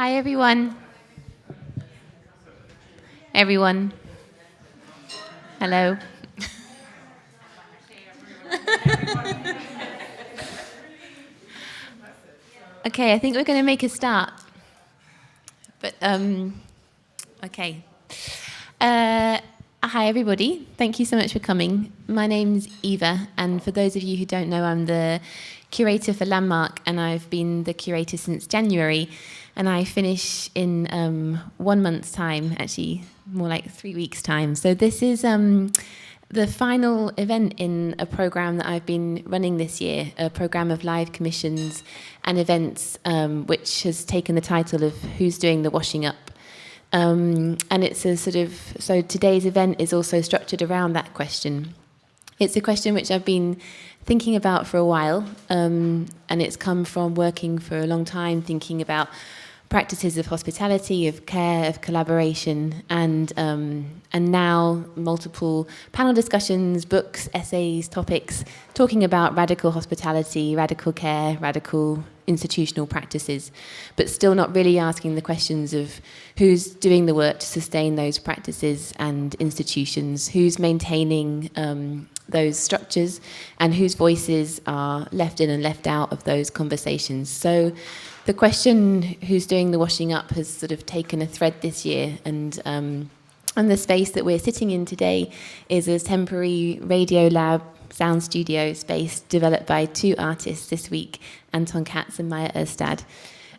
Hi, everyone. Everyone. Hello. Okay, I think we're going to make a start. But, okay. Hi, everybody. Thank you so much for coming. My name's Eva, and for those of you who don't know, I'm the curator for Landmark, and I've been the curator since January, and I finish in 1 month's time, actually, more like 3 weeks' time. So this is the final event in a program that I've been running this year, a program of live commissions and events, which has taken the title of Who's Doing the Washing Up? And it's a sort of, so today's event is also structured around that question. It's a question which I've been thinking about for a while, and it's come from working for a long time, thinking about practices of hospitality, of care, of collaboration, and now multiple panel discussions, books, essays, topics, talking about radical hospitality, radical care, radical institutional practices, but still not really asking the questions of who's doing the work to sustain those practices and institutions, who's maintaining those structures, and whose voices are left in and left out of those conversations. So the question, who's doing the washing up, has sort of taken a thread this year, and the space that we're sitting in today is a temporary radio lab sound studio space developed by 2 artists this week, Anton Kats and Maia Urstad.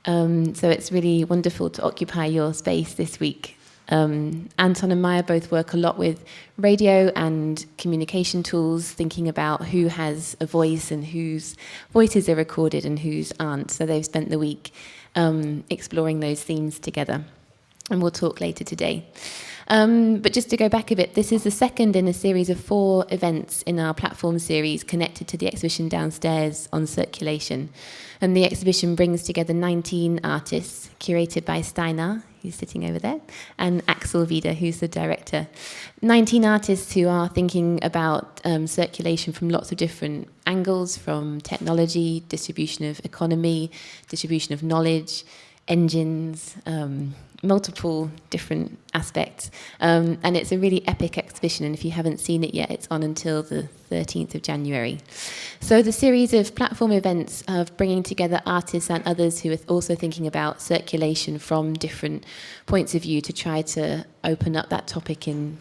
So it's really wonderful to occupy your space this week. Anton and Maia both work a lot with radio and communication tools, thinking about who has a voice and whose voices are recorded and whose aren't. So they've spent the week exploring those themes together. And we'll talk later today. But just to go back a bit, this is the second in a series of 4 events in our Plattform series connected to the exhibition downstairs on circulation. And the exhibition brings together 19 artists, curated by Steinar, who's sitting over there, and Axel Vida, who's the director. 19 artists who are thinking about circulation from lots of different angles, from technology, distribution of economy, distribution of knowledge, engines, multiple different aspects. And it's a really epic exhibition, and if you haven't seen it yet, it's on until the 13th of January. So the series of Platform events of bringing together artists and others who are also thinking about circulation from different points of view to try to open up that topic in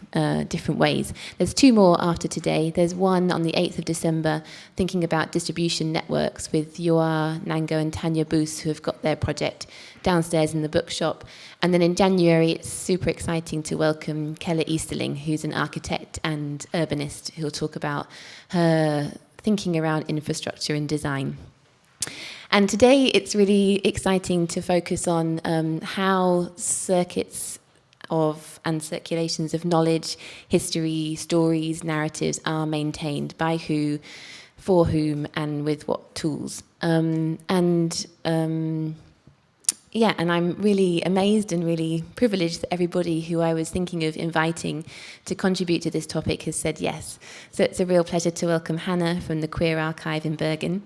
different ways. There's 2 more after today. There's one on the 8th of December, thinking about distribution networks with Yoa, Nango and Tanya Boos, who have got their project downstairs in the bookshop. And then in January, it's super exciting to welcome Kelle Easterling, who's an architect and urbanist, who'll talk about her thinking around infrastructure and design. And today, it's really exciting to focus on how circuits and circulations of knowledge, history, stories, narratives are maintained, by who, for whom, and with what tools. Yeah, and I'm really amazed and really privileged that everybody who I was thinking of inviting to contribute to this topic has said yes. So it's a real pleasure to welcome Hannah from the Queer Archive in Bergen,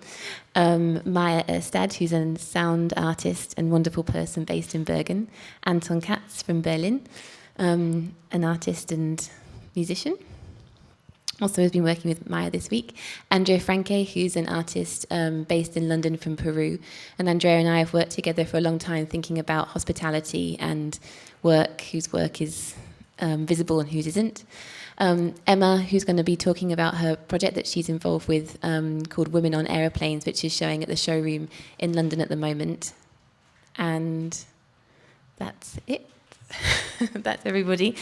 Maia Urstad, who's a sound artist and wonderful person based in Bergen, Anton Kats from Berlin, an artist and musician. Also has been working with Maia this week. Andrea Francke, who's an artist based in London from Peru. And Andrea and I have worked together for a long time thinking about hospitality and work, whose work is visible and whose isn't. Emma, who's going to be talking about her project that she's involved with called Women on Aeroplanes, which is showing at the showroom in London at the moment. And that's it. That's everybody.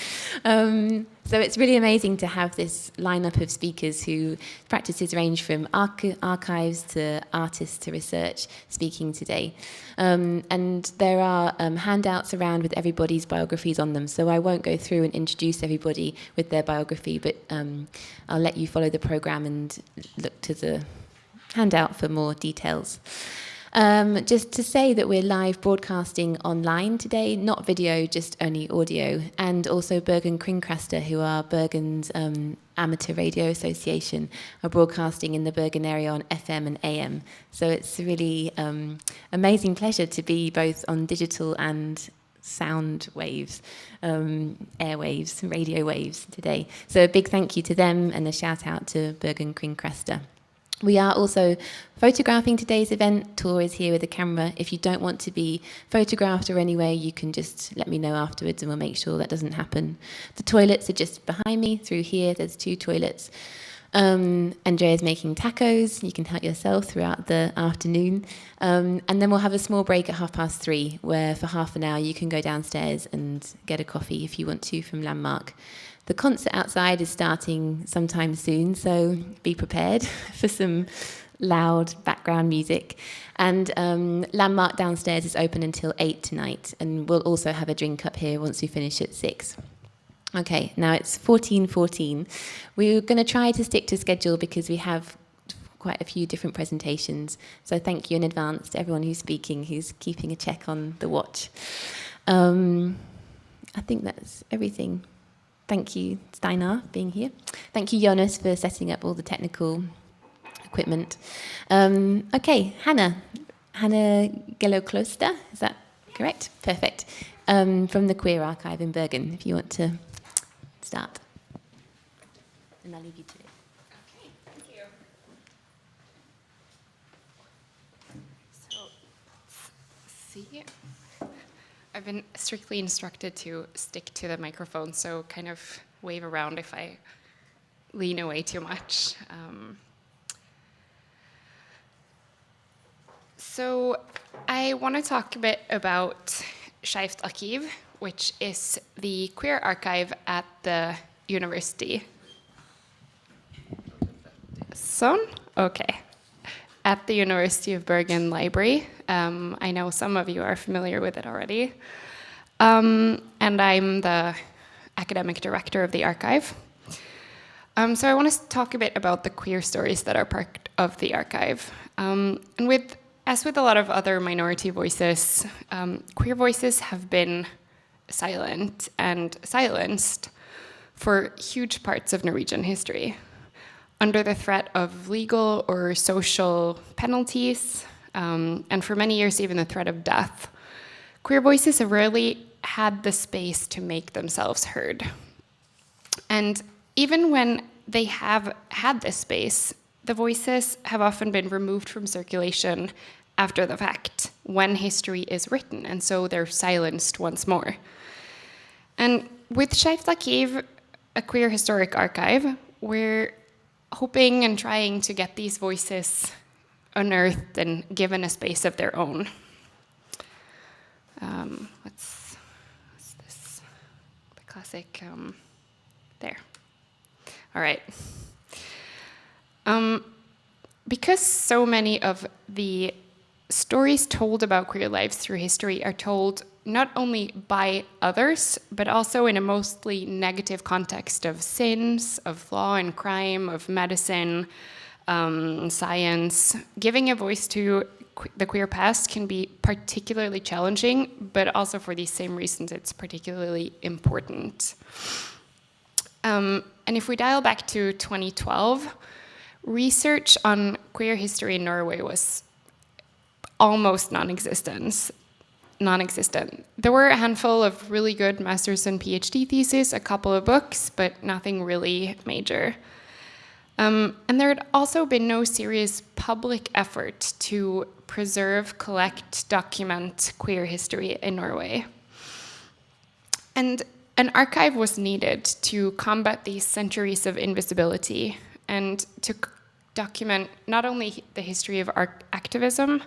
So it's really amazing to have this lineup of speakers who practices range from archives to artists to research speaking today. And there are handouts around with everybody's biographies on them, so I won't go through and introduce everybody with their biography, but I'll let you follow the program and look to the handout for more details. Just to say that we're live broadcasting online today, not video, just only audio, and also Bergen Kunsthall, who are Bergen's amateur radio association, are broadcasting in the Bergen area on FM and AM. So it's a really amazing pleasure to be both on digital and sound waves, airwaves, radio waves today. So a big thank you to them and a shout out to Bergen Kunsthall. We are also photographing today's event. Tor is here with a camera. If you don't want to be photographed or anywhere, you can just let me know afterwards and we'll make sure that doesn't happen. The toilets are just behind me. Through here, there's 2 toilets. Andrea's making tacos. You can help yourself throughout the afternoon. And then we'll have a small break at 3:30, where for half an hour you can go downstairs and get a coffee if you want to from Landmark. The concert outside is starting sometime soon, so be prepared for some loud background music. And Landmark downstairs is open until 8 tonight, and we'll also have a drink up here once we finish at 6. Okay, now it's 14:14. We're going to try to stick to schedule because we have quite a few different presentations. So thank you in advance to everyone who's speaking, who's keeping a check on the watch. I think that's everything. Thank you, Steinar, for being here. Thank you, Jonas, for setting up all the technical equipment. Okay, Hannah Gillow-Kloster, is that correct? Perfect. From the Queer Archive in Bergen, if you want to start. And I'll leave you to it. Okay, thank you. So, let's see. I've been strictly instructed to stick to the microphone, so kind of wave around if I lean away too much. So I want to talk a bit about Skeivt Arkiv, which is the queer archive at the university. Son? Okay. At the University of Bergen Library. I know some of you are familiar with it already. And I'm the academic director of the archive. So I want to talk a bit about the queer stories that are part of the archive. And as with a lot of other minority voices, queer voices have been silent and silenced for huge parts of Norwegian history, under the threat of legal or social penalties, and for many years even the threat of death. Queer voices have rarely had the space to make themselves heard. And even when they have had this space, the voices have often been removed from circulation after the fact, when history is written, and so they're silenced once more. And with Skeivt Arkiv, a queer historic archive, we're hoping and trying to get these voices unearthed and given a space of their own. What's this? The classic, there. All right. Because so many of the stories told about queer lives through history are told not only by others, but also in a mostly negative context of sins, of law and crime, of medicine, science. Giving a voice to the queer past can be particularly challenging, but also for these same reasons, it's particularly important. And if we dial back to 2012, research on queer history in Norway was almost non-existent. There were a handful of really good master's and PhD theses, a couple of books, but nothing really major. And there had also been no serious public effort to preserve, collect, document queer history in Norway. And an archive was needed to combat these centuries of invisibility and to document not only the history of activism,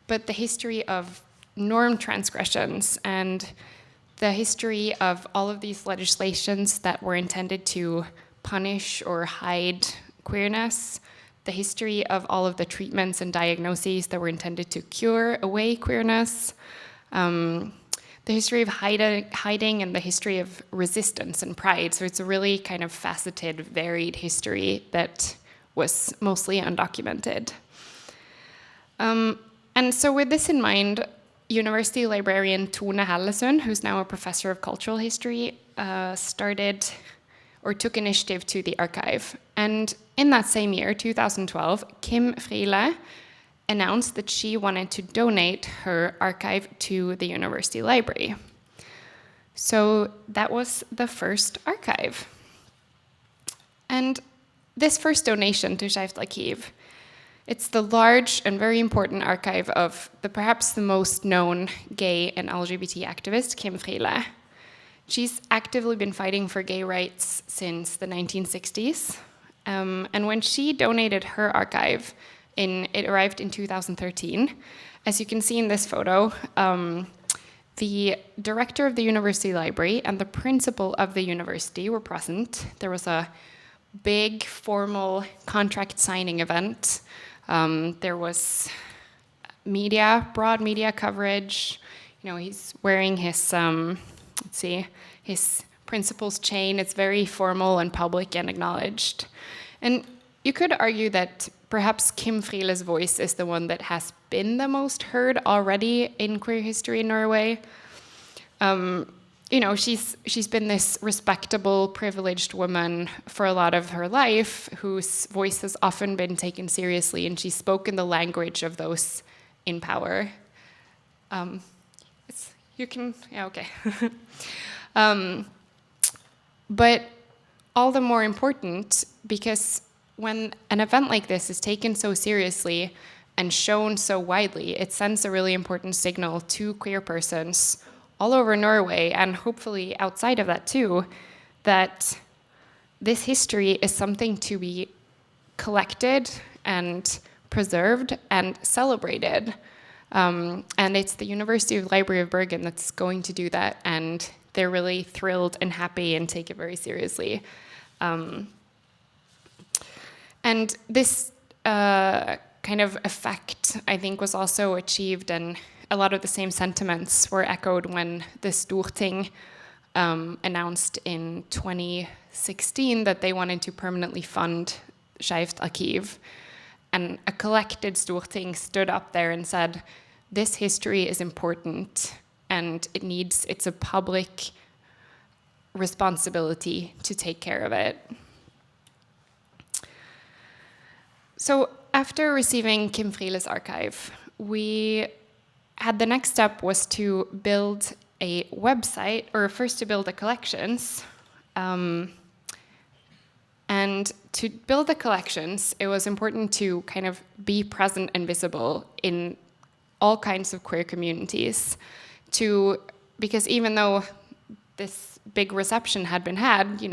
but the history of norm transgressions and the history of all of these legislations that were intended to punish or hide queerness, the history of all of the treatments and diagnoses that were intended to cure away queerness, the history of hiding and the history of resistance and pride. So it's a really kind of faceted, varied history that was mostly undocumented. And so with this in mind, university librarian Tone Hallesund, who's now a professor of cultural history, took initiative to the archive. And in that same year, 2012, Kim Friele announced that she wanted to donate her archive to the university library. So that was the first archive. And this first donation to Skeivt Arkiv, it's the large and very important archive of perhaps the most known gay and LGBT activist, Kim Friele. She's actively been fighting for gay rights since the 1960s. And when she donated her archive, it arrived in 2013. As you can see in this photo, the director of the university library and the principal of the university were present. There was a big formal contract signing event. There was broad media coverage. He's wearing his, his principal's chain. It's very formal and public and acknowledged. And you could argue that perhaps Kim Friele's voice is the one that has been the most heard already in queer history in Norway. She's been this respectable, privileged woman for a lot of her life, whose voice has often been taken seriously, and she's spoken the language of those in power. But all the more important, because when an event like this is taken so seriously and shown so widely, it sends a really important signal to queer persons all over Norway, and hopefully outside of that too, that this history is something to be collected and preserved and celebrated. And it's the University Library of Bergen that's going to do that, and they're really thrilled and happy and take it very seriously. And this kind of effect, I think, was also achieved, and a lot of the same sentiments were echoed when the Storting announced in 2016 that they wanted to permanently fund Skeivt Arkiv. And a collected Storting stood up there and said, this history is important, and it's a public responsibility to take care of it. So after receiving Kim Friele's archive, the next step was to build a website, or first to build the collections. And to build the collections, it was important to kind of be present and visible in all kinds of queer communities. Because even though this big reception had been had,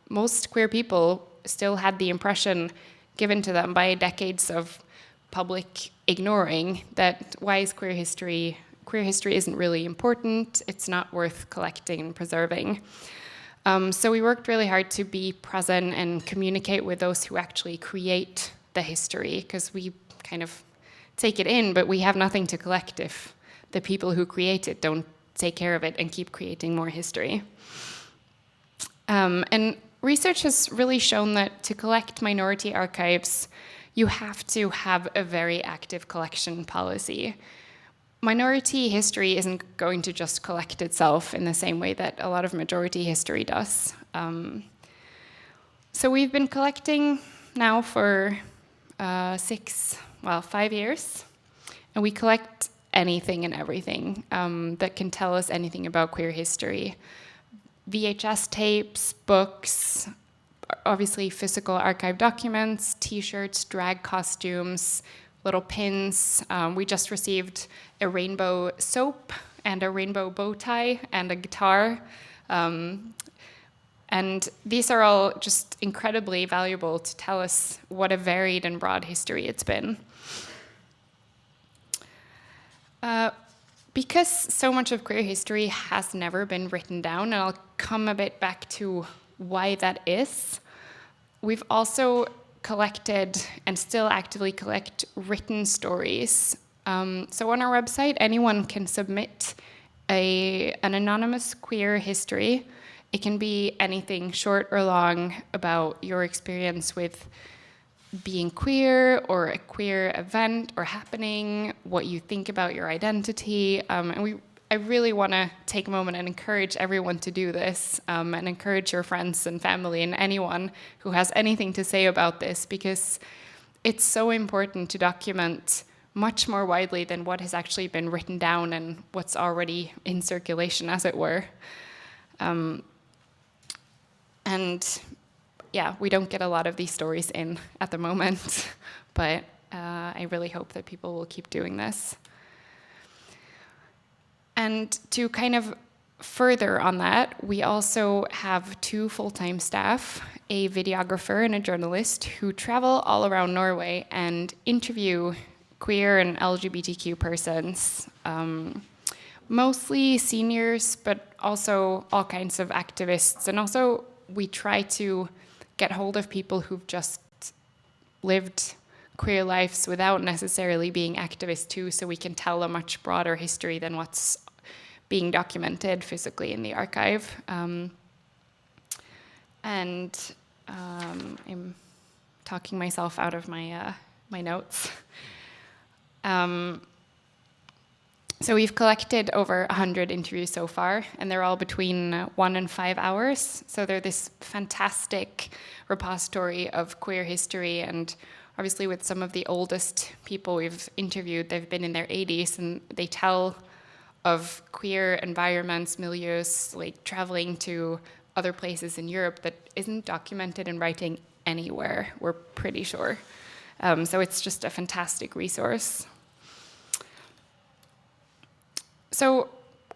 most queer people still had the impression given to them by decades of public ignoring that queer history isn't really important, it's not worth collecting and preserving. So we worked really hard to be present and communicate with those who actually create the history, because we kind of take it in, but we have nothing to collect if the people who create it don't take care of it and keep creating more history. And research has really shown that to collect minority archives, you have to have a very active collection policy. Minority history isn't going to just collect itself in the same way that a lot of majority history does. So we've been collecting now for 5 years, and we collect anything and everything that can tell us anything about queer history. VHS tapes, books, obviously physical archive documents, t-shirts, drag costumes, little pins. We just received a rainbow soap and a rainbow bow tie and a guitar. And these are all just incredibly valuable to tell us what a varied and broad history it's been. Because so much of queer history has never been written down, and I'll come a bit back to why that is, we've also collected and still actively collect written stories. So on our website, anyone can submit an anonymous queer history. It can be anything short or long about your experience with being queer or a queer event or happening, what you think about your identity. I really want to take a moment and encourage everyone to do this, and encourage your friends and family and anyone who has anything to say about this, because it's so important to document much more widely than what has actually been written down and what's already in circulation, as it were. And yeah, we don't get a lot of these stories in at the moment, but I really hope that people will keep doing this. And to kind of further on that, we also have 2 full-time staff, a videographer and a journalist, who travel all around Norway and interview queer and LGBTQ persons, mostly seniors, but also all kinds of activists. And also we try to get hold of people who've just lived queer lives without necessarily being activists too, so we can tell a much broader history than what's being documented physically in the archive. I'm talking myself out of my notes. So we've collected over 100 interviews so far, and they're all between 1 and 5 hours. So they're this fantastic repository of queer history, and obviously with some of the oldest people we've interviewed, they've been in their 80s, and they tell of queer environments, milieus, like traveling to other places in Europe that isn't documented in writing anywhere, we're pretty sure. So it's just a fantastic resource. So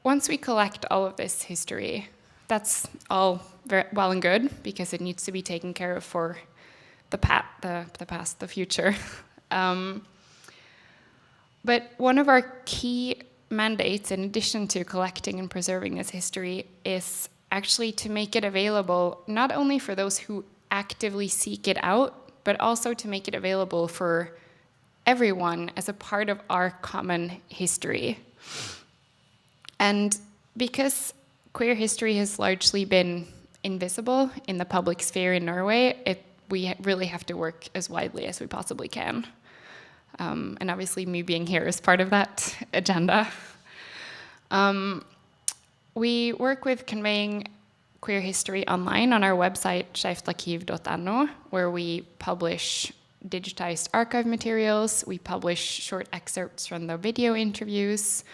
once we collect all of this history, that's all very well and good, because it needs to be taken care of for the past, the future. But one of our key mandates, in addition to collecting and preserving this history, is actually to make it available not only for those who actively seek it out, but also to make it available for everyone as a part of our common history. And because queer history has largely been invisible in the public sphere in Norway, we really have to work as widely as we possibly can. And obviously me being here is part of that agenda. We work with conveying queer history online on our website, skeivtarkiv.no, where we publish digitized archive materials, we publish short excerpts from the video interviews.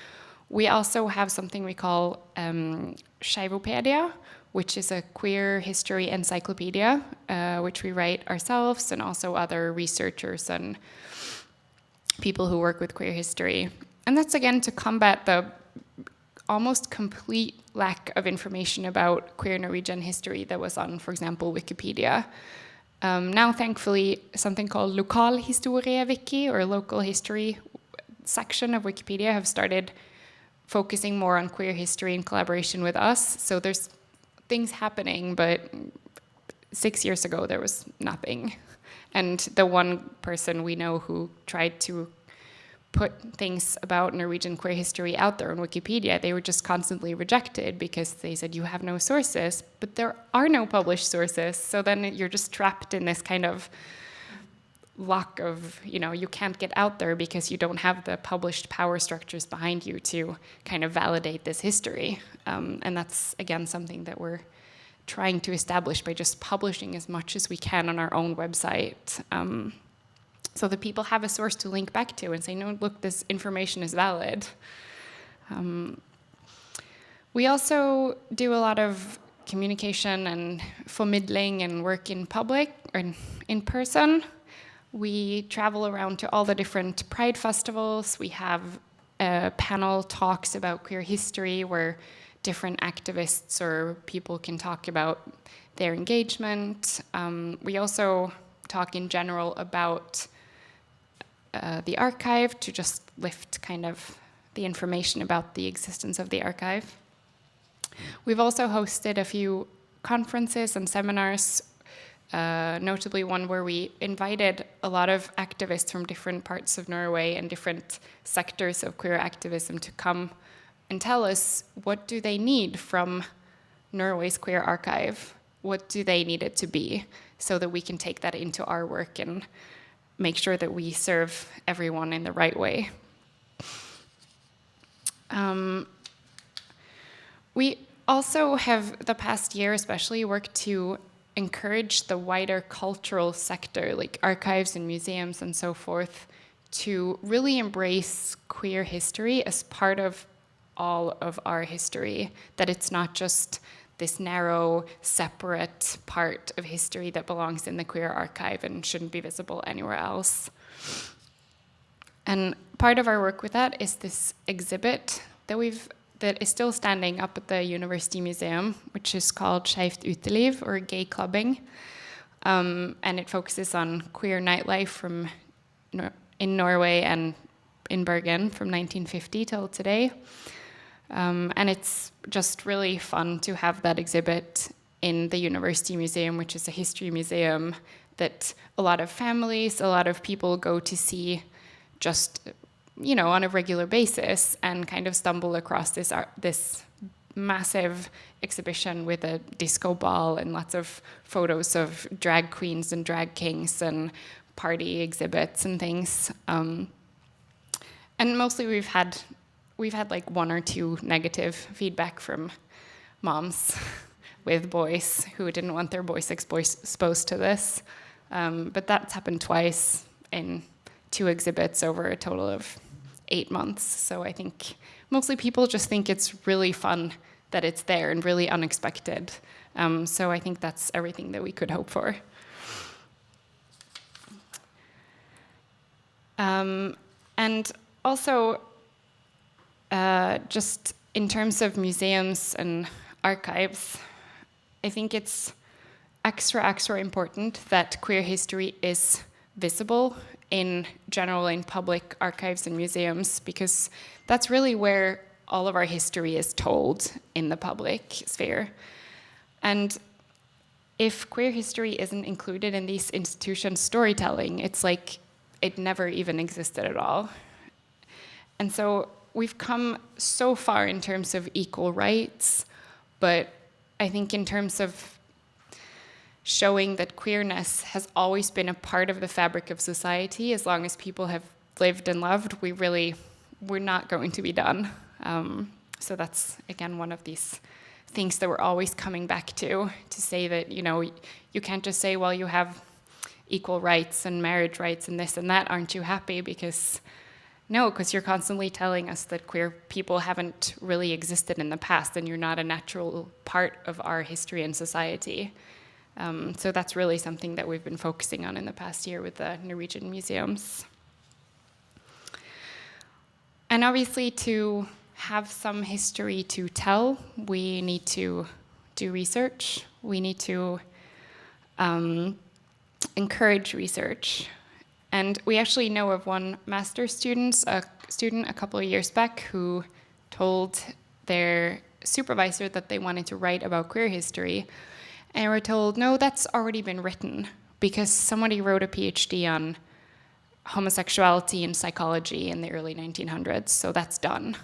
We also have something we call Skeivopedia, which is a queer history encyclopedia, which we write ourselves and also other researchers and people who work with queer history. And that's again to combat the almost complete lack of information about queer Norwegian history that was on, for example, Wikipedia. Now, thankfully, something called Lokalhistorie-wiki, or local history section of Wikipedia, have started focusing more on queer history in collaboration with us. So there's things happening, but 6 years ago there was nothing. And the one person we know who tried to put things about Norwegian queer history out there on Wikipedia, they were just constantly rejected because they said, you have no sources, but there are no published sources. So then you're just trapped in this kind of lock of, you can't get out there because you don't have the published power structures behind you to kind of validate this history. And that's, again, something that we're trying to establish by just publishing as much as we can on our own website, so that people have a source to link back to and say, no, look, this information is valid. We also do a lot of communication and formidling and work in public or in person. We travel around to all the different Pride festivals. We have panel talks about queer history where different activists or people can talk about their engagement. We also talk in general about the archive to just lift kind of the information about the existence of the archive. We've also hosted a few conferences and seminars, notably one where we invited a lot of activists from different parts of Norway and different sectors of queer activism to come and tell us what do they need from Norway's queer archive. what do they need it to be, so that we can take that into our work and make sure that we serve everyone in the right way. We also have, the past year especially, worked to encourage the wider cultural sector, like archives and museums and so forth, to really embrace queer history as part of all of our history, that it's not just this narrow, separate part of history that belongs in the queer archive and shouldn't be visible anywhere else. And part of our work with that is this exhibit that is still standing up at the University Museum, which is called Skeivt Arkiv, or gay clubbing. And it focuses on queer nightlife in Norway and in Bergen from 1950 till today. And it's just really fun to have that exhibit in the University Museum, which is a history museum that a lot of families, a lot of people go to see just, on a regular basis, and kind of stumble across this massive exhibition with a disco ball and lots of photos of drag queens and drag kings and party exhibits and things. And mostly we've had like one or two negative feedback from moms with boys who didn't want their boys exposed to this. But that's happened twice in 2 exhibits over a total of 8 months. So I think mostly people just think it's really fun that it's there and really unexpected. So I think that's everything that we could hope for. And also, just in terms of museums and archives, I think it's extra important that queer history is visible in general in public archives and museums, because that's really where all of our history is told in the public sphere. And if queer history isn't included in these institutions' storytelling, it's like it never even existed at all. And so we've come so far in terms of equal rights, but I think in terms of showing that queerness has always been a part of the fabric of society, as long as people have lived and loved, we're not going to be done. So that's, again, one of these things that we're always coming back to say that, you can't just say, well, you have equal rights and marriage rights and this and that, aren't you happy? Because you're constantly telling us that queer people haven't really existed in the past, and you're not a natural part of our history and society. So that's really something that we've been focusing on in the past year with the Norwegian museums. And obviously, to have some history to tell, we need to do research. We need to encourage research. And we actually know of one master's student a couple of years back who told their supervisor that they wanted to write about queer history. And we're told, no, that's already been written, because somebody wrote a PhD on homosexuality and psychology in the early 1900s, so that's done.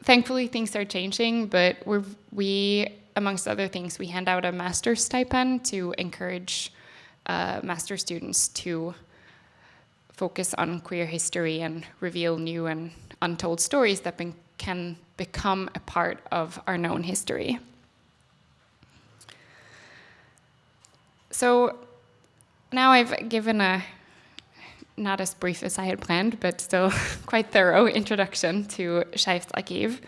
Thankfully, things are changing, but we, amongst other things, we hand out a master's stipend to encourage master students to focus on queer history and reveal new and untold stories that can become a part of our known history. So now I've given a not as brief as I had planned, but still quite thorough introduction to Skeivt Arkiv.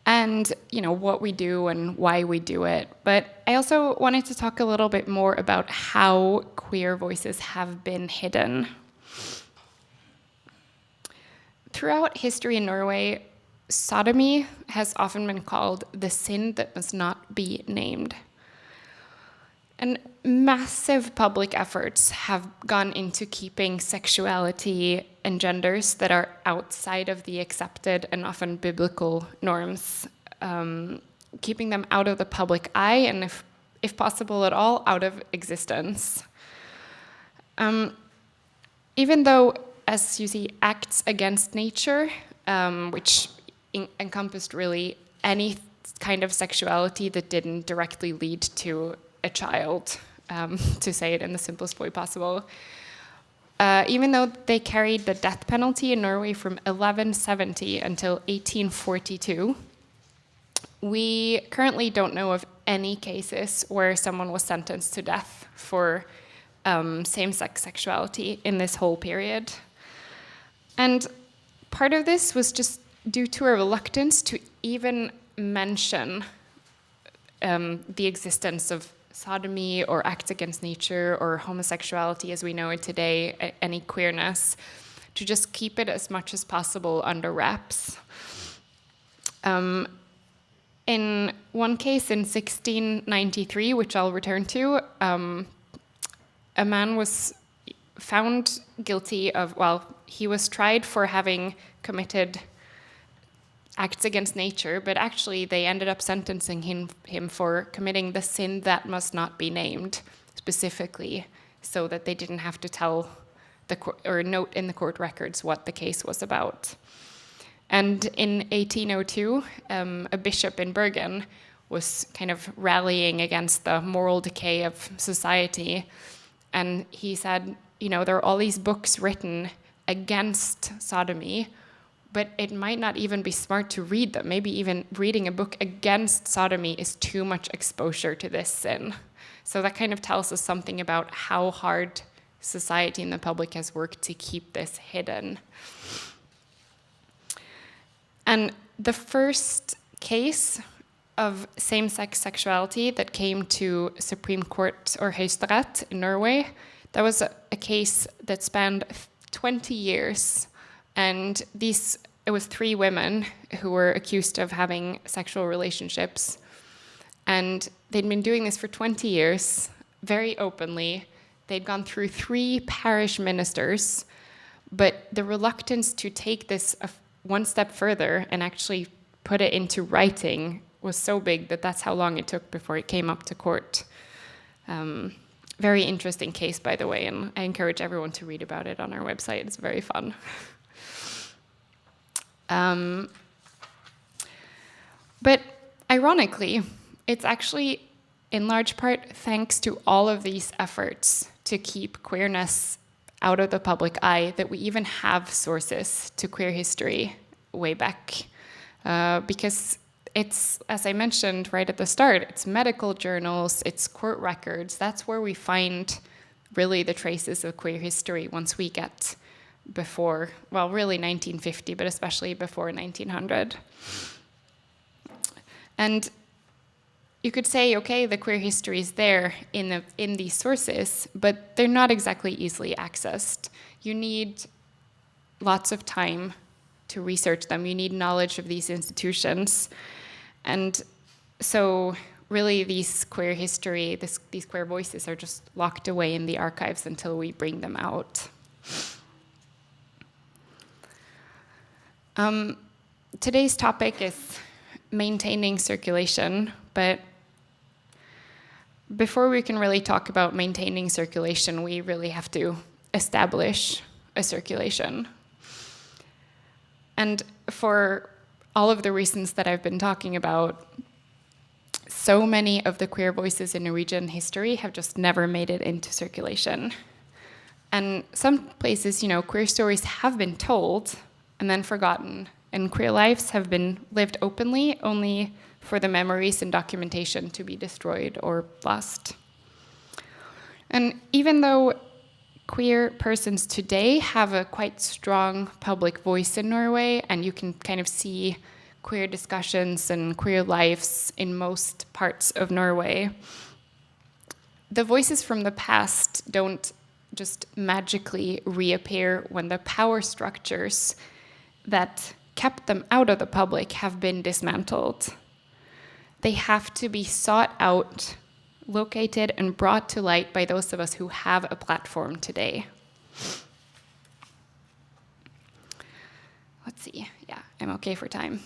And what we do and why we do it. But I also wanted to talk a little bit more about how queer voices have been hidden. Throughout history in Norway, sodomy has often been called the sin that must not be named. And massive public efforts have gone into keeping sexuality and genders that are outside of the accepted and often biblical norms, keeping them out of the public eye, and if possible at all, out of existence. Even though, as you see, acts against nature, which encompassed really any kind of sexuality that didn't directly lead to a child, to say it in the simplest way possible. Even though they carried the death penalty in Norway from 1170 until 1842, we currently don't know of any cases where someone was sentenced to death for same-sex sexuality in this whole period. And part of this was just due to a reluctance to even mention the existence of sodomy or acts against nature or homosexuality as we know it today, any queerness, to just keep it as much as possible under wraps. In one case in 1693, which I'll return to, a man was found guilty of, well, he was tried for having committed acts against nature, but actually they ended up sentencing him for committing the sin that must not be named specifically, so that they didn't have to tell or note in the court records what the case was about. And in 1802, a bishop in Bergen was kind of rallying against the moral decay of society, and he said, you know, there are all these books written against sodomy, but it might not even be smart to read them. Maybe even reading a book against sodomy is too much exposure to this sin. So that kind of tells us something about how hard society and the public has worked to keep this hidden. And the first case of same-sex sexuality that came to Supreme Court or Høyesterett in Norway, that was a case that spanned 20 years. And it was 3 women who were accused of having sexual relationships. And they'd been doing this for 20 years, very openly. They'd gone through 3 parish ministers, but the reluctance to take this one step further and actually put it into writing was so big that that's how long it took before it came up to court. Very interesting case, by the way, and I encourage everyone to read about it on our website. It's very fun. But ironically, it's actually in large part thanks to all of these efforts to keep queerness out of the public eye that we even have sources to queer history way back. Because it's, as I mentioned right at the start, it's medical journals, it's court records. That's where we find really the traces of queer history once we get before, well, really 1950, but especially before 1900. And you could say, okay, the queer history is there in these sources, but they're not exactly easily accessed. You need lots of time to research them. You need knowledge of these institutions. And so really these queer history, these queer voices are just locked away in the archives until we bring them out. Today's topic is maintaining circulation, but before we can really talk about maintaining circulation, we really have to establish a circulation. And for all of the reasons that I've been talking about, so many of the queer voices in Norwegian history have just never made it into circulation. And some places, you know, queer stories have been told and then forgotten, and queer lives have been lived openly, only for the memories and documentation to be destroyed or lost. And even though queer persons today have a quite strong public voice in Norway, and you can kind of see queer discussions and queer lives in most parts of Norway, the voices from the past don't just magically reappear when the power structures that kept them out of the public have been dismantled. They have to be sought out, located, and brought to light by those of us who have a platform today. Let's see. Yeah, I'm okay for time.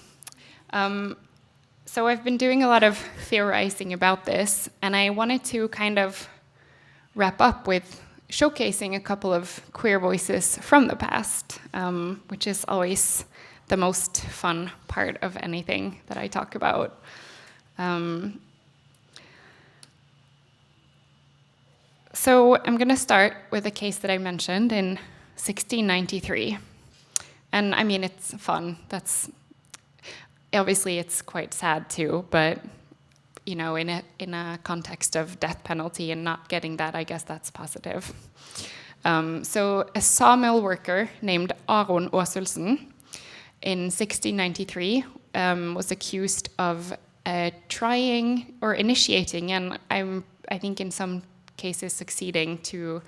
So I've been doing a lot of theorizing about this, and I wanted to kind of wrap up with showcasing a couple of queer voices from the past, which is always the most fun part of anything that I talk about. So I'm going to start with a case that I mentioned in 1693. And I mean, it's fun. Obviously it's quite sad too, but you know, in a context of death penalty and not getting that, I guess that's positive. So a sawmill worker named Aron Åsulsen in 1693 was accused of trying or initiating, and I think in some cases succeeding, to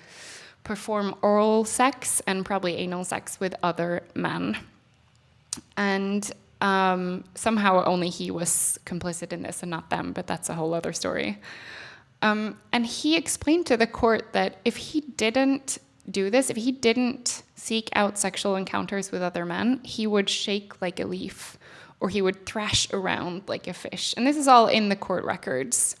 perform oral sex and probably anal sex with other men. And somehow only he was complicit in this and not them, but that's a whole other story. And he explained to the court that if he didn't do this, if he didn't seek out sexual encounters with other men, he would shake like a leaf, or he would thrash around like a fish. And this is all in the court records.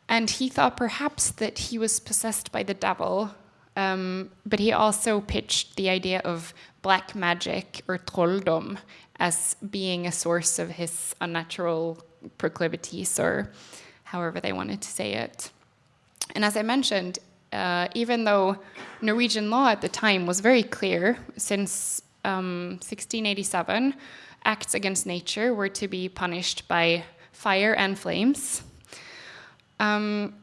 And he thought perhaps that he was possessed by the devil, but he also pitched the idea of black magic or trolldom as being a source of his unnatural proclivities, or however they wanted to say it. And as I mentioned, even though Norwegian law at the time was very clear, since 1687, acts against nature were to be punished by fire and flames.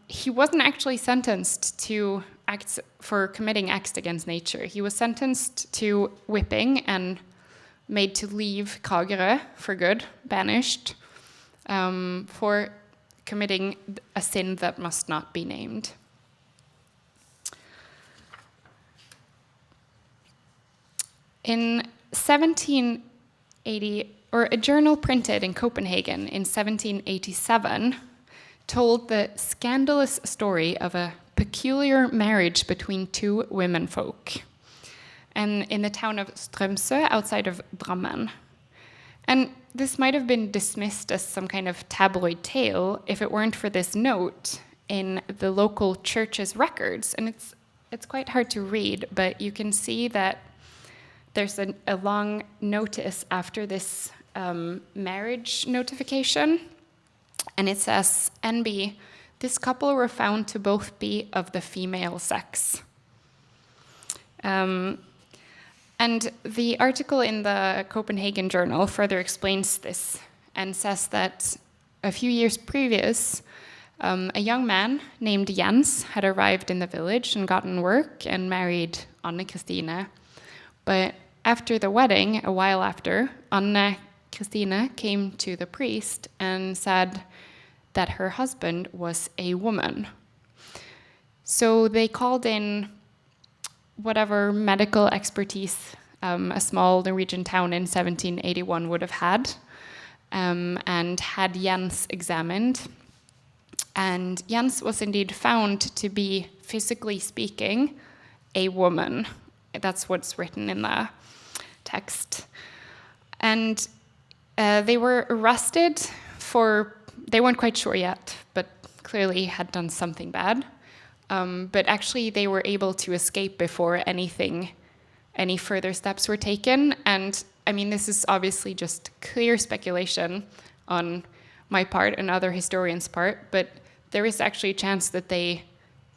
He wasn't actually sentenced to acts for committing acts against nature. He was sentenced to whipping and made to leave Kragerø for good, banished, for committing a sin that must not be named. In 1780, or a journal printed in Copenhagen in 1787 told the scandalous story of a peculiar marriage between two womenfolk, and in the town of Strømsø outside of Drammen. And this might have been dismissed as some kind of tabloid tale if it weren't for this note in the local church's records. And it's quite hard to read, but you can see that there's a long notice after this marriage notification. And it says, NB, this couple were found to both be of the female sex. And the article in the Copenhagen Journal further explains this and says that a few years previous, a young man named Jens had arrived in the village and gotten work and married Anne Christine. But after the wedding, a while after, Anne Christine came to the priest and said that her husband was a woman. So they called in whatever medical expertise a small Norwegian town in 1781 would have had, and had Jens examined. And Jens was indeed found to be, physically speaking, a woman. That's what's written in the text. And they were arrested for, they weren't quite sure yet, but clearly had done something bad. But actually they were able to escape before any further steps were taken. And I mean, this is obviously just clear speculation on my part and other historians' part, but there is actually a chance that they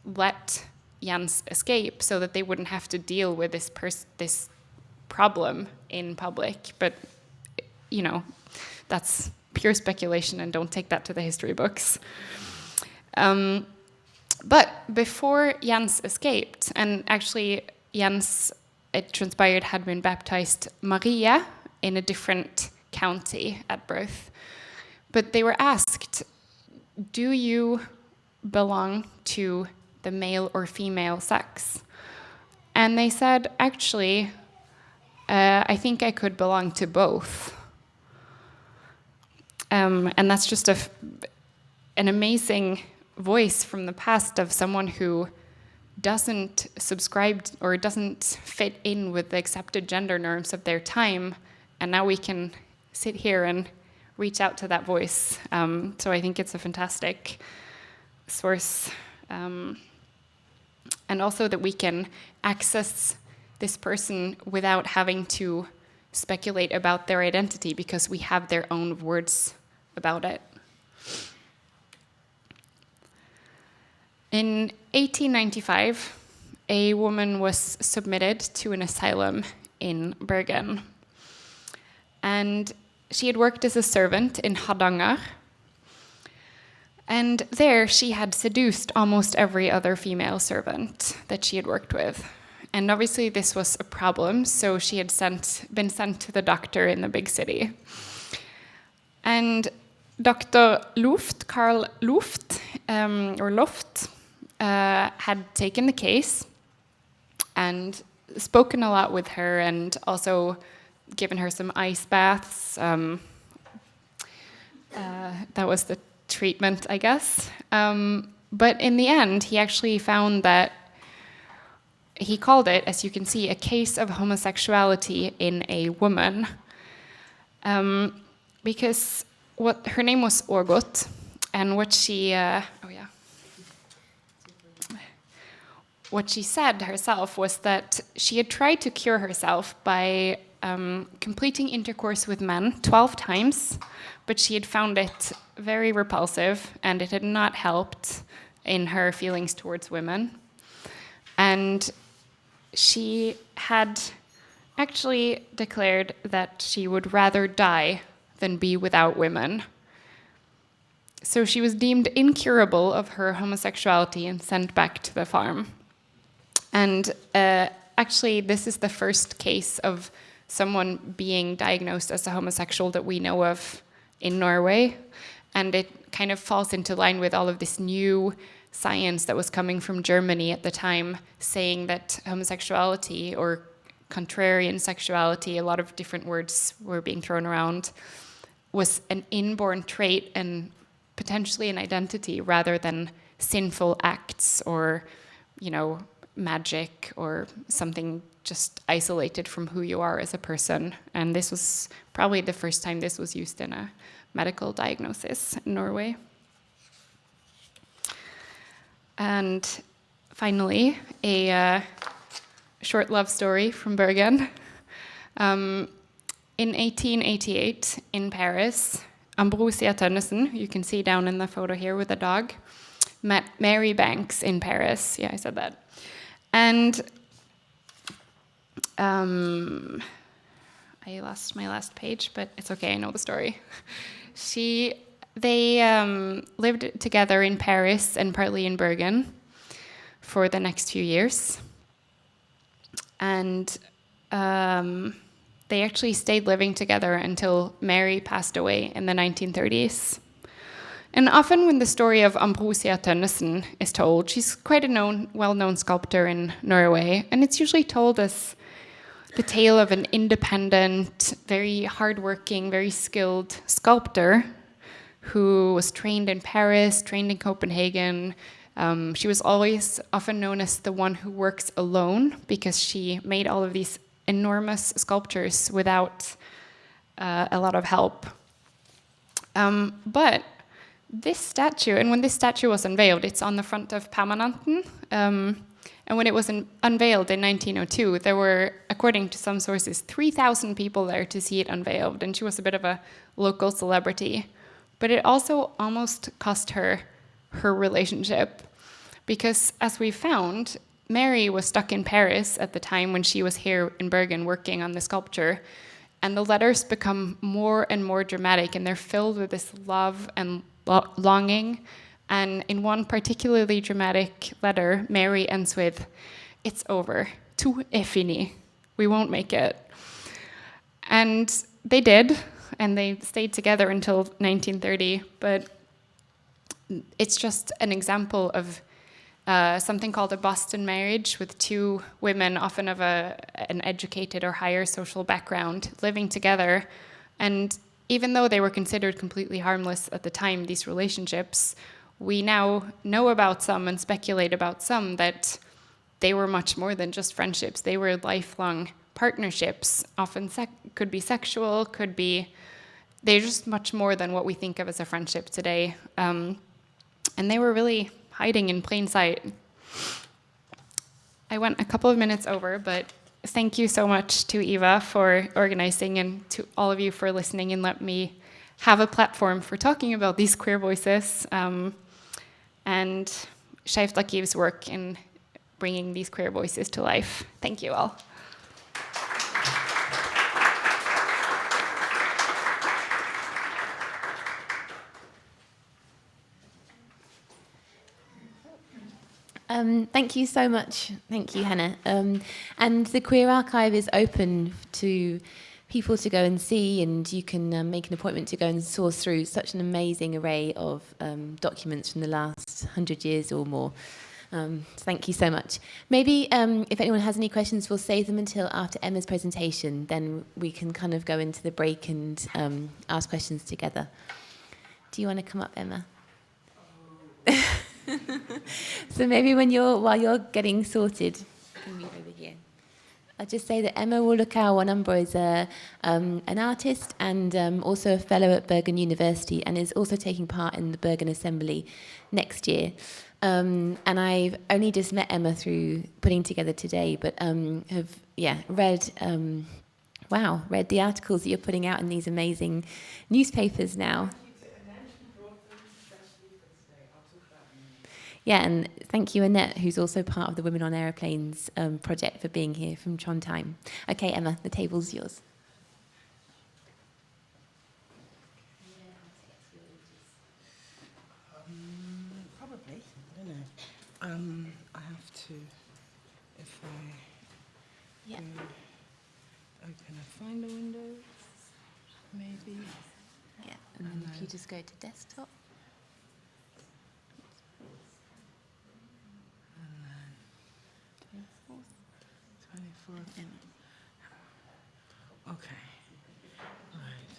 let Jens escape so that they wouldn't have to deal with this problem in public. But, you know, that's pure speculation, and don't take that to the history books. But before Jens escaped, and actually Jens, it transpired, had been baptized Maria in a different county at birth. But they were asked, do you belong to the male or female sex? And they said, actually, I think I could belong to both. And that's just an amazing voice from the past of someone who doesn't subscribe or doesn't fit in with the accepted gender norms of their time. And now we can sit here and reach out to that voice. So I think it's a fantastic source. And also that we can access this person without having to speculate about their identity because we have their own words about it. In 1895, a woman was submitted to an asylum in Bergen. And she had worked as a servant in Hardanger. And there she had seduced almost every other female servant that she had worked with. And obviously this was a problem, so she had been sent to the doctor in the big city. And Dr. Luft, Karl Luft, or Loft, had taken the case and spoken a lot with her and also given her some ice baths. That was the treatment, I guess. But in the end, he actually found that he called it, as you can see, a case of homosexuality in a woman. Because her name was Ågot, and what she said herself was that she had tried to cure herself by completing intercourse with men 12 times, but she had found it very repulsive, and it had not helped in her feelings towards women. And she had actually declared that she would rather die than be without women. So she was deemed incurable of her homosexuality and sent back to the farm. And actually, this is the first case of someone being diagnosed as a homosexual that we know of in Norway. And it kind of falls into line with all of this new science that was coming from Germany at the time, saying that homosexuality or contrarian sexuality, a lot of different words were being thrown around, was an inborn trait and potentially an identity rather than sinful acts or, magic or something just isolated from who you are as a person. And this was probably the first time this was used in a medical diagnosis in Norway. And finally, a short love story from Bergen. In 1888, in Paris, Ambrosia Tønnesen, you can see down in the photo here with the dog, met Mary Banks in Paris. Yeah, I said that. And I lost my last page, but it's okay, I know the story. They lived together in Paris and partly in Bergen for the next few years. And they actually stayed living together until Mary passed away in the 1930s. And often when the story of Ambrosia Tønnesen is told, she's quite a well-known sculptor in Norway, and it's usually told as the tale of an independent, very hardworking, very skilled sculptor who was trained in Paris, trained in Copenhagen. She was always often known as the one who works alone because she made all of these enormous sculptures without a lot of help. But this statue, and when this statue was unveiled, it's on the front of Permanenten, and when it was unveiled in 1902, there were, according to some sources, 3,000 people there to see it unveiled, and she was a bit of a local celebrity. But it also almost cost her relationship, because as we found, Mary was stuck in Paris at the time when she was here in Bergen working on the sculpture, and the letters become more and more dramatic, and they're filled with this love and longing. And in one particularly dramatic letter, Mary ends with, "It's over. Tout est fini. We won't make it." And they did, and they stayed together until 1930. But it's just an example of something called a Boston marriage, with two women, often of an educated or higher social background, living together. And even though they were considered completely harmless at the time, these relationships, we now know about some and speculate about some that they were much more than just friendships. They were lifelong partnerships, often could be sexual, they're just much more than what we think of as a friendship today. And they were really hiding in plain sight. I went a couple of minutes over, but thank you so much to Eva for organizing, and to all of you for listening and let me have a platform for talking about these queer voices. And Skeivt Arkiv's work in bringing these queer voices to life. Thank you all. Thank you so much. Thank you, Hannah. And the Queer Archive is open to people to go and see, and you can make an appointment to go and source through such an amazing array of documents from the last 100 years or more. Thank you so much. Maybe if anyone has any questions, we'll save them until after Emma's presentation. Then we can kind of go into the break and ask questions together. Do you want to come up, Emma? So maybe while you're getting sorted, you can move over here. I'll just say that Emma Wolukau-Wanambwa is an artist and also a fellow at Bergen University, and is also taking part in the Bergen Assembly next year. And I've only just met Emma through putting together today, but have read the articles that you're putting out in these amazing newspapers now. Yeah, and thank you, Annette, who's also part of the Women on Aeroplanes project, for being here from Trondheim. Okay, Emma, the table's yours. Probably, I don't know. I have to, if I open a Finder window, maybe. Yeah, and then if you just go to desktop. 24th. Okay. Right.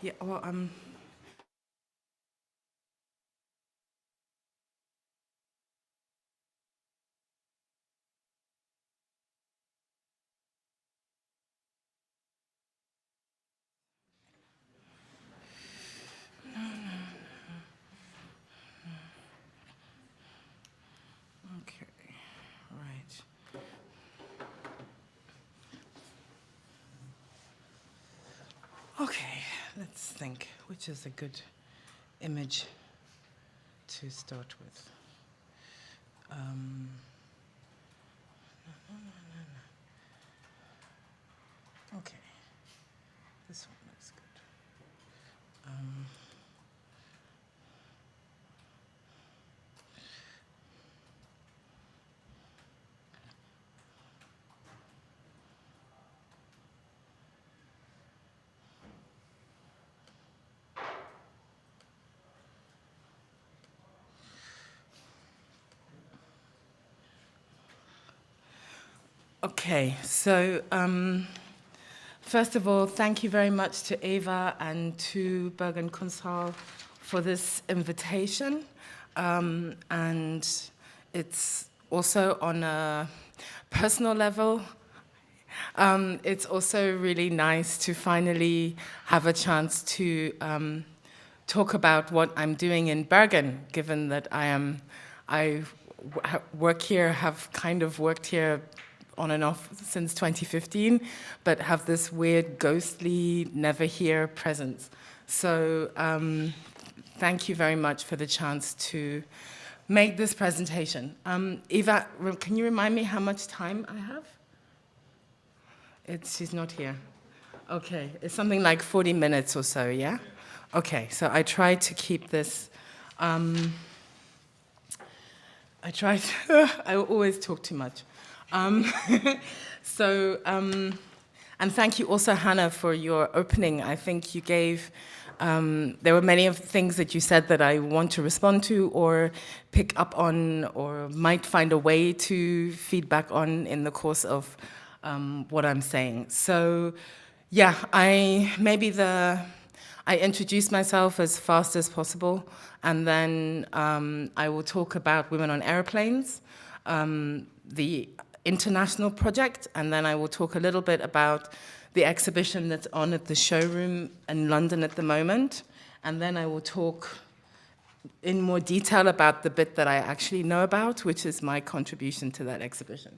Yeah, well, okay, right. Okay, let's think, which is a good image to start with. Okay, this one looks good. Okay, so first of all, thank you very much to Eva and to Bergen Kunsthall for this invitation. And it's also on a personal level. It's also really nice to finally have a chance to talk about what I'm doing in Bergen, given that I work here, have kind of worked here on and off since 2015, but have this weird, ghostly, never here presence. So thank you very much for the chance to make this presentation. Eva, can you remind me how much time I have? She's not here. Okay, it's something like 40 minutes or so, yeah? Okay, so I try to keep this, I always talk too much. And thank you also, Hannah, for your opening. I think you gave, there were many of the things that you said that I want to respond to or pick up on or might find a way to feedback on in the course of what I'm saying. So, yeah, I introduce myself as fast as possible, and then I will talk about Women on Aeroplanes, the international project, and then I will talk a little bit about the exhibition that's on at the showroom in London at the moment, and then I will talk in more detail about the bit that I actually know about, which is my contribution to that exhibition.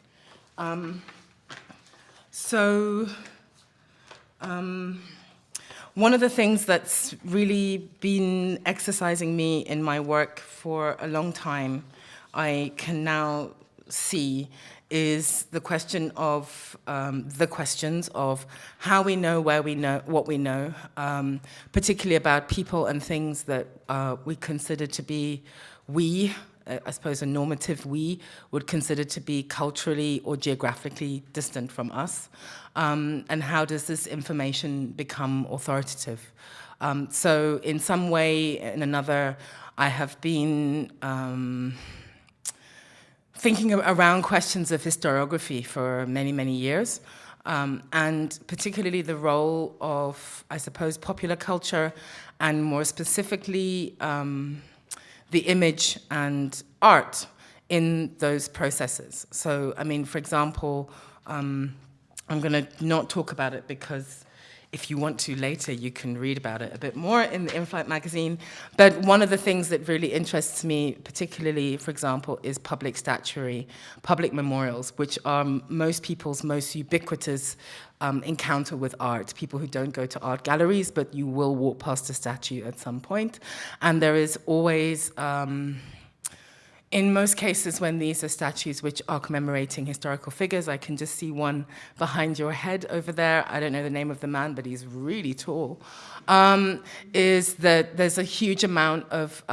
one of the things that's really been exercising me in my work for a long time, I can now see, is the question of the questions of how we know, where we know, what we know, particularly about people and things that we consider to be I suppose a normative we would consider to be culturally or geographically distant from us, and how does this information become authoritative? So in some way, in another, I have been thinking around questions of historiography for many, many years, and particularly the role of, I suppose, popular culture, and more specifically, the image and art in those processes. So, I mean, for example, I'm going to not talk about it because if you want to later, you can read about it a bit more in the In-Flight magazine. But one of the things that really interests me, particularly, for example, is public statuary, public memorials, which are most people's most ubiquitous encounter with art. People who don't go to art galleries, but you will walk past a statue at some point. And there is always, in most cases when these are statues which are commemorating historical figures, I can just see one behind your head over there, I don't know the name of the man, but he's really tall, is that there's a huge amount of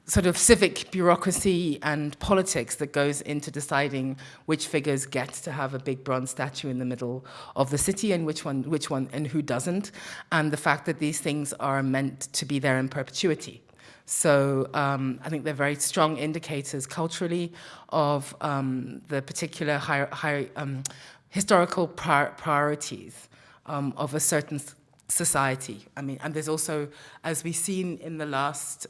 sort of civic bureaucracy and politics that goes into deciding which figures get to have a big bronze statue in the middle of the city and which one and who doesn't, and the fact that these things are meant to be there in perpetuity. So I think they're very strong indicators culturally of the particular historical priorities of a certain society. I mean, and there's also, as we've seen in the last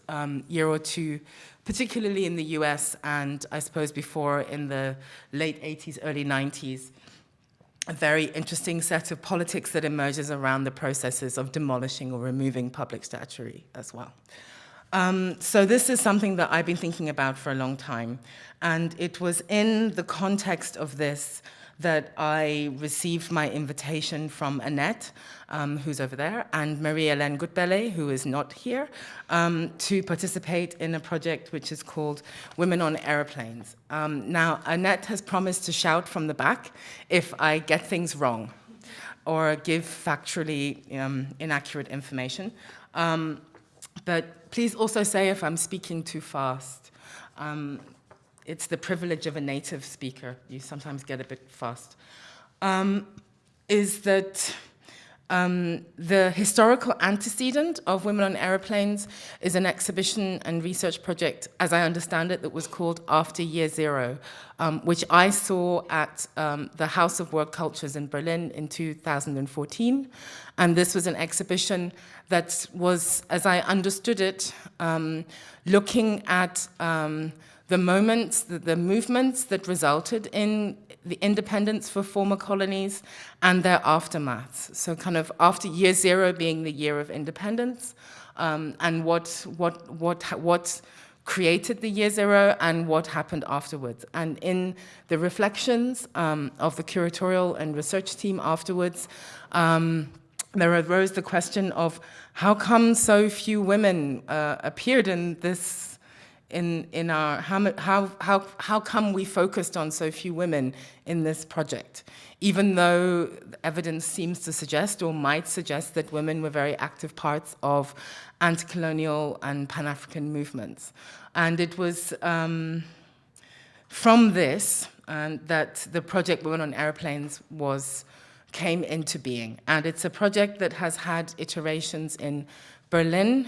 year or two, particularly in the US and I suppose before in the late 80s, early 90s, a very interesting set of politics that emerges around the processes of demolishing or removing public statuary as well. So this is something that I've been thinking about for a long time, and it was in the context of this that I received my invitation from Annette, who's over there, and Marie-Hélène Gutbelle, who is not here, to participate in a project which is called Women on Aeroplanes. Now, Annette has promised to shout from the back if I get things wrong or give factually inaccurate information. But please also say if I'm speaking too fast. It's the privilege of a native speaker. You sometimes get a bit fast. Is that the historical antecedent of Women on Aeroplanes is an exhibition and research project, as I understand it, that was called After Year Zero, which I saw at the House of World Cultures in Berlin in 2014. And this was an exhibition that was, as I understood it, looking at the moments, the movements that resulted in the independence for former colonies and their aftermaths. So kind of after year zero being the year of independence, and what created the year zero and what happened afterwards. And in the reflections of the curatorial and research team afterwards, there arose the question of how come so few women appeared in this. In our how come we focused on so few women in this project, even though evidence seems to suggest or might suggest that women were very active parts of anti-colonial and Pan-African movements. And it was from this that the project Women on Aeroplanes came into being. And it's a project that has had iterations in Berlin,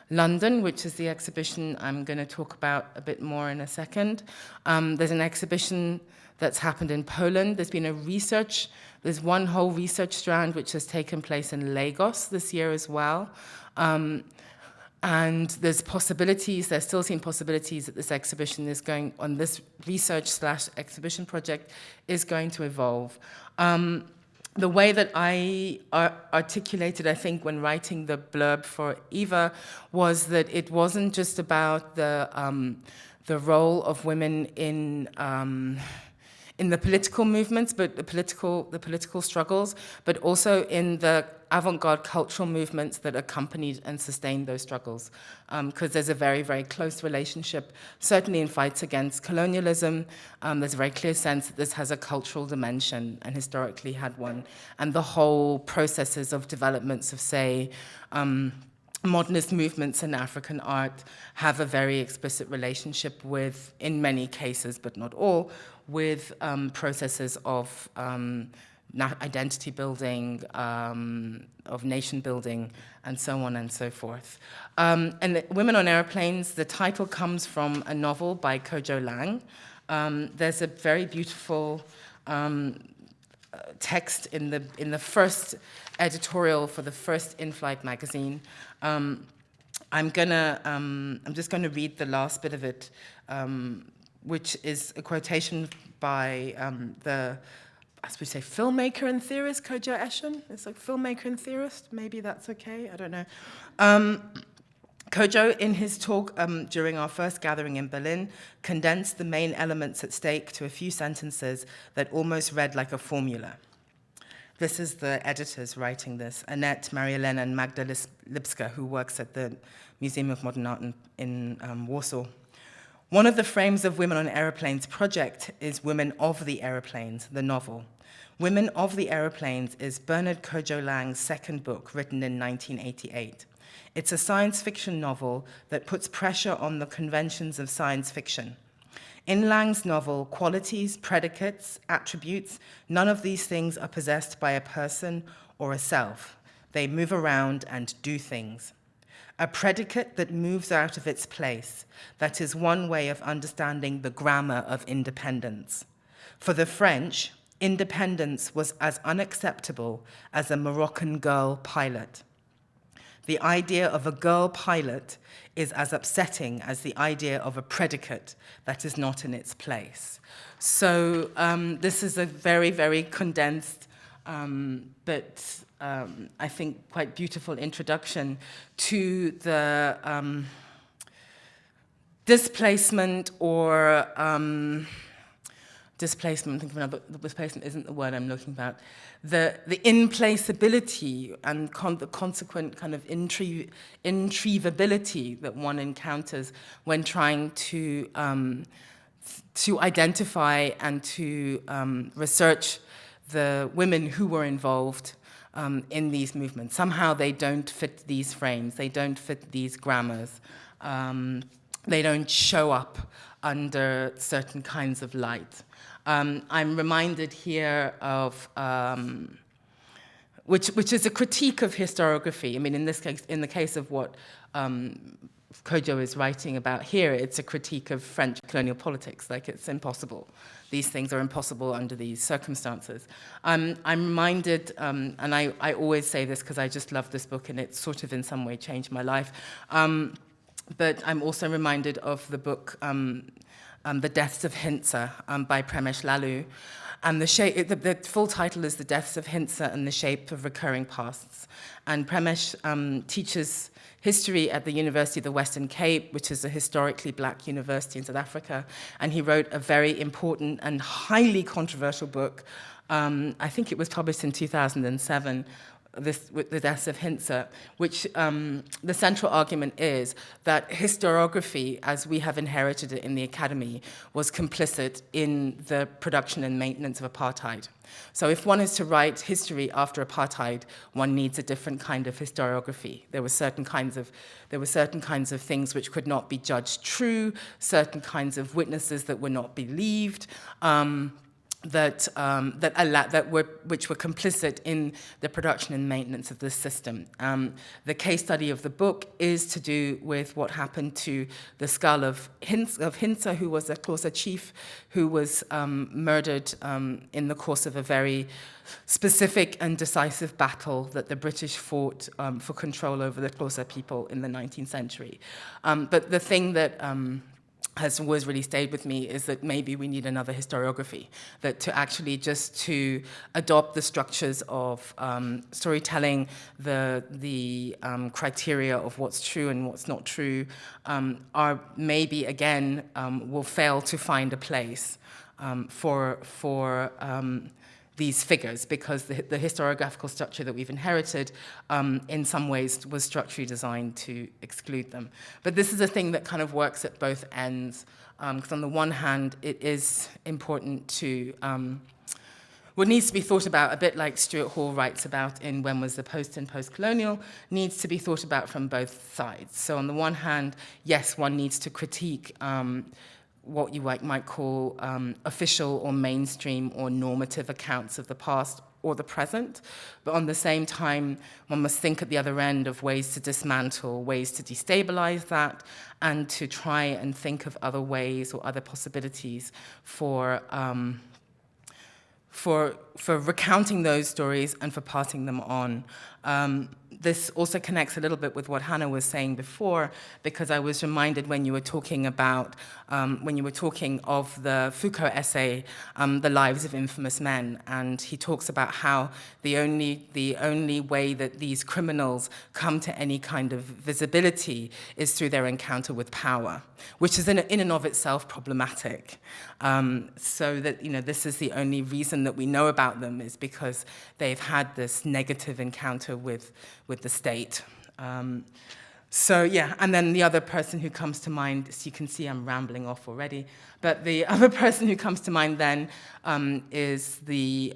London, which is the exhibition I'm going to talk about a bit more in a second. There's an exhibition that's happened in Poland. There's one whole research strand which has taken place in Lagos this year as well. And there's possibilities, there still seem possibilities that this exhibition is going, on this research/exhibition project, is going to evolve. The way that I articulated, I think, when writing the blurb for Eva, was that it wasn't just about the role of women in in the political movements, but the political struggles, but also in the avant-garde cultural movements that accompanied and sustained those struggles. Because there's a very, very close relationship, certainly in fights against colonialism. There's a very clear sense that this has a cultural dimension and historically had one. And the whole processes of developments of, say, modernist movements in African art have a very explicit relationship with, in many cases, but not all, with processes of identity building, of nation building, and so on and so forth. And Women on Airplanes, the title comes from a novel by Kojo Lang. There's a very beautiful text in the first editorial for the first In-Flight magazine. I'm just gonna read the last bit of it, which is a quotation by the, as we say, filmmaker and theorist, Kojo Eshin. It's like filmmaker and theorist, maybe that's okay, I don't know. Kojo, in his talk during our first gathering in Berlin, condensed the main elements at stake to a few sentences that almost read like a formula. This is the editors writing this, Annette, Maria-Elena, and Magda Lipska, who works at the Museum of Modern Art in Warsaw. One of the frames of Women on Aeroplanes project is Women of the Aeroplanes, the novel. Women of the Aeroplanes is Bernard Kojo Lang's second book, written in 1988. It's a science fiction novel that puts pressure on the conventions of science fiction. In Lang's novel, qualities, predicates, attributes, none of these things are possessed by a person or a self. They move around and do things. A predicate that moves out of its place, that is one way of understanding the grammar of independence. For the French, independence was as unacceptable as a Moroccan girl pilot. The idea of a girl pilot is as upsetting as the idea of a predicate that is not in its place. So this is a very, very condensed, but I think quite beautiful introduction to the displacement or displacement, I'm thinking of another, displacement isn't the word I'm looking about, the implaceability and the consequent kind of intrievability that one encounters when trying to identify and to research the women who were involved in these movements. Somehow they don't fit these frames, they don't fit these grammars, they don't show up under certain kinds of light. I'm reminded here of, which is a critique of historiography. I mean, in this case, in the case of what Kojo is writing about here, it's a critique of French colonial politics. Like, it's impossible. These things are impossible under these circumstances. I'm reminded, and I always say this because I just love this book and it sort of in some way changed my life, but I'm also reminded of the book The Deaths of Hintsa by Premesh Lalu. And the full title is The Deaths of Hintsa and the Shape of Recurring Pasts. And Premesh teaches history at the University of the Western Cape, which is a historically black university in South Africa. And he wrote a very important and highly controversial book. I think it was published in 2007, with The Deaths of Hintsa, which the central argument is that historiography, as we have inherited it in the academy, was complicit in the production and maintenance of apartheid. So if one is to write history after apartheid, one needs a different kind of historiography. There were certain kinds of things which could not be judged true, certain kinds of witnesses that were not believed, which were complicit in the production and maintenance of this system. The case study of the book is to do with what happened to the skull of Hintsa, who was a Xhosa chief, who was murdered in the course of a very specific and decisive battle that the British fought for control over the Xhosa people in the 19th century. But the thing that has always really stayed with me is that maybe we need another historiography, that to actually just to adopt the structures of storytelling, the criteria of what's true and what's not true, are maybe, again, will fail to find a place these figures, because the historiographical structure that we've inherited in some ways was structurally designed to exclude them. But this is a thing that kind of works at both ends, because on the one hand, it is important to, what needs to be thought about, a bit like Stuart Hall writes about in When Was the Post and Post-Colonial, needs to be thought about from both sides. So on the one hand, yes, one needs to critique what you might call official or mainstream or normative accounts of the past or the present. But on the same time, one must think at the other end of ways to dismantle, ways to destabilize that, and to try and think of other ways or other possibilities for recounting those stories and for passing them on. This also connects a little bit with what Hannah was saying before, because I was reminded when you were talking about, when you were talking of the Foucault essay, The Lives of Infamous Men, and he talks about how the only way that these criminals come to any kind of visibility is through their encounter with power, which is in and of itself problematic. So that, this is the only reason that we know about them is because they've had this negative encounter with the state. So yeah, and then the other person who comes to mind, so you can see I'm rambling off already, but the other person who comes to mind then is the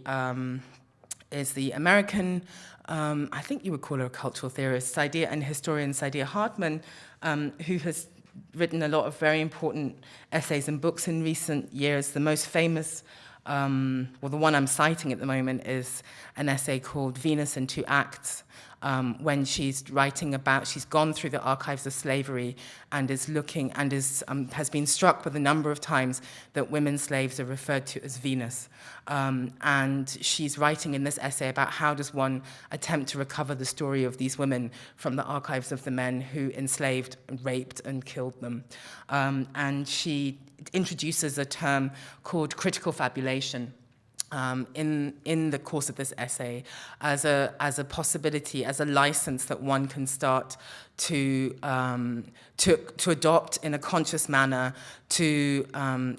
American, I think you would call her a cultural theorist, and historian Saidiya Hartman, who has written a lot of very important essays and books in recent years. The most famous, the one I'm citing at the moment is an essay called Venus in Two Acts, when she's writing about, she's gone through the archives of slavery and is looking, and has been struck with a number of times that women slaves are referred to as Venus. And she's writing in this essay about how does one attempt to recover the story of these women from the archives of the men who enslaved, raped, and killed them. And she introduces a term called critical fabulation in the course of this essay as a possibility, as a license that one can start to adopt in a conscious manner to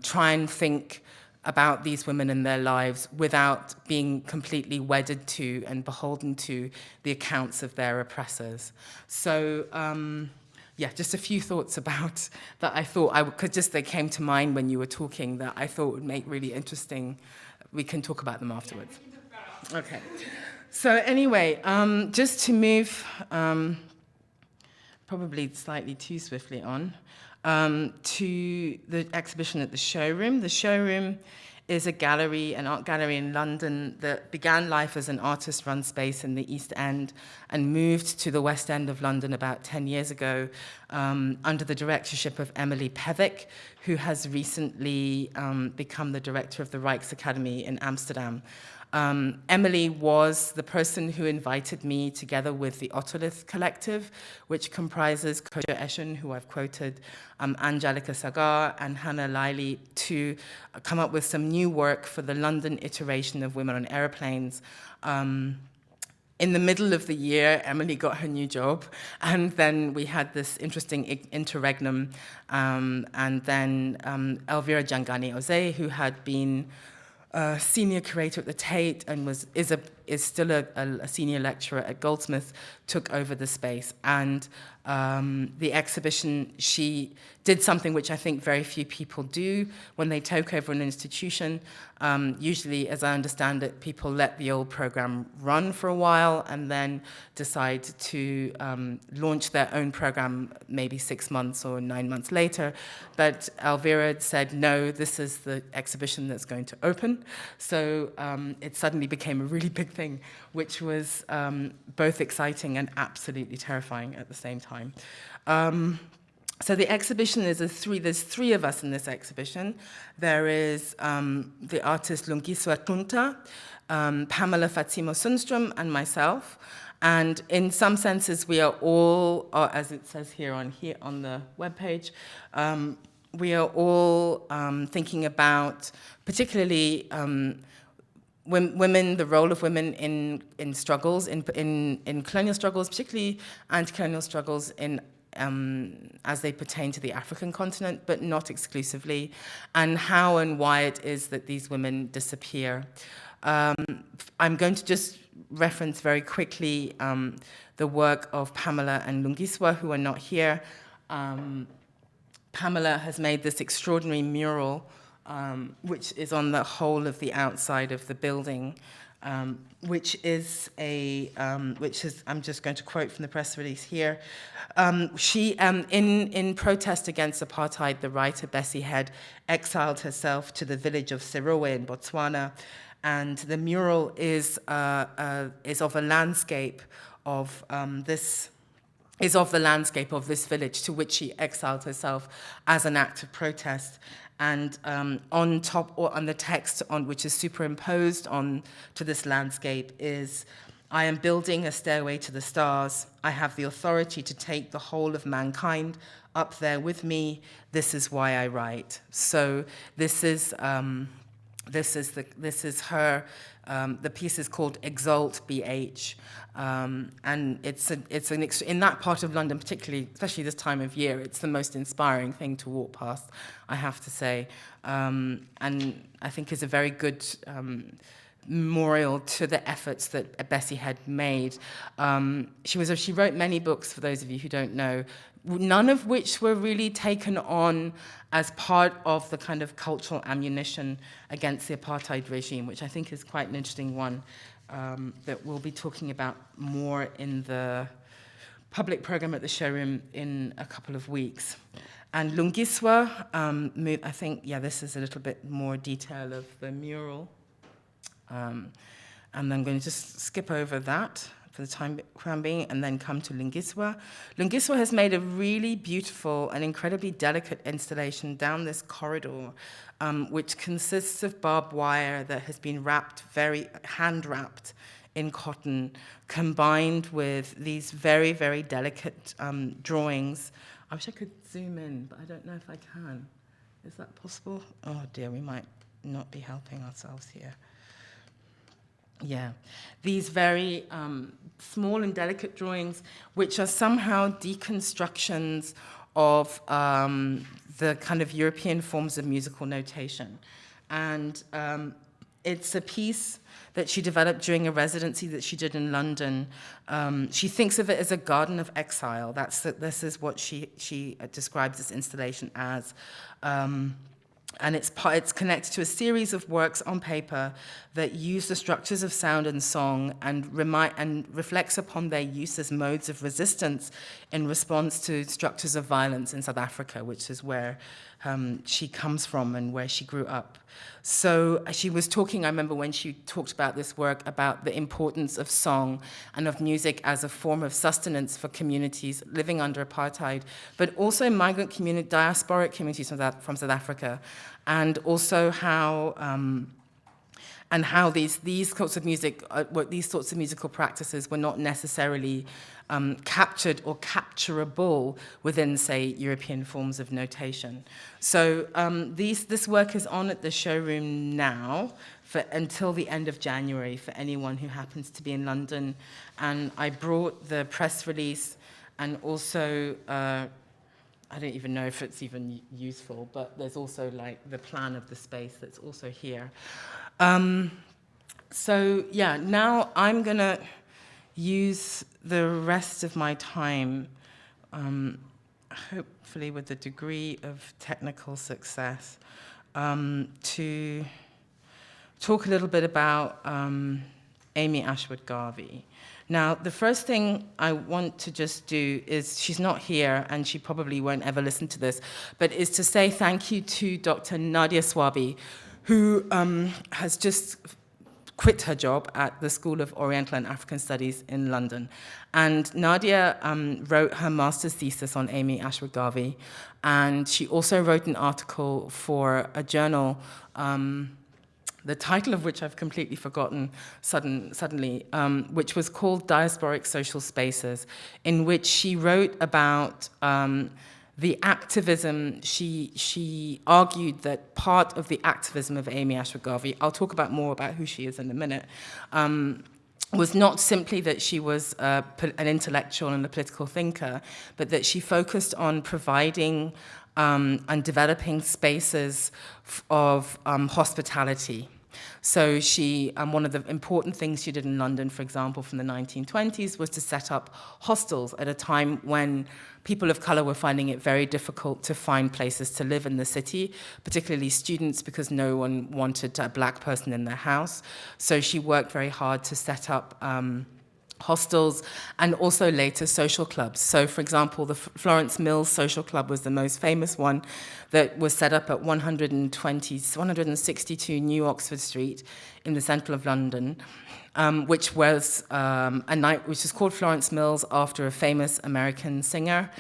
try and think about these women and their lives without being completely wedded to and beholden to the accounts of their oppressors. So yeah, just a few thoughts about that I thought they came to mind when you were talking that I thought would make really interesting. We can talk about them afterwards. Yeah, okay. So anyway, just to move probably slightly too swiftly on to the exhibition at the Showroom. The Showroom is a gallery, an art gallery in London that began life as an artist-run space in the East End and moved to the West End of London about 10 years ago under the directorship of Emily Pevick, who has recently become the director of the Rijksacademie in Amsterdam. Emily was the person who invited me, together with the Otolith Collective, which comprises Koja Eschen, who I've quoted, Angelica Sagar, and Hannah Liley, to come up with some new work for the London iteration of Women on Aeroplanes. In the middle of the year, Emily got her new job, and then we had this interesting interregnum, and then Elvira Jangani-Oze, who had been senior curator at the Tate and is still a senior lecturer at Goldsmiths, took over the space. And the exhibition, she did something which I think very few people do when they take over an institution. Usually, as I understand it, people let the old program run for a while and then decide to launch their own program maybe 6 months or 9 months later. But Elvira said, no, this is the exhibition that's going to open. So it suddenly became a really big thing, which was both exciting and absolutely terrifying at the same time. So the exhibition is there's three of us in this exhibition. There is the artist Lungiswa Tunta, Pamela Fatsimo Sundström, and myself. And in some senses, we are all, as it says here on the webpage, we are all thinking about particularly women, the role of women in struggles, in colonial struggles, particularly anti-colonial struggles in as they pertain to the African continent, but not exclusively, and how and why it is that these women disappear. I'm going to just reference very quickly the work of Pamela and Lungiswa, who are not here. Pamela has made this extraordinary mural, which is on the whole of the outside of the building, which is I'm just going to quote from the press release here. She, in protest against apartheid, the writer Bessie Head exiled herself to the village of Serowe in Botswana, and the mural is of a landscape of this village to which she exiled herself as an act of protest. And on top, or on the text on which is superimposed on to this landscape is, "I am building a stairway to the stars. I have the authority to take the whole of mankind up there with me. This is why I write." So this is her. The piece is called Exalt BH, and in that part of London, particularly, especially this time of year, it's the most inspiring thing to walk past, I have to say, and I think is a very good memorial to the efforts that Bessie had made. She wrote many books, for those of you who don't know, none of which were really taken on as part of the kind of cultural ammunition against the apartheid regime, which I think is quite an interesting one that we'll be talking about more in the public program at the showroom in a couple of weeks. And Lungiswa, I think, this is a little bit more detail of the mural. And I'm going to just skip over that for the time being, and then come to Lungiswa. Lungiswa has made a really beautiful and incredibly delicate installation down this corridor, which consists of barbed wire that has been hand-wrapped in cotton, combined with these very, very delicate drawings. I wish I could zoom in, but I don't know if I can. Is that possible? Oh dear, we might not be helping ourselves here. Yeah, these very small and delicate drawings, which are somehow deconstructions of the kind of European forms of musical notation. And it's a piece that she developed during a residency that she did in London. She thinks of it as a garden of exile. This is what she describes this installation as. And it's connected to a series of works on paper that use the structures of sound and song and reflects upon their use as modes of resistance in response to structures of violence in South Africa, which is where she comes from and where she grew up. So she was talking, I remember when she talked about this work, about the importance of song and of music as a form of sustenance for communities living under apartheid, but also migrant diasporic communities from South Africa, and also how these sorts of musical practices were not necessarily captured or capturable within, say, European forms of notation. So this work is on at the showroom now until the end of January for anyone who happens to be in London. And I brought the press release and also, I don't even know if it's even useful, but there's also like the plan of the space that's also here. So yeah, now I'm gonna use the rest of my time, hopefully with a degree of technical success, to talk a little bit about Amy Ashwood Garvey. Now, the first thing I want to just do is, she's not here and she probably won't ever listen to this, but is to say thank you to Dr. Nadia Swabi, who has just quit her job at the School of Oriental and African Studies in London. And Nadia wrote her master's thesis on Amy Ashwood Garvey, and she also wrote an article for a journal, the title of which I've completely forgotten suddenly, which was called Diasporic Social Spaces, in which she wrote about the activism. She argued that part of the activism of Amy Ashwood Garvey, I'll talk more about who she is in a minute, was not simply that she was an intellectual and a political thinker, but that she focused on providing and developing spaces of hospitality. So she, one of the important things she did in London, for example, from the 1920s, was to set up hostels at a time when people of color were finding it very difficult to find places to live in the city, particularly students, because no one wanted a black person in their house. So she worked very hard to set up hostels and also later social clubs. So, for example, the Florence Mills Social Club was the most famous one that was set up at 162 New Oxford Street in the centre of London, which was which is called Florence Mills after a famous American singer,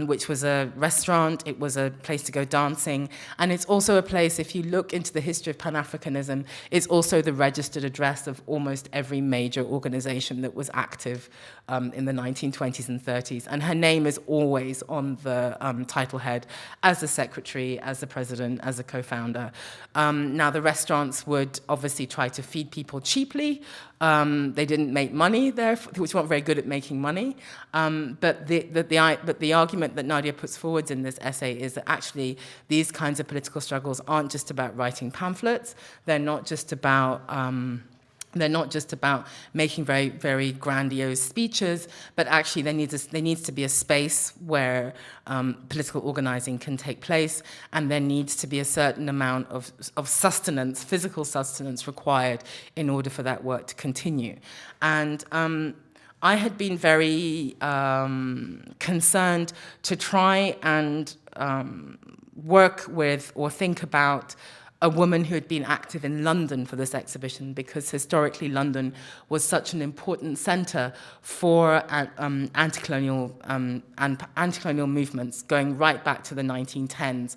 which was a restaurant, it was a place to go dancing, and it's also a place, if you look into the history of Pan-Africanism, it's also the registered address of almost every major organization that was active in the 1920s and 30s, and her name is always on the title head as the secretary, as the president, as a co-founder. Now, the restaurants would obviously try to feed people cheaply. They didn't make money there, which weren't very good at making money. But the argument that Nadia puts forward in this essay is that actually these kinds of political struggles aren't just about writing pamphlets. They're not just about making very, very grandiose speeches, but actually there needs to be a space where political organizing can take place, and there needs to be a certain amount of sustenance, physical sustenance required in order for that work to continue. And I had been very concerned to try and work with or think about a woman who had been active in London for this exhibition, because historically London was such an important centre for anti-colonial movements going right back to the 1910s.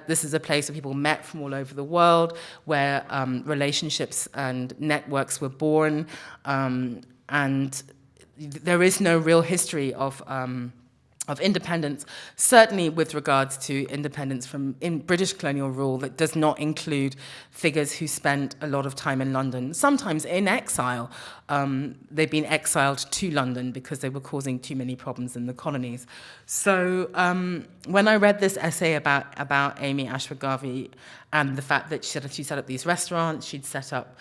This is a place where people met from all over the world, where relationships and networks were born, and there is no real history of independence, certainly with regards to independence from British colonial rule, that does not include figures who spent a lot of time in London, sometimes in exile. They've been exiled to London because they were causing too many problems in the colonies. So when I read this essay about Amy Ashford Garvey and the fact that she set up these restaurants, she'd set up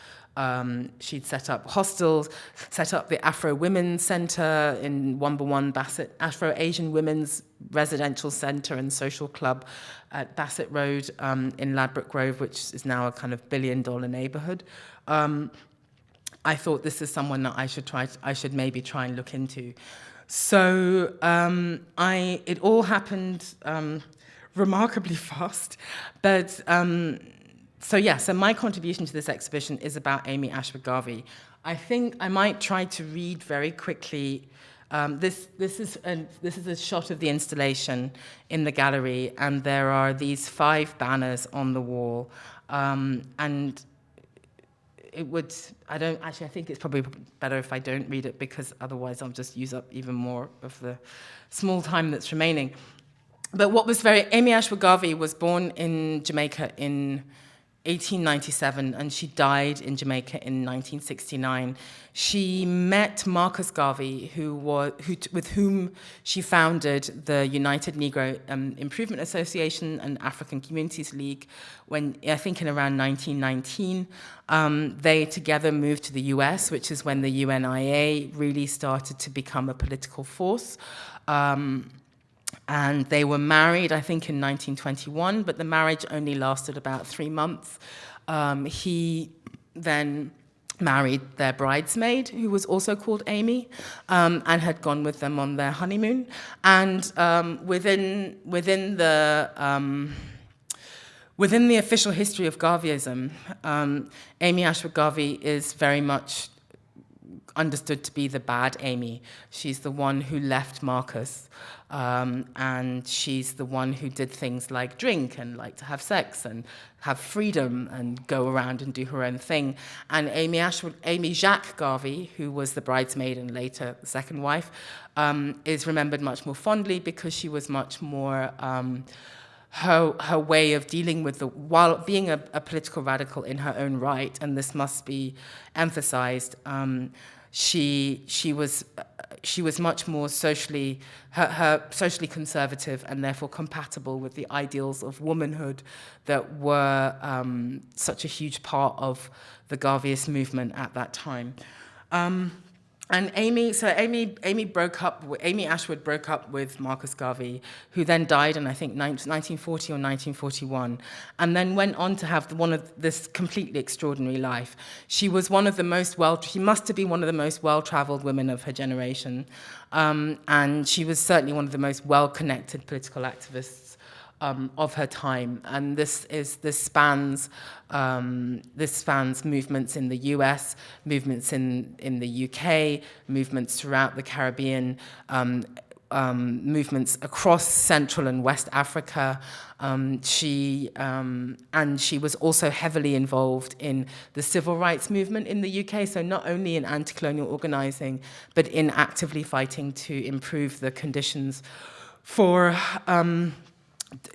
hostels, set up the Afro Women's Centre in Wanambwa, Bassett, Afro Asian Women's Residential Centre and Social Club at Bassett Road in Ladbroke Grove, which is now a kind of billion-dollar neighbourhood. I thought this is someone that I should maybe try and look into. So it all happened remarkably fast, but. So my contribution to this exhibition is about Amy Ashford Garvey. I think I might try to read very quickly. This is a shot of the installation in the gallery, and there are these 5 banners on the wall. And I think it's probably better if I don't read it, because otherwise I'll just use up even more of the small time that's remaining. But Amy Ashford Garvey was born in Jamaica in 1897, and she died in Jamaica in 1969. She met Marcus Garvey, with whom she founded the United Negro Improvement Association and African Communities League, when I think in around 1919. They together moved to the US, which is when the UNIA really started to become a political force. And they were married, I think, in 1921, but the marriage only lasted about 3 months. He then married their bridesmaid, who was also called Amy, and had gone with them on their honeymoon. And within the official history of Garveyism, Amy Ashford Garvey is very much understood to be the bad Amy. She's the one who left Marcus, and she's the one who did things like drink and like to have sex and have freedom and go around and do her own thing. And Amy Jacques Garvey, who was the bridesmaid and later the second wife, is remembered much more fondly because she was much more her way of dealing with while being a political radical in her own right, and this must be emphasized. she was much more socially socially conservative and therefore compatible with the ideals of womanhood that were such a huge part of the Garveyist movement at that time. And Amy Ashwood broke up with Marcus Garvey, who then died in, I think, 1940 or 1941, and then went on to have this completely extraordinary life. She was she must have been one of the most well-traveled women of her generation, and she was certainly one of the most well-connected political activists of her time, and this spans movements in the US, movements in the UK, movements throughout the Caribbean, movements across Central and West Africa. She was also heavily involved in the civil rights movement in the UK, so not only in anti-colonial organizing, but in actively fighting to improve the conditions for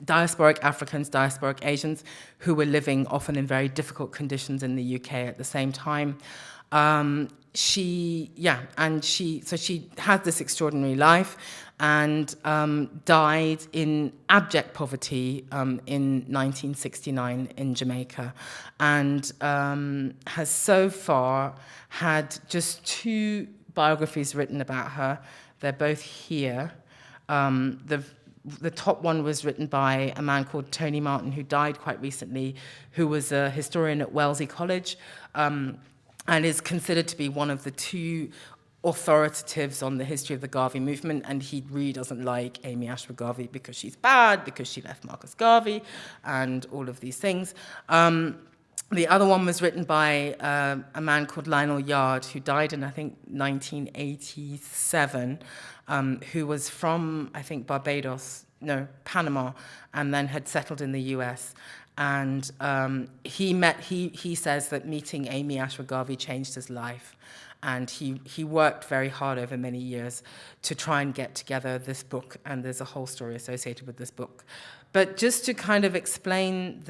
diasporic Africans, diasporic Asians, who were living often in very difficult conditions in the UK at the same time. She had this extraordinary life and died in abject poverty in 1969 in Jamaica, and has so far had just 2 biographies written about her. They're both here. The top one was written by a man called Tony Martin, who died quite recently, who was a historian at Wellesley College, and is considered to be one of the 2 authoritatives on the history of the Garvey movement, and he really doesn't like Amy Ashwood Garvey because she's bad, because she left Marcus Garvey, and all of these things. The other one was written by a man called Lionel Yard, who died in, I think, 1987, who was from, I think, Panama, and then had settled in the US. And he says that meeting Amy Ashwood Garvey changed his life. And he worked very hard over many years to try and get together this book, and there's a whole story associated with this book. But just to kind of explain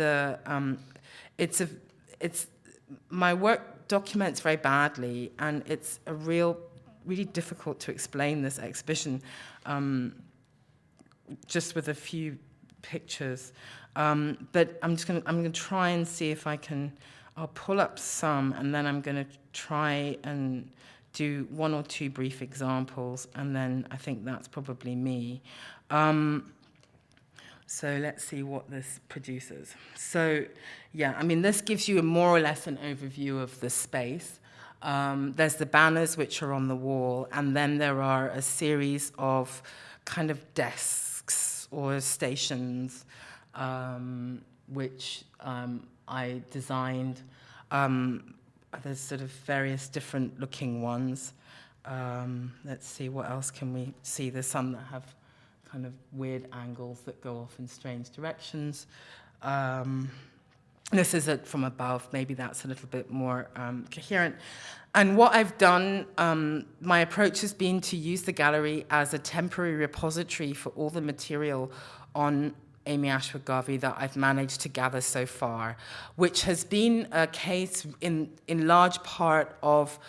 my work documents very badly, and it's really difficult to explain this exhibition just with a few pictures. But I'm going to try and see if I'll pull up some, and then I'm going to try and do 1 or 2 brief examples, and then I think that's probably me. So let's see what this produces. So, yeah, I mean, this gives you more or less an overview of the space. There's the banners which are on the wall, and then there are a series of kind of desks or stations which I designed. There's sort of various different looking ones. Let's see, what else can we see? There's some that have kind of weird angles that go off in strange directions. This is from above. Maybe that's a little bit more coherent. And what I've done, my approach has been to use the gallery as a temporary repository for all the material on Amy Ashwood Garvey that I've managed to gather so far, which has been a case in large part of,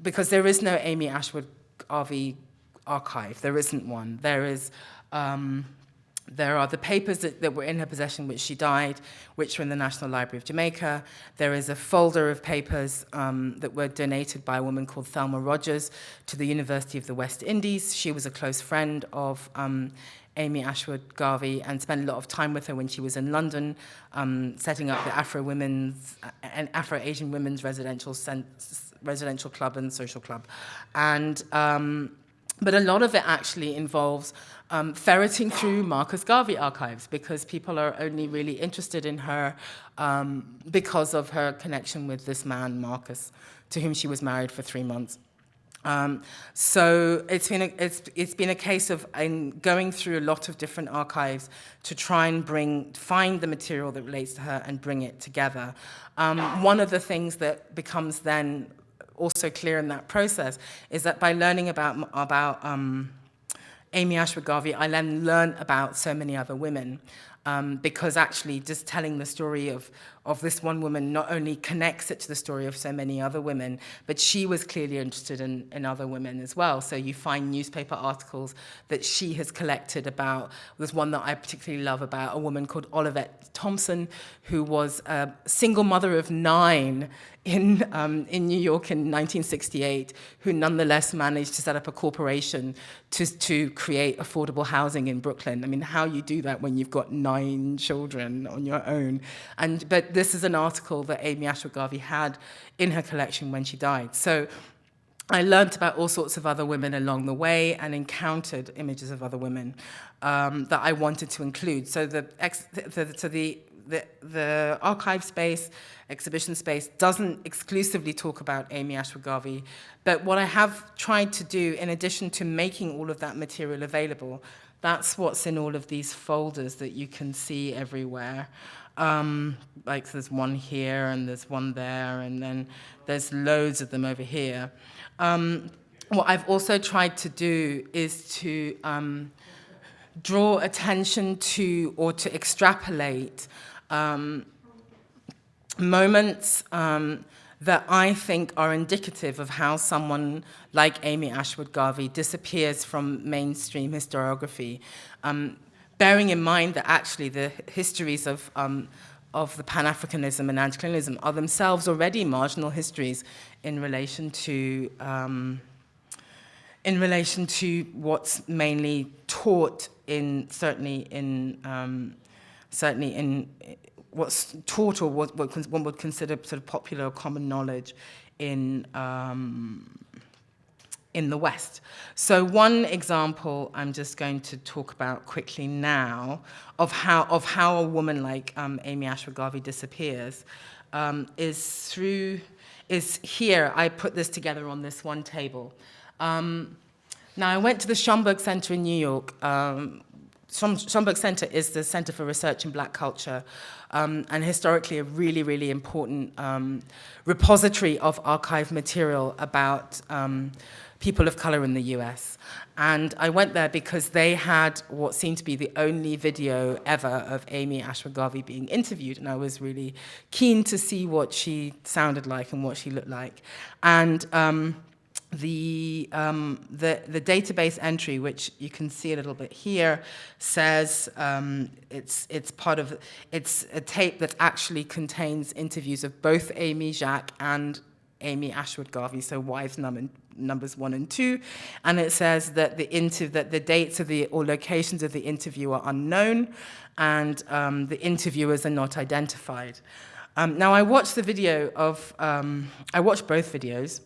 because there is no Amy Ashwood Garvey archive. There isn't one. There are the papers that were in her possession which she died, which were in the National Library of Jamaica. There is a folder of papers that were donated by a woman called Thelma Rogers to the University of the West Indies. She was a close friend of Amy Ashwood Garvey and spent a lot of time with her when she was in London, setting up the Afro-Asian Women's Residential Club and Social Club. And but a lot of it actually involves ferreting through Marcus Garvey archives, because people are only really interested in her because of her connection with this man, Marcus, to whom she was married for 3 months. So it's been a case of going through a lot of different archives to try and find the material that relates to her and bring it together. One of the things that becomes then also clear in that process is that by learning about Amy Ashwood Garvey, I then learned about so many other women. because actually just telling the story of this one woman not only connects it to the story of so many other women, but she was clearly interested in other women as well. So you find newspaper articles that she has collected about. There's one that I particularly love about a woman called Olivette Thompson, who was a single mother of 9 in New York in 1968, who nonetheless managed to set up a corporation to create affordable housing in Brooklyn. I mean, how you do that when you've got 9 children on your own. But this is an article that Amy Ashwood Garvey had in her collection when she died. So I learnt about all sorts of other women along the way and encountered images of other women that I wanted to include. So the archive space, exhibition space, doesn't exclusively talk about Amy Ashwood Garvey, but what I have tried to do, in addition to making all of that material available, that's what's in all of these folders that you can see everywhere. Like there's one here, and there's one there, and then there's loads of them over here. What I've also tried to do is to draw attention to, or to extrapolate, moments that I think are indicative of how someone like Amy Ashwood Garvey disappears from mainstream historiography, bearing in mind that actually the histories of the Pan-Africanism and anti-colonialism are themselves already marginal histories in relation to what's mainly taught in what's taught, or what one would consider sort of popular or common knowledge in the West. So one example I'm just going to talk about quickly now of how a woman like Amy Ashwood Garvey disappears is here. I put this together on this one table. Now I went to the Schomburg Center in New York. Schomburg Center is the Center for Research in Black Culture, and historically a really, really important repository of archive material about people of color in the US. And I went there because they had what seemed to be the only video ever of Amy Ashwood Garvey being interviewed, and I was really keen to see what she sounded like and what she looked like. And the database entry, which you can see a little bit here, says it's a tape that actually contains interviews of both Amy Jacques and Amy Ashwood Garvey, so wives numbers 1 and 2, and it says that the dates of or locations of the interview are unknown, and the interviewers are not identified. Now I watched both videos.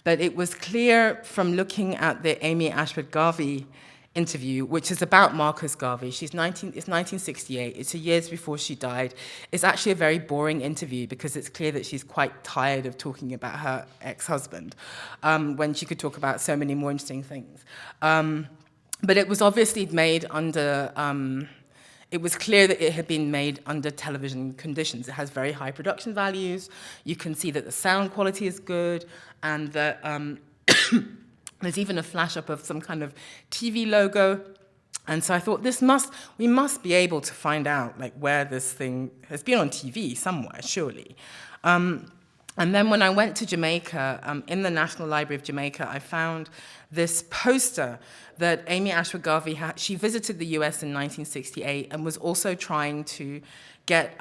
But it was clear from looking at the Amy Ashwood Garvey interview, which is about Marcus Garvey. It's 1968. It's years before she died. It's actually a very boring interview because it's clear that she's quite tired of talking about her ex-husband when she could talk about so many more interesting things. But it was obviously made under... it was clear that it had been made under television conditions. It has very high production values. You can see that the sound quality is good, and that there's even a flash up of some kind of TV logo. And so I thought, we must be able to find out like where this thing has been on TV somewhere, surely. And then when I went to Jamaica, in the National Library of Jamaica, I found this poster that Amy Ashwood Garvey had. She visited the US in 1968 and was also trying to get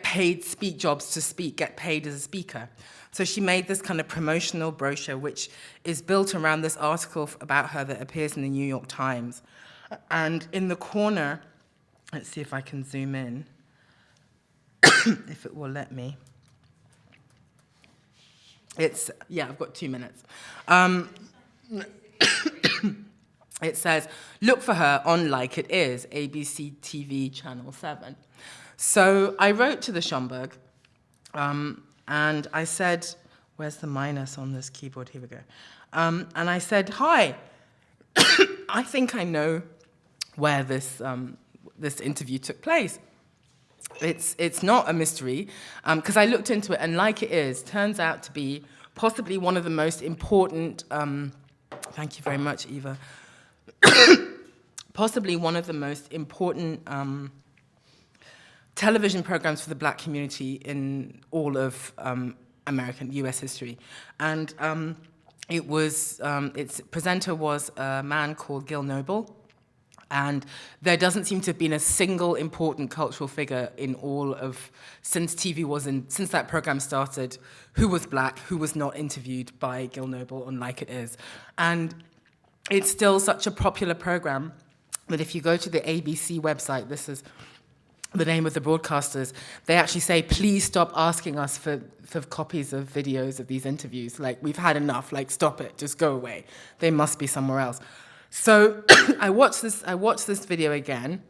paid jobs to speak, get paid as a speaker. So she made this kind of promotional brochure, which is built around this article about her that appears in the New York Times. And in the corner, let's see if I can zoom in, if it will let me. I've got 2 minutes. It says, look for her on Like It Is, ABC TV Channel 7. So I wrote to the Schomburg, and I said, where's the minus on this keyboard? Here we go. And I said, hi, I think I know where this interview took place. It's not a mystery, because I looked into it, and Like It Is turns out to be possibly one of the most important, thank you very much, Eva, possibly one of the most important television programs for the Black community in all of American US history. And its presenter was a man called Gil Noble. And there doesn't seem to have been a single important cultural figure in all of, since that program started, who was Black, who was not interviewed by Gil Noble on Like It Is. And it's still such a popular program that if you go to the ABC website, this is the name of the broadcasters, they actually say, please stop asking us for copies of videos of these interviews. Like, we've had enough, like, stop it, just go away. They must be somewhere else. So I watched this video again.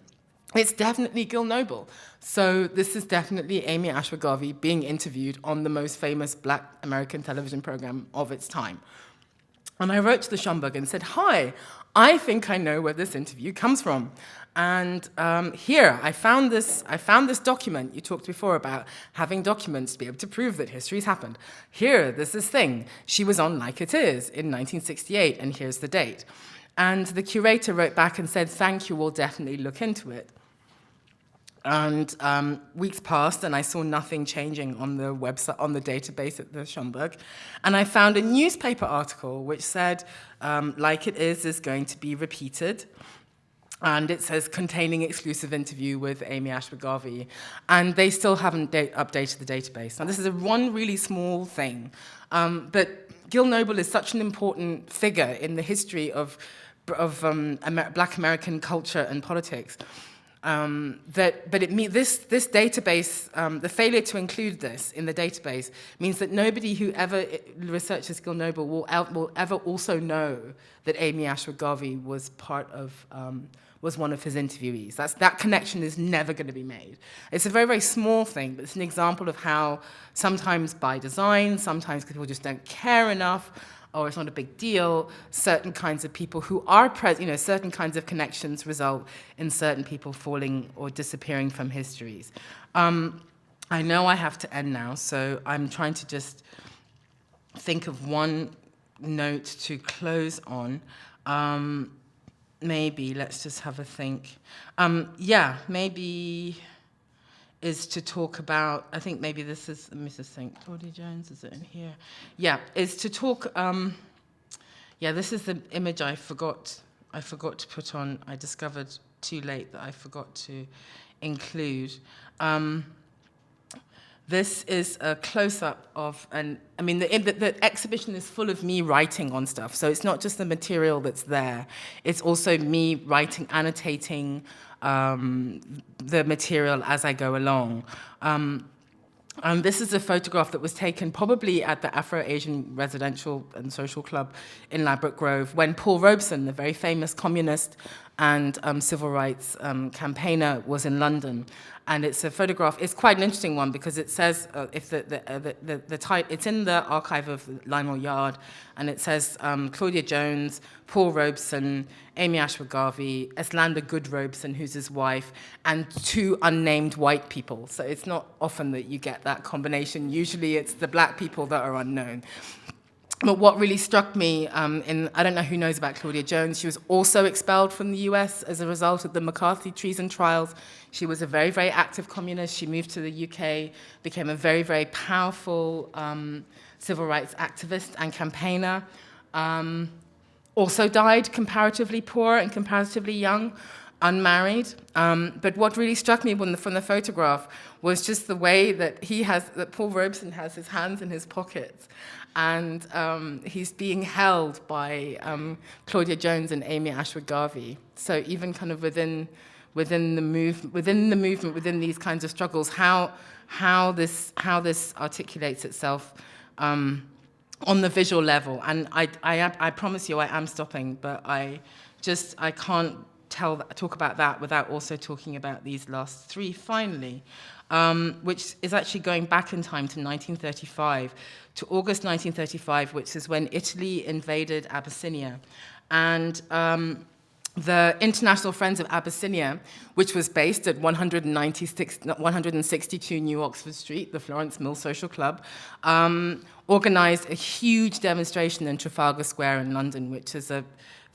It's definitely Gil Noble. So this is definitely Amy Ashwood Garvey being interviewed on the most famous Black American television program of its time. And I wrote to the Schomburg and said, hi, I think I know where this interview comes from. And here, I found this document you talked before about having documents to be able to prove that history's happened. Here, there's this thing. She was on Like It Is in 1968, and here's the date. And the curator wrote back and said, thank you, we'll definitely look into it. And weeks passed, and I saw nothing changing on the website, on the database at the Schomburg. And I found a newspaper article which said, Like It Is going to be repeated. And it says, containing exclusive interview with Amy Ashwood Garvey. And they still haven't updated the database. Now, this is one really small thing. But Gil Noble is such an important figure in the history of Black American culture and politics. This database, the failure to include this in the database means that nobody who ever researches Gil Noble will ever also know that Amy Ashwood Garvey was was one of his interviewees. That connection is never going to be made. It's a very, very small thing, but it's an example of how sometimes by design, sometimes people just don't care enough, or it's not a big deal, certain kinds of people who are present, certain kinds of connections result in certain people falling or disappearing from histories. I know I have to end now, so I'm trying to just think of one note to close on. Maybe, let's just have a think. Maybe is to talk about, I think maybe this is, let me just think, Claudia Jones, is it in here? Yeah, is to talk, this is the image I forgot to put on. I discovered too late that I forgot to include. This is a close-up of the exhibition is full of me writing on stuff, so it's not just the material that's there, it's also me writing, annotating the material as I go along. This is a photograph that was taken probably at the Afro-Asian Residential and Social Club in Ladbroke Grove when Paul Robeson, the very famous communist and civil rights campaigner, was in London. And it's a photograph. It's quite an interesting one because it says, it's in the archive of Lionel Yard, and it says Claudia Jones, Paul Robeson, Amy Ashwood Garvey, Eslanda Good Robeson, who's his wife, and two unnamed white people. So it's not often that you get that combination. Usually it's the Black people that are unknown. But what really struck me, I don't know who knows about Claudia Jones, she was also expelled from the US as a result of the McCarthy treason trials. She was a very, very active communist. She moved to the UK, became a very, very powerful civil rights activist and campaigner. Also died comparatively poor and comparatively young, unmarried. But what really struck me from the photograph was just the way that that Paul Robeson has his hands in his pockets. And he's being held by Claudia Jones and Amy Ashwood Garvey. So even kind of within the movement, within these kinds of struggles, how this articulates itself on the visual level. And I promise you, I am stopping, but I can't talk about that without also talking about these last three finally. Which is actually going back in time to 1935, to August 1935, which is when Italy invaded Abyssinia. And the International Friends of Abyssinia, which was based at 162 New Oxford Street, the Florence Mill Social Club, organized a huge demonstration in Trafalgar Square in London, which is a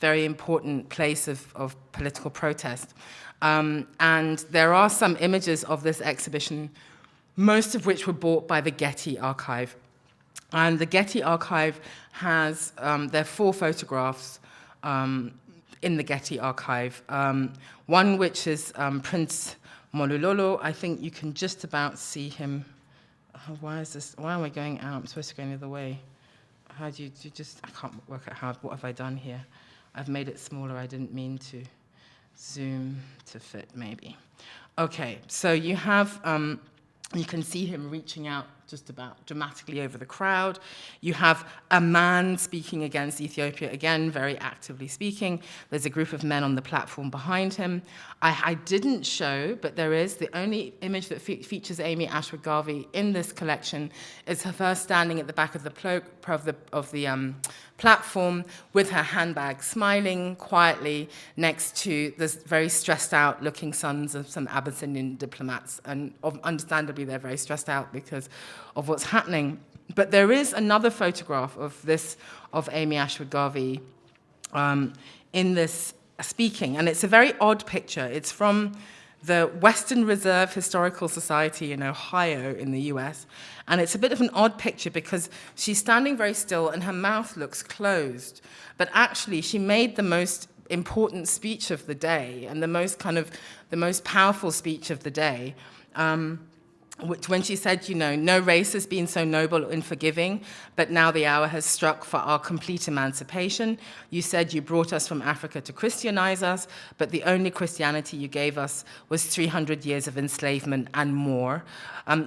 very important place of political protest. And there are some images of this exhibition, most of which were bought by the Getty Archive. And the Getty Archive has, there are 4 photographs in the Getty Archive. One which is Prince Molulolo. I think you can just about see him. Oh, why am I going out? I'm supposed to go the other way. How do you just, I can't work out how, what have I done here? I've made it smaller, I didn't mean to. Zoom to fit, maybe. Okay, so you have, you can see him reaching out just about dramatically over the crowd. You have a man speaking against Ethiopia, again, very actively speaking. There's a group of men on the platform behind him. I didn't show, but there is, the only image that features Amy Ashwood Garvey in this collection is her standing at the back of the platform with her handbag, smiling quietly next to the very stressed out looking sons of some Abyssinian diplomats. And understandably, they're very stressed out because of what's happening. But there is another photograph of Amy Ashwood Garvey in this speaking, and it's a very odd picture. It's from the Western Reserve Historical Society in Ohio in the US, and it's a bit of an odd picture because she's standing very still and her mouth looks closed, but actually she made the most important speech of the day and the most powerful speech of the day, when she said, no race has been so noble and forgiving, but now the hour has struck for our complete emancipation. You said you brought us from Africa to Christianize us, but the only Christianity you gave us was 300 years of enslavement and more.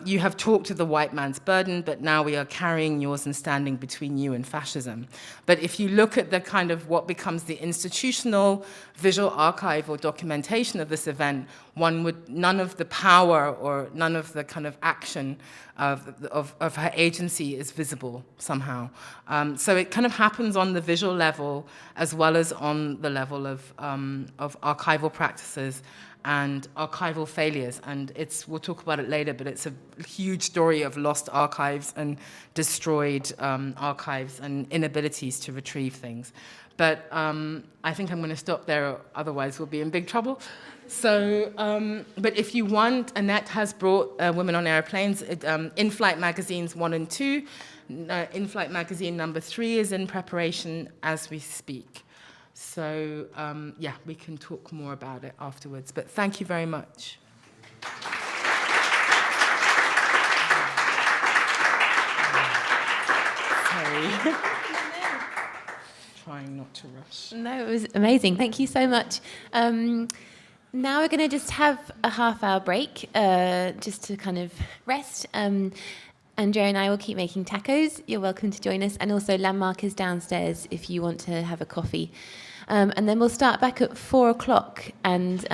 You have talked of the white man's burden, but now we are carrying yours and standing between you and fascism. But if you look at the kind of what becomes the institutional visual archive or documentation of this event, none of the power or none of the kind of action of her agency is visible somehow. So it kind of happens on the visual level as well as on the level of archival practices and archival failures. And we'll talk about it later, but it's a huge story of lost archives and destroyed archives and inabilities to retrieve things. But I think I'm going to stop there, otherwise we'll be in big trouble. So, but if you want, Annette has brought Women on Airplanes, In-Flight Magazines 1 and 2. In-Flight Magazine number 3 is in preparation as we speak. So, yeah, we can talk more about it afterwards. But thank you very much. Sorry. Trying not to rush. No, it was amazing. Thank you so much. Now we're going to just have a half-hour break, just to kind of rest. Andrea and I will keep making tacos. You're welcome to join us. And also Landmark is downstairs if you want to have a coffee. And then we'll start back at 4 o'clock. And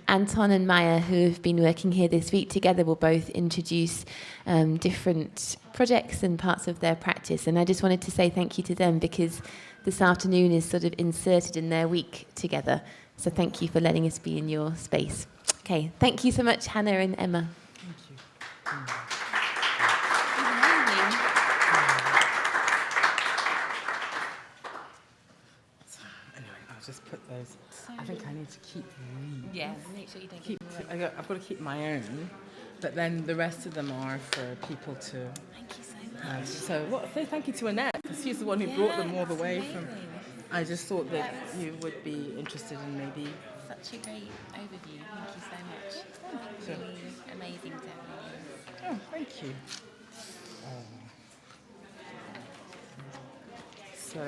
Anton and Maia, who have been working here this week together, will both introduce different projects and parts of their practice. And I just wanted to say thank you to them because this afternoon is sort of inserted in their week together. So thank you for letting us be in your space. Okay, thank you so much, Hannah and Emma. Thank you. Anyway, I'll just put those. I think I need to keep these. Yeah, make sure you don't I've got to keep my own, but then the rest of them are for people to. Thank you so much. So say thank you to Annette, because she's the one who brought them all the way from. I just thought that you would be interested in maybe. Such a great overview. Thank you so much. Really amazing to have you. Oh, thank you. So.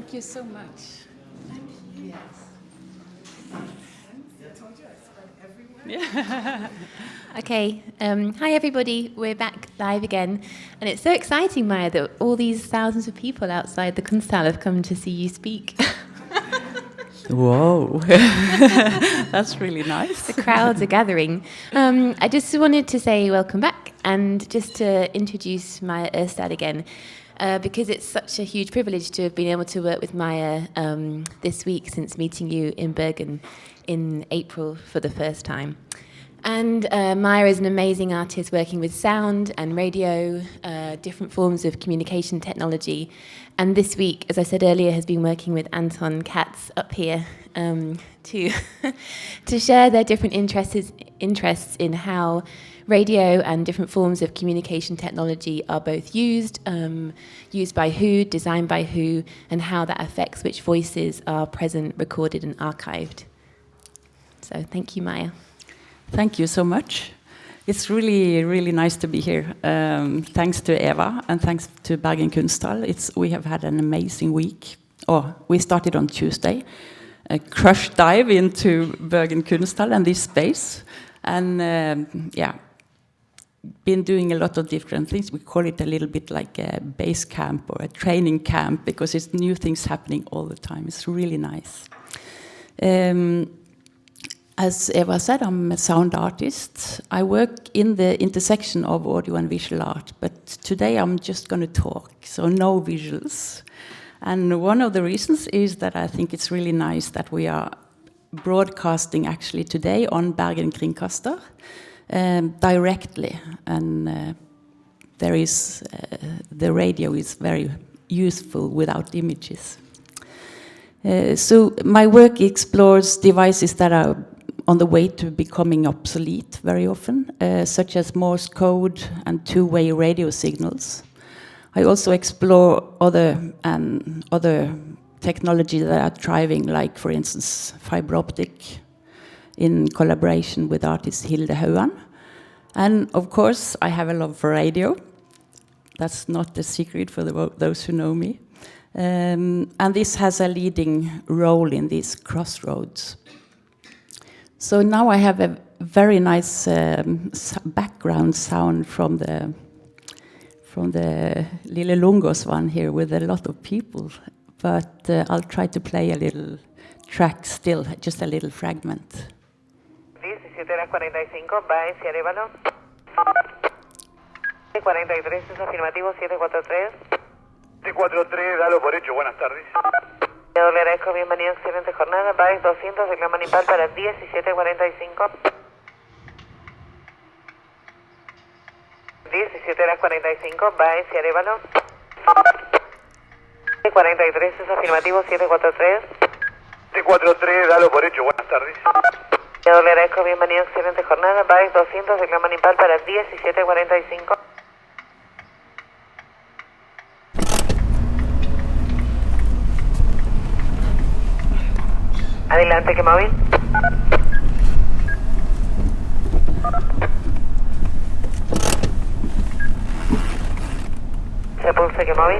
Thank you so much. Yes. Okay, hi everybody, we're back live again, and it's so exciting, Maia, that all these thousands of people outside the Kunsthall have come to see you speak. Whoa, that's really nice. The crowds are gathering. I just wanted to say welcome back, and just to introduce Maia Urstad again, because it's such a huge privilege to have been able to work with Maia this week since meeting you in Bergen in April for the first time. And Maia is an amazing artist working with sound and radio, different forms of communication technology. And this week, as I said earlier, has been working with Anton Kats up here to to share their different interests in how radio and different forms of communication technology are both used by who, designed by who, and how that affects which voices are present, recorded, and archived. So thank you, Maia. Thank you so much. It's really, really nice to be here. Thanks to Eva and thanks to Bergen Kunsthall. We have had an amazing week. We started on Tuesday, a crush dive into Bergen Kunsthall and this space. And been doing a lot of different things. We call it a little bit like a base camp or a training camp because it's new things happening all the time. It's really nice. As Eva said, I'm a sound artist. I work in the intersection of audio and visual art, but today I'm just going to talk, so no visuals. And one of the reasons is that I think it's really nice that we are broadcasting actually today on Bergen Kringkaster directly, and the radio is very useful without images. So my work explores devices that are on the way to becoming obsolete very often, such as Morse code and two-way radio signals. I also explore other technology that are thriving, like, for instance, fiber optic, in collaboration with artist Hilde Hauan. And, of course, I have a love for radio. That's not a secret for those who know me. And this has a leading role in these crossroads. So now I have a very nice background sound from the Lille Lungås one here with a lot of people, but I'll try to play a little track still, just a little fragment. 17:45, va hacia Arévalo. 43 es afirmativo, 743. 743, dalo por hecho, buenas tardes. Le agradezco, bienvenido, excelente jornada. Baez 200, reclama Manipal para 17:45. 17:45, va hacia Arévalo. 43 es afirmativo, 743. 743, dalo por hecho, buenas tardes. Le agradezco, bienvenido, excelente jornada. Baez 200, reclama Manipal para 17:45. Adelante, que móvil. Se pulse, que móvil.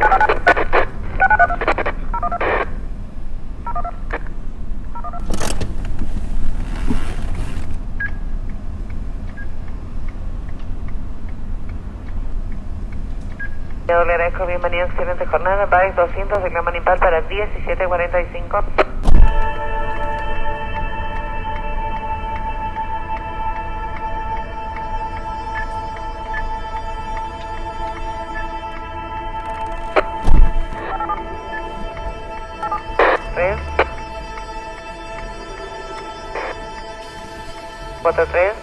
Le agradezco, bienvenido, excelente jornada. Baez 200, reclama Manipal para 17:45. Tres. 4-3.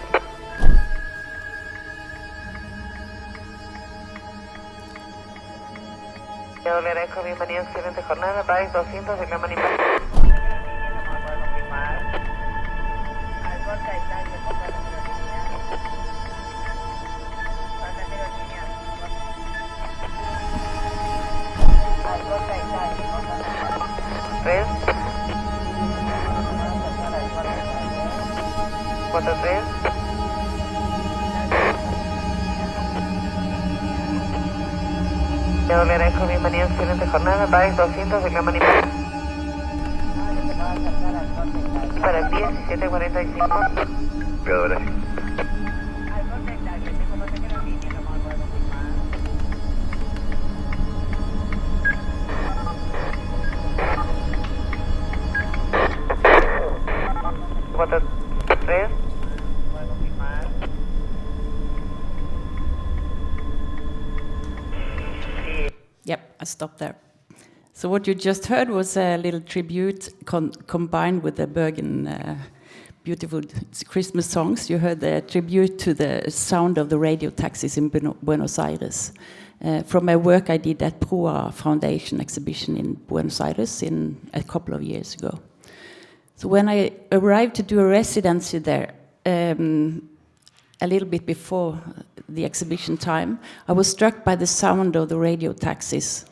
Le agradezco, bienvenido, excelente jornada. Baez 200, reclama Manipal. Tres. 4-3. Yo le agradezco, bienvenido, excelente jornada. País 200, reclaman para el 17:45. Cuidado, gracias. Cuatro, tres. Yep, I stopped there. So what you just heard was a little tribute combined with the Bergen beautiful Christmas songs. You heard the tribute to the sound of the radio taxis in Buenos Aires from a work I did at PROA Foundation exhibition in Buenos Aires a couple of years ago. So when I arrived to do a residency there, a little bit before the exhibition time, I was struck by the sound of the radio taxis.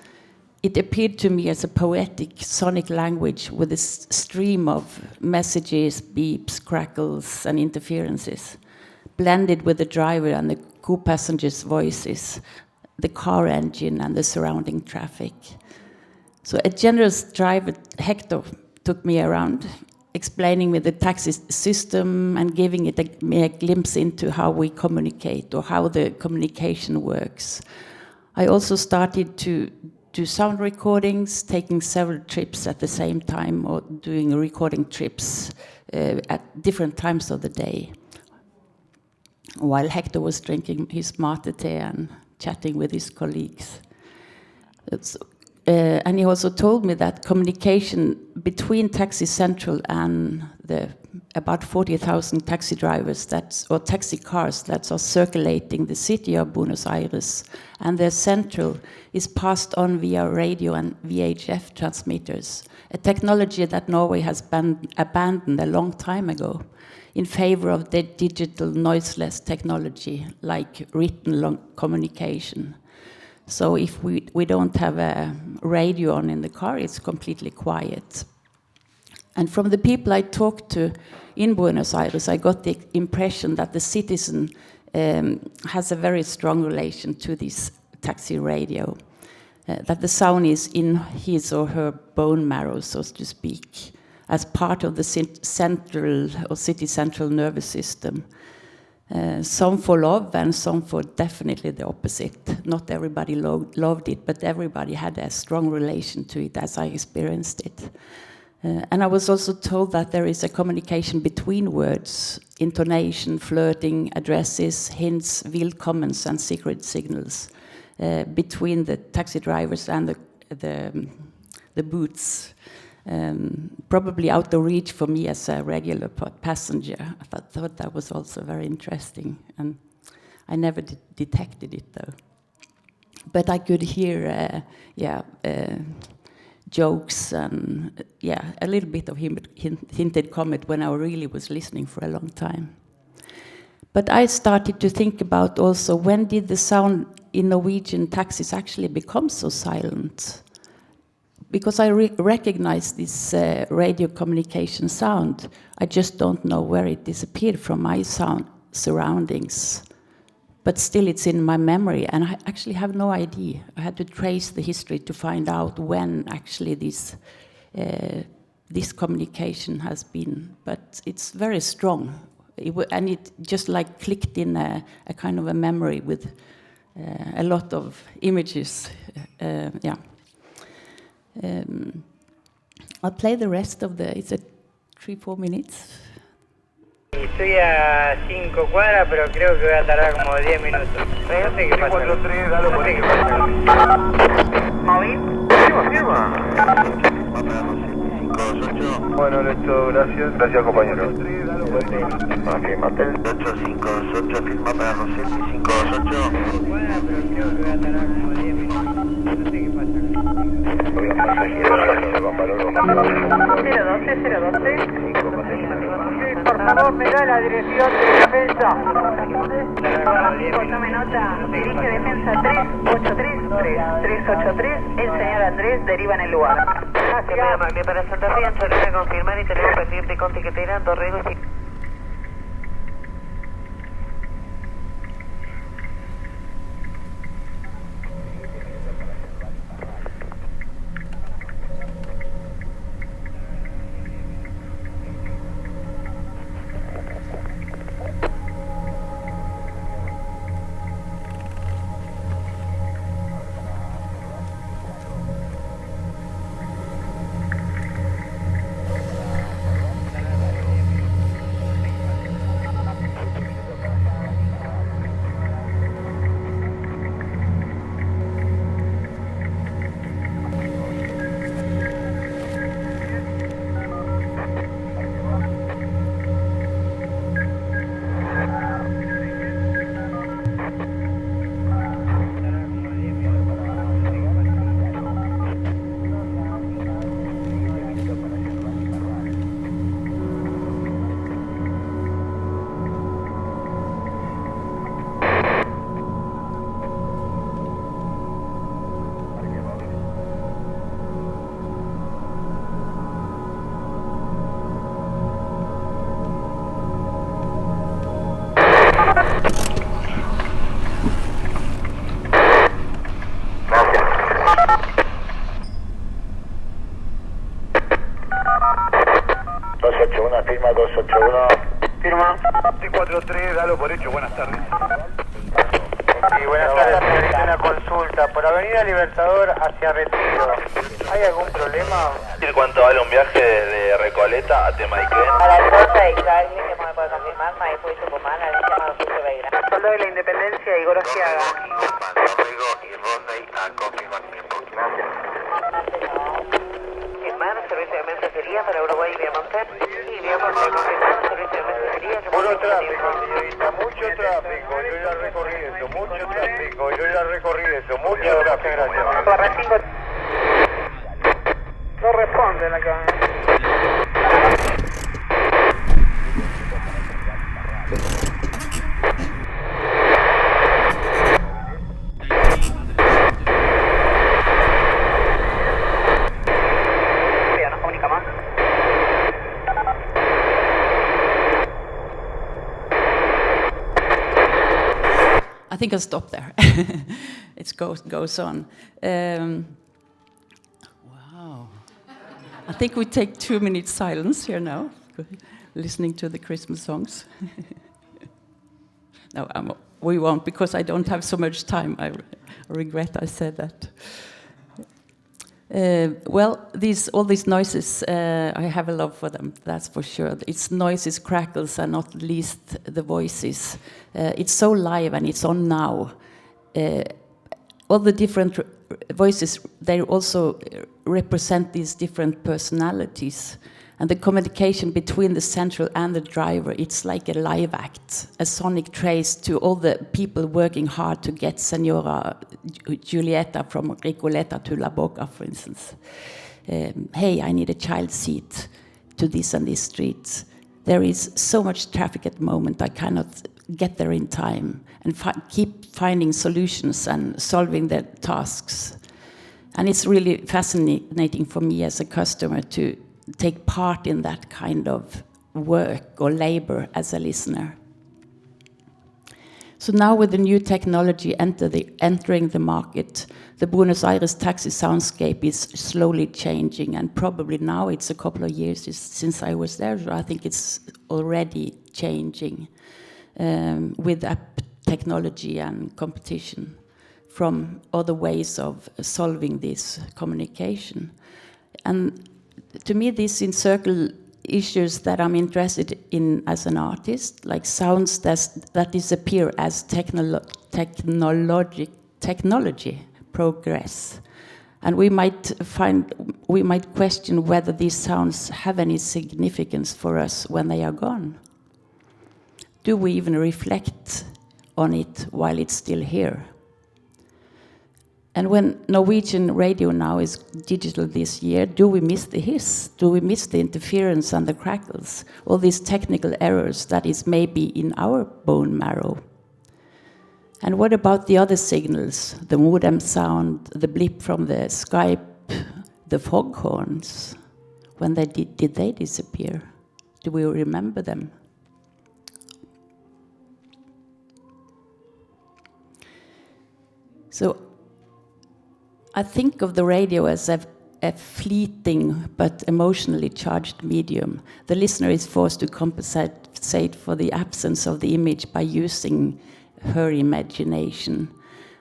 It appeared to me as a poetic sonic language with a stream of messages, beeps, crackles, and interferences, blended with the driver and the co-passengers' voices, the car engine and the surrounding traffic. So a generous driver, Hector, took me around, explaining me the taxi system and giving me a glimpse into how we communicate or how the communication works. I also started to do sound recordings, taking several trips at the same time or doing recording trips at different times of the day, while Hector was drinking his mate and chatting with his colleagues. And he also told me that communication between Taxi Central and the about 40,000 taxi drivers or taxi cars that are circulating the city of Buenos Aires and their central is passed on via radio and VHF transmitters, a technology that Norway has abandoned a long time ago in favor of the digital noiseless technology like written communication. So if we don't have a radio on in the car, it's completely quiet. And from the people I talked to in Buenos Aires, I got the impression that the citizen has a very strong relation to this taxi radio, that the sound is in his or her bone marrow, so to speak, as part of the central or city central nervous system. Some for love and some for definitely the opposite. Not everybody loved it, but everybody had a strong relation to it as I experienced it. And I was also told that there is a communication between words, intonation, flirting, addresses, hints, willkommens, and secret signals between the taxi drivers and the booths. Probably out of reach for me as a regular passenger. I thought that was also very interesting, and I never detected it though. But I could hear, jokes and a little bit of hinted comment when I really was listening for a long time. But I started to think about also when did the sound in Norwegian taxis actually become so silent? Because I recognize this radio communication sound, I just don't know where it disappeared from my sound surroundings. But still it's in my memory, and I actually have no idea. I had to trace the history to find out when actually this communication has been. But it's very strong, and it just like clicked in a kind of a memory with a lot of images. I'll play the rest of it's 3-4 minutes. Estoy a 5 cuadras, pero creo que voy a tardar como 10 minutos. No sé qué pasa. 43, dalo por hecho. ¿Móvil? Firma. Bueno, listo, gracias. Gracias, compañero. Afirmate. 8528, firma para Rossetti, 528. 5 cuadras, pero creo que voy a tardar como 10 minutos. No sé qué pasa. 012. Por favor, me da la dirección de defensa. Tome nota. Dirige defensa 383. 383. El señor Andrés deriva en el lugar. Gracias. Para Santa Fe, Ancho, le confirmar y tenemos pendiente con tiquetera, Dorrego y... Confirma. T43, dalo por hecho, buenas tardes. Sí, buenas tardes, señorita. Una consulta. Por Avenida Libertador hacia Retiro, ¿hay algún problema? ¿En cuanto vale un viaje desde Recoleta a Temaiken? A las 12 y Charlie, que me puede confirmar, Maipú y Tucumán, al llamado Sucre Belgrano. Soldado de la Independencia y Gorosiaga. Rodrigo y Rodney a confirmar. Confirmar, servicio de mensajería para Uruguay y Viamonte. Y Viamonte, confirmar, servicio de mensajería. Puro tráfico, señorita, mucho tráfico. Yo ya recorrí eso, mucho tráfico. Muchas gracias. Barra 5. No responden acá. Nos comunica más. I think I'll stop there. It goes on. Wow. I think we take 2 minutes silence here now, listening to the Christmas songs. No, we won't, because I don't have so much time. I regret I said that. Well, all these noises, I have a love for them, that's for sure. It's noises, crackles, and not least the voices. It's so live and it's on now. All the different voices, they also represent these different personalities. And the communication between the central and the driver, it's like a live act, a sonic trace to all the people working hard to get Senora Giulietta from Recoleta to La Boca, for instance. Hey, I need a child seat to this and this street. There is so much traffic at the moment, I cannot get there in time, and keep finding solutions and solving their tasks. And it's really fascinating for me as a customer to take part in that kind of work or labor as a listener. So now with the new technology entering the market, the Buenos Aires taxi soundscape is slowly changing, and probably now it's a couple of years since I was there, so I think it's already changing with app technology and competition from other ways of solving this communication. And to me, these encircle issues that I'm interested in as an artist, like sounds that disappear as technology progress. And we might question whether these sounds have any significance for us when they are gone. Do we even reflect on it while it's still here? And when Norwegian radio now is digital this year, do we miss the hiss? Do we miss the interference and the crackles? All these technical errors that is maybe in our bone marrow. And what about the other signals? The modem sound, the blip from the Skype, the foghorns? When they did they disappear? Do we remember them? So I think of the radio as a fleeting but emotionally charged medium. The listener is forced to compensate for the absence of the image by using her imagination.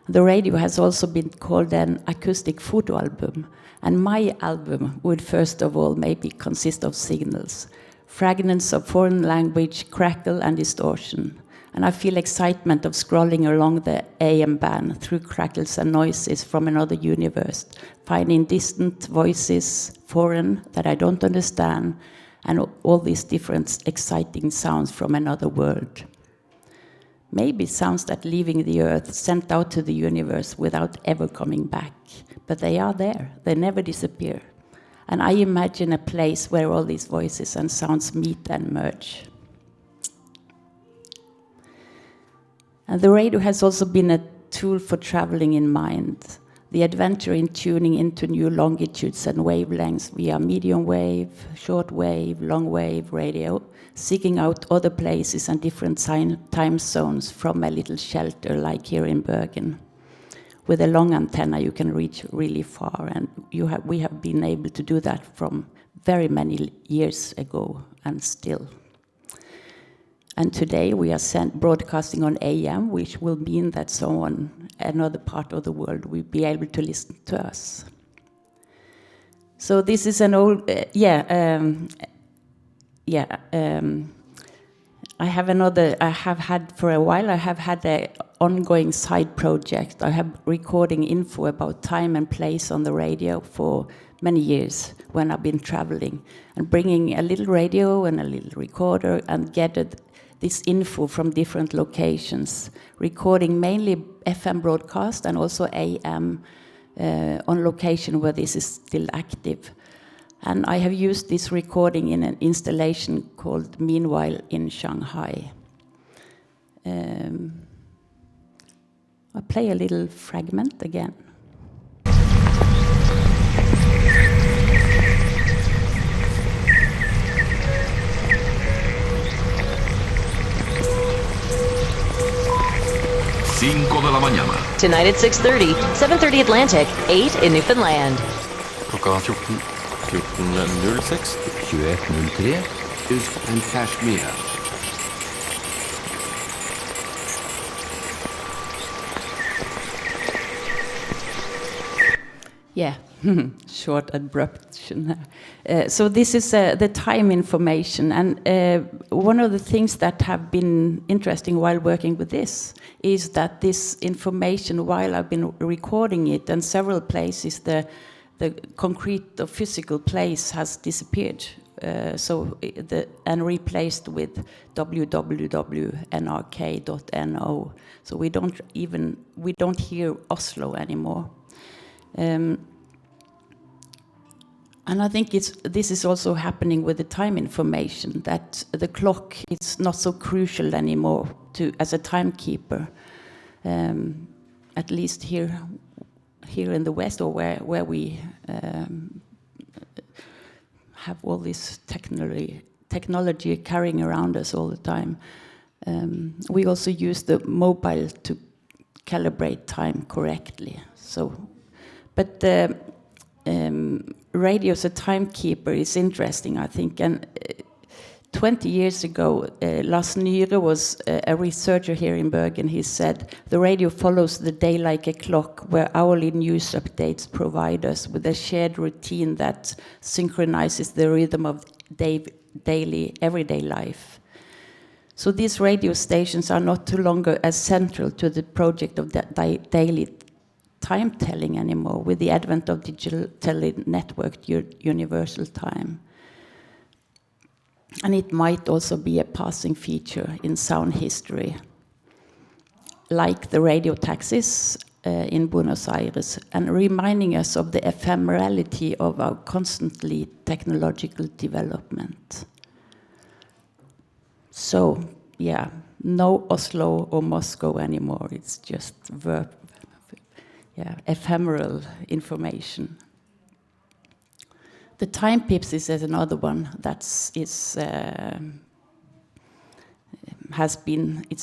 The radio has also been called an acoustic photo album, and my album would first of all maybe consist of signals, fragments of foreign language, crackle and distortion. And I feel excitement of scrolling along the AM band through crackles and noises from another universe, finding distant voices, foreign, that I don't understand, and all these different exciting sounds from another world. Maybe sounds that leaving the earth, sent out to the universe without ever coming back. But they are there, they never disappear. And I imagine a place where all these voices and sounds meet and merge. And the radio has also been a tool for traveling in mind. The adventure in tuning into new longitudes and wavelengths via medium wave, short wave, long wave radio, seeking out other places and different time zones from a little shelter like here in Bergen. With a long antenna you can reach really far, and we have been able to do that from very many years ago and still. And today we are broadcasting on AM, which will mean that someone, another part of the world, will be able to listen to us. So this is an old, I have had for a while, I have had an ongoing side project. I have recording info about time and place on the radio for many years when I've been traveling and bringing a little radio and a little recorder and gathered this info from different locations, recording mainly FM broadcast and also AM on location where this is still active. And I have used this recording in an installation called Meanwhile in Shanghai. I'll play a little fragment again. De la mañana. Tonight at 6:30, 7:30 Atlantic, 8 in Newfoundland. Klokka 14:06. 21:03. And Kashmir. Yeah, short abruption. So this is the time information, and one of the things that have been interesting while working with this is that this information, while I've been recording it, and several places, the concrete or physical place has disappeared. And replaced with www.nrk.no. So we don't hear Oslo anymore. And I think this is also happening with the time information, that the clock is not so crucial anymore as a timekeeper, at least here in the West, or where we have all this technology carrying around us all the time. We also use the mobile to calibrate time correctly. But the radio as a timekeeper is interesting, I think. And 20 years ago, Lars Nyre was a researcher here in Bergen. He said, the radio follows the day like a clock, where hourly news updates provide us with a shared routine that synchronizes the rhythm of daily, everyday life. So these radio stations are not too longer as central to the project of daily time-telling anymore, with the advent of digitally networked universal time. And it might also be a passing feature in sound history, like the radio taxis in Buenos Aires, and reminding us of the ephemerality of our constantly technological development. So, yeah, no Oslo or Moscow anymore. It's just ephemeral information. The time pips is another one it's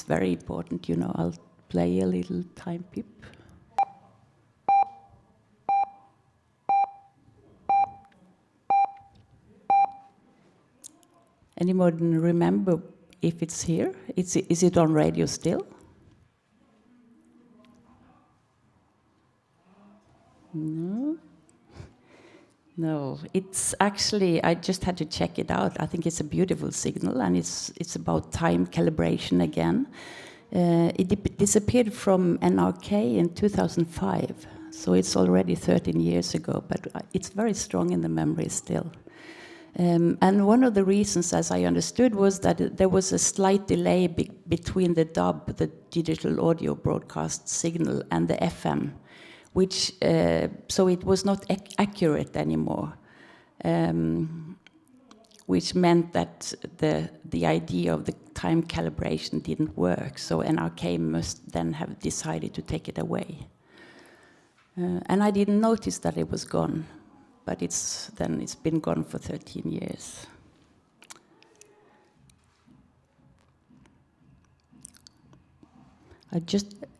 very important, you know. I'll play a little time pip. Anyone remember if it's here? Is it on radio still? No, it's actually, I just had to check it out. I think it's a beautiful signal, and it's about time calibration again. It disappeared from NRK in 2005, so it's already 13 years ago, but it's very strong in the memory still. And one of the reasons, as I understood, was that there was a slight delay between the DAB, the digital audio broadcast signal, and the FM, which so it was not accurate anymore, which meant that the idea of the time calibration didn't work. So NRK must then have decided to take it away, and I didn't notice that it was gone, but it's been gone for 13 years.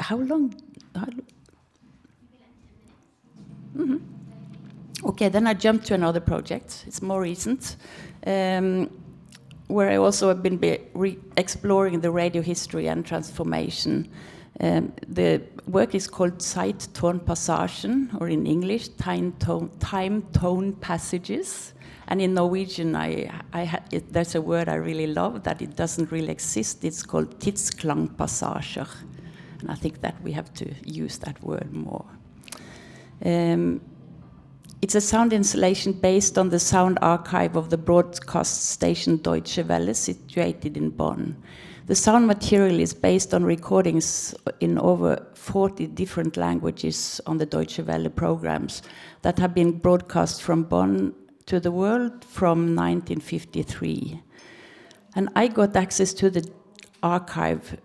How long? Mm-hmm. Okay, then I jumped to another project. It's more recent. where I also have been exploring the radio history and transformation. The work is called Zeit-Ton-Passagen, or in English, time-tone passages. And in Norwegian, there's a word I really love that it doesn't really exist. It's called tidsklangpassasjer. And I think that we have to use that word more. It's a sound installation based on the sound archive of the broadcast station Deutsche Welle, situated in Bonn. The sound material is based on recordings in over 40 different languages on the Deutsche Welle programs that have been broadcast from Bonn to the world from 1953. And I got access to the archive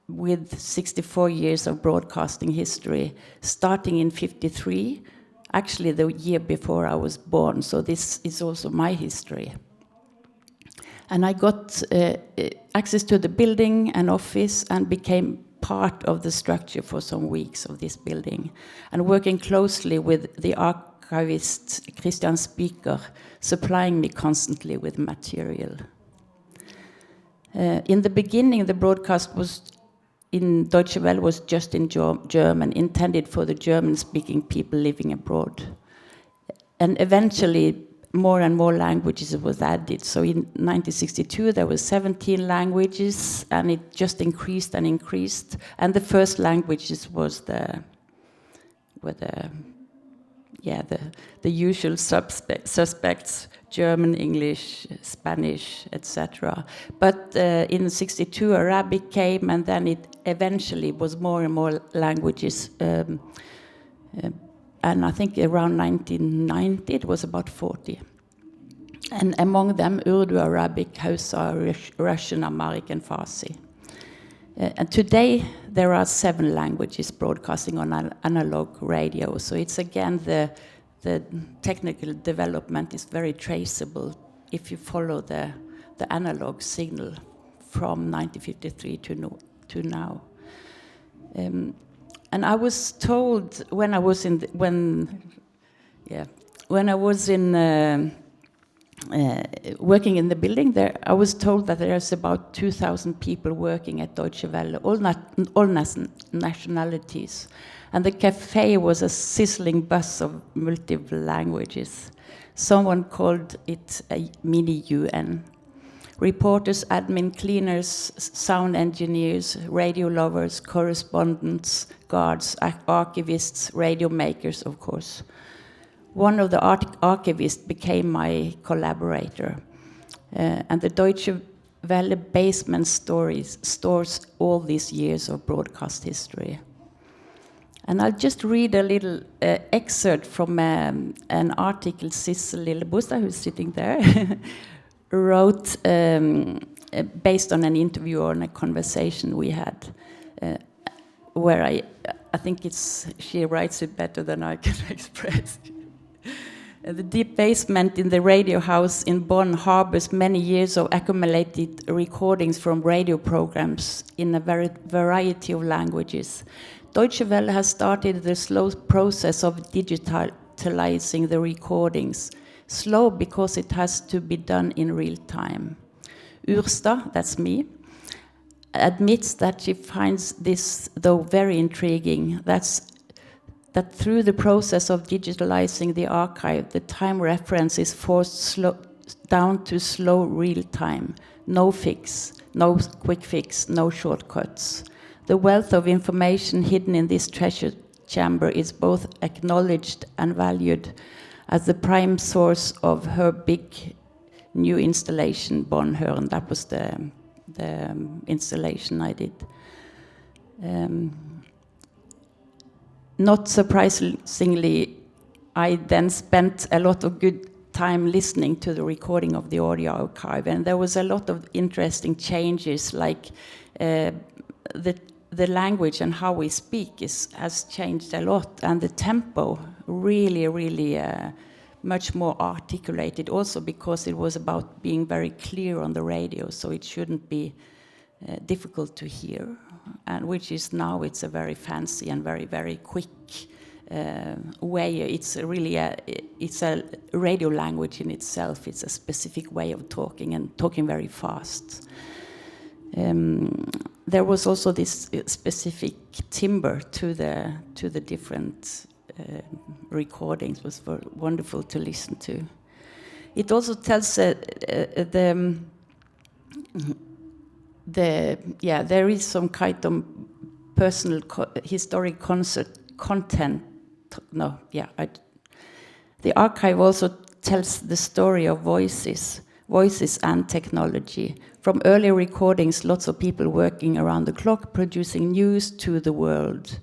with 64 years of broadcasting history, starting in 53, actually the year before I was born, so this is also my history. And I got access to the building and office and became part of the structure for some weeks of this building, and working closely with the archivist Christian Spiker, supplying me constantly with material. In the beginning, the broadcast was in Deutsche Welle was just in German, intended for the German-speaking people living abroad. And eventually, more and more languages was added. So in 1962, there were 17 languages, and it just increased and increased. And the first languages was the usual suspects: German, English, Spanish, etc. But in 62, Arabic came, and then it eventually was more and more languages. And I think around 1990, it was about 40. And among them, Urdu, Arabic, Hausa, Russian, Amharic, and Farsi. And today, there are 7 languages broadcasting on analog radio. So it's again the technical development is very traceable if you follow the analog signal from 1953 to now. And I was told when I was working in the building there, I was told that there's about 2,000 people working at Deutsche Welle, all nationalities. And the cafe was a sizzling buzz of multiple languages. Someone called it a mini UN. Reporters, admin, cleaners, sound engineers, radio lovers, correspondents, guards, archivists, radio makers, of course. One of the archivists became my collaborator. And the Deutsche Welle basement stores all these years of broadcast history. And I'll just read a little excerpt from an article Sissel Lillebostad, who's sitting there, wrote based on an interview or on a conversation we had, where I think she writes it better than I can express. The deep basement in the radio house in Bonn harbors many years of accumulated recordings from radio programs in a variety of languages. Deutsche Welle has started the slow process of digitalizing the recordings. Slow because it has to be done in real time. Urstad, that's me, admits that she finds this, though, very intriguing. That through the process of digitalizing the archive, the time reference is forced down to slow real time. No fix, no quick fix, no shortcuts. The wealth of information hidden in this treasure chamber is both acknowledged and valued as the prime source of her big new installation, Bonn-Høren. That was the installation I did. Not surprisingly, I then spent a lot of good time listening to the recording of the audio archive, and there was a lot of interesting changes, like the language and how we speak has changed a lot, and the tempo really much more articulated, also because it was about being very clear on the radio, so it shouldn't be difficult to hear, and which is now it's a very fancy and very quick way. It's really it's a radio language in itself. It's a specific way of talking and talking very fast. There was also this specific timbre to the different recordings. It was wonderful to listen to. It also tells there is some kind of personal historic content. The archive also tells the story of voices and technology. From early recordings, lots of people working around the clock, producing news to the world.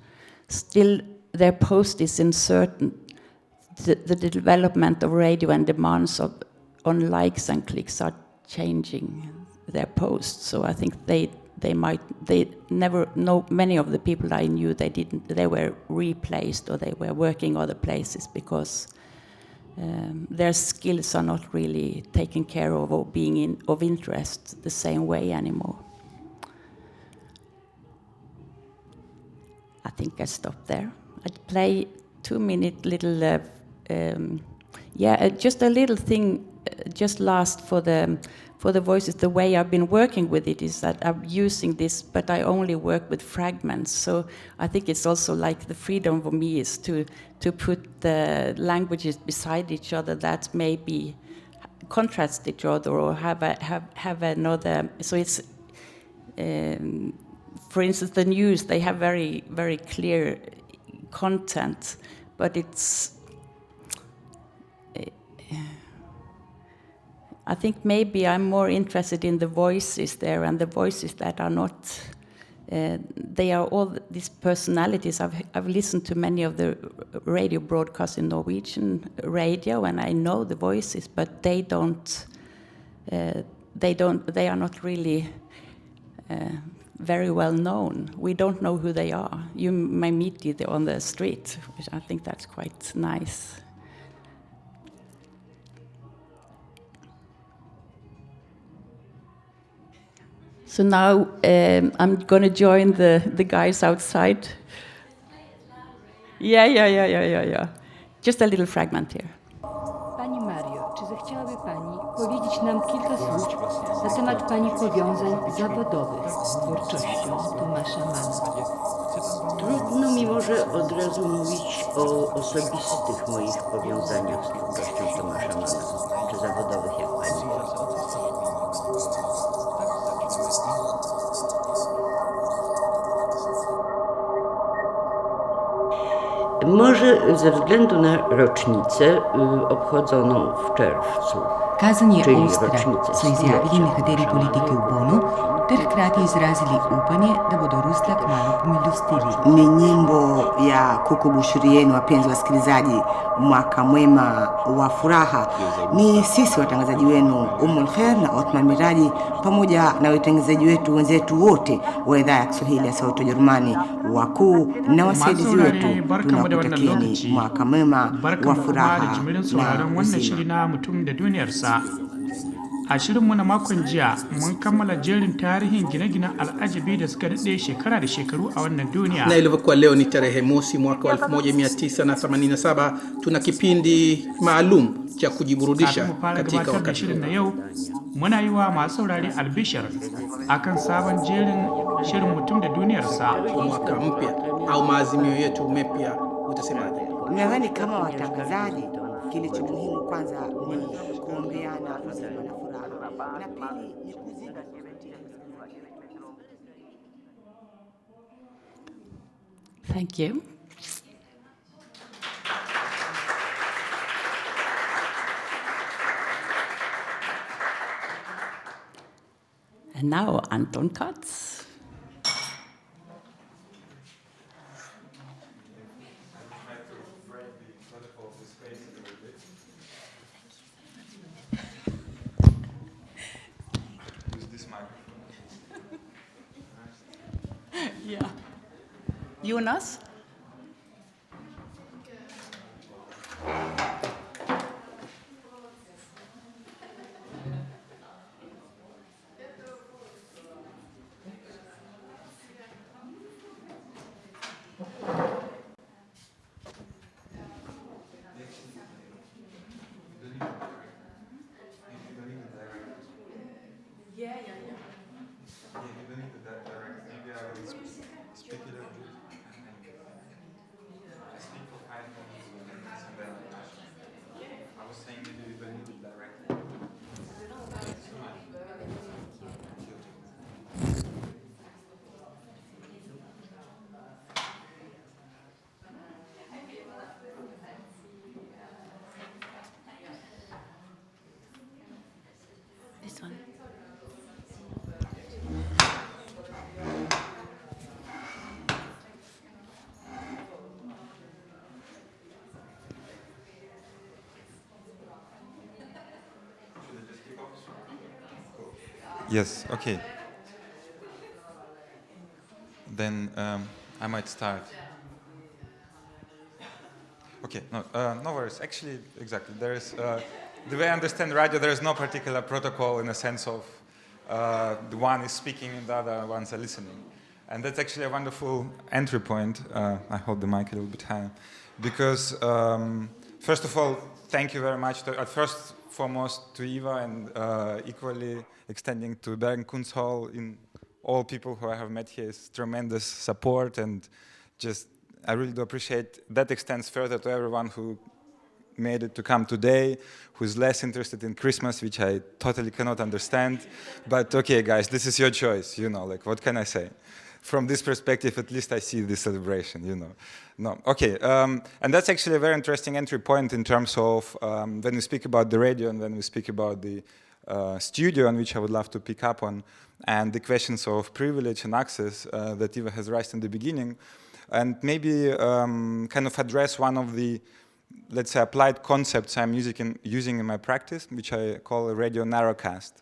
Still, their post is uncertain. The development of radio and demands on likes and clicks are changing their posts. So I think they never know. Many of the people I knew, they were replaced or they were working other places because their skills are not really taken care of or being of interest the same way anymore. I think I stop there. I'd play 2-minute little, just a little thing, just last for the voices. The way I've been working with it is that I'm using this, but I only work with fragments. So I think it's also like the freedom for me is to put the languages beside each other that maybe contrast each other or have another. So it's, for instance, the news, they have very, very clear content, but it's, I think maybe I'm more interested in the voices there, and the voices that are not, they are all these personalities. I've listened to many of the radio broadcasts in Norwegian radio, and I know the voices, but they are not really very well known. We don't know who they are. You may meet it on the street, which I think that's quite nice. So now I'm going to join the guys outside. Yeah. Just a little fragment here. Pani Mario, czy zechciałaby Pani powiedzieć nam kilka słów na temat Pani powiązań zawodowych z twórczością Tomasza Manna? Trudno mi może od razu mówić o osobistych moich powiązaniach z twórczością Tomasza Manna, czy zawodowych, jak Pani mówi. Może ze względu na rocznicę obchodzoną w czerwcu. Казан е остра, са изявили некатери политики у Боно, те вкрати изразили упanje da bodo Ruslak malo pomilostili. Ni nyimbo ya kukumbushirieni wapenzi wasikilizaji mwaka mwema wa furaha. Ni sisi watangazaji wenu Khair na Othman Miraji pamoja na watangazaji wetu wenzetu wote wa idhaa ya Kiswahili ya Sauti ya Jerumani, wakuu na wasaidizi wetu, tunakutakieni mwaka mwema wa furaha na a shirinmu na makon jiya mun kammala jerin tarihin gine-ginen al'ajabi da suka daɗe shekara da shekaru a wannan duniya. Na ilivyokuwa leo ni tarehe mosi mwaka 1987, tuna kipindi maalum cha kujiburudisha katika wakati shirin na yau muna yi wa masu saurare albishir akan sabon jerin shirin mutum da duniyarsa. Mwaka mpya au maazimio yetu mapya, utasemaje? Nadhani kama watangazaji kilicho muhimu kwanza ni kuombeana uzima na furaha, na pili ni kuzingatia. Thank you. And now Anton Kats. Yeah. Jonas? Yes, okay. Then I might start. Okay, no worries. Actually, exactly. There is, the way I understand radio, there is no particular protocol in a sense of the one is speaking and the other ones are listening. And that's actually a wonderful entry point. I hold the mic a little bit higher. Because, first of all, thank you very much, first foremost to Eva, and equally extending to Bergen Kunsthall. In all people who I have met here is tremendous support, and just I really do appreciate that. Extends further to everyone who made it to come today, who's less interested in Christmas, which I totally cannot understand. But okay, guys, this is your choice, you know, like, what can I say? From this perspective, at least I see this celebration, you know. No, okay, and that's actually a very interesting entry point in terms of when we speak about the radio and when we speak about the studio, on which I would love to pick up on, and the questions of privilege and access that Eva has raised in the beginning, and maybe kind of address one of the, let's say, applied concepts I'm using in my practice, which I call a radio narrowcast.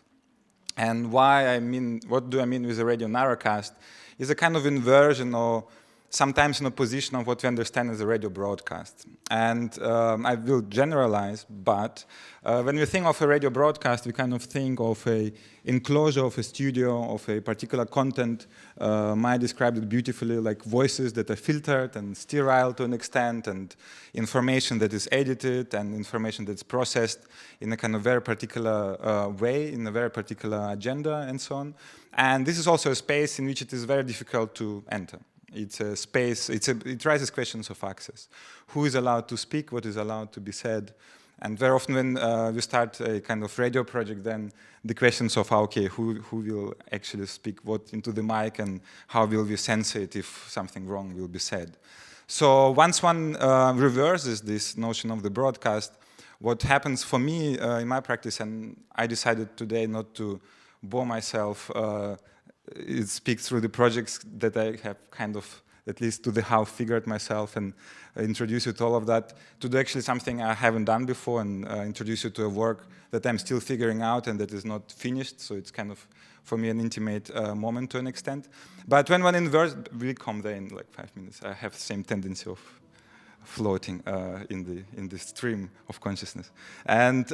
And what do I mean with a radio narrowcast? Is a kind of inversion or sometimes in opposition of what we understand as a radio broadcast. And I will generalize, but when we think of a radio broadcast, we kind of think of a enclosure of a studio, of a particular content. Maia described it beautifully, like voices that are filtered and sterile to an extent, and information that is edited, and information that's processed in a kind of very particular way, in a very particular agenda, and so on. And this is also a space in which it is very difficult to enter. It's a space, it raises questions of access. Who is allowed to speak, what is allowed to be said? And very often when we start a kind of radio project, then the questions of, okay, who will actually speak what into the mic, and how will we censor it if something wrong will be said? So once one reverses this notion of the broadcast, what happens for me in my practice, and I decided today not to bore myself, speak through the projects that I have kind of, at least to the how, figured myself, and introduce you to all of that, to do actually something I haven't done before, and introduce you to a work that I'm still figuring out and that is not finished. So it's kind of, for me, an intimate moment to an extent. But when one inverts, we'll come there in like 5 minutes. I have the same tendency of floating in the stream of consciousness. And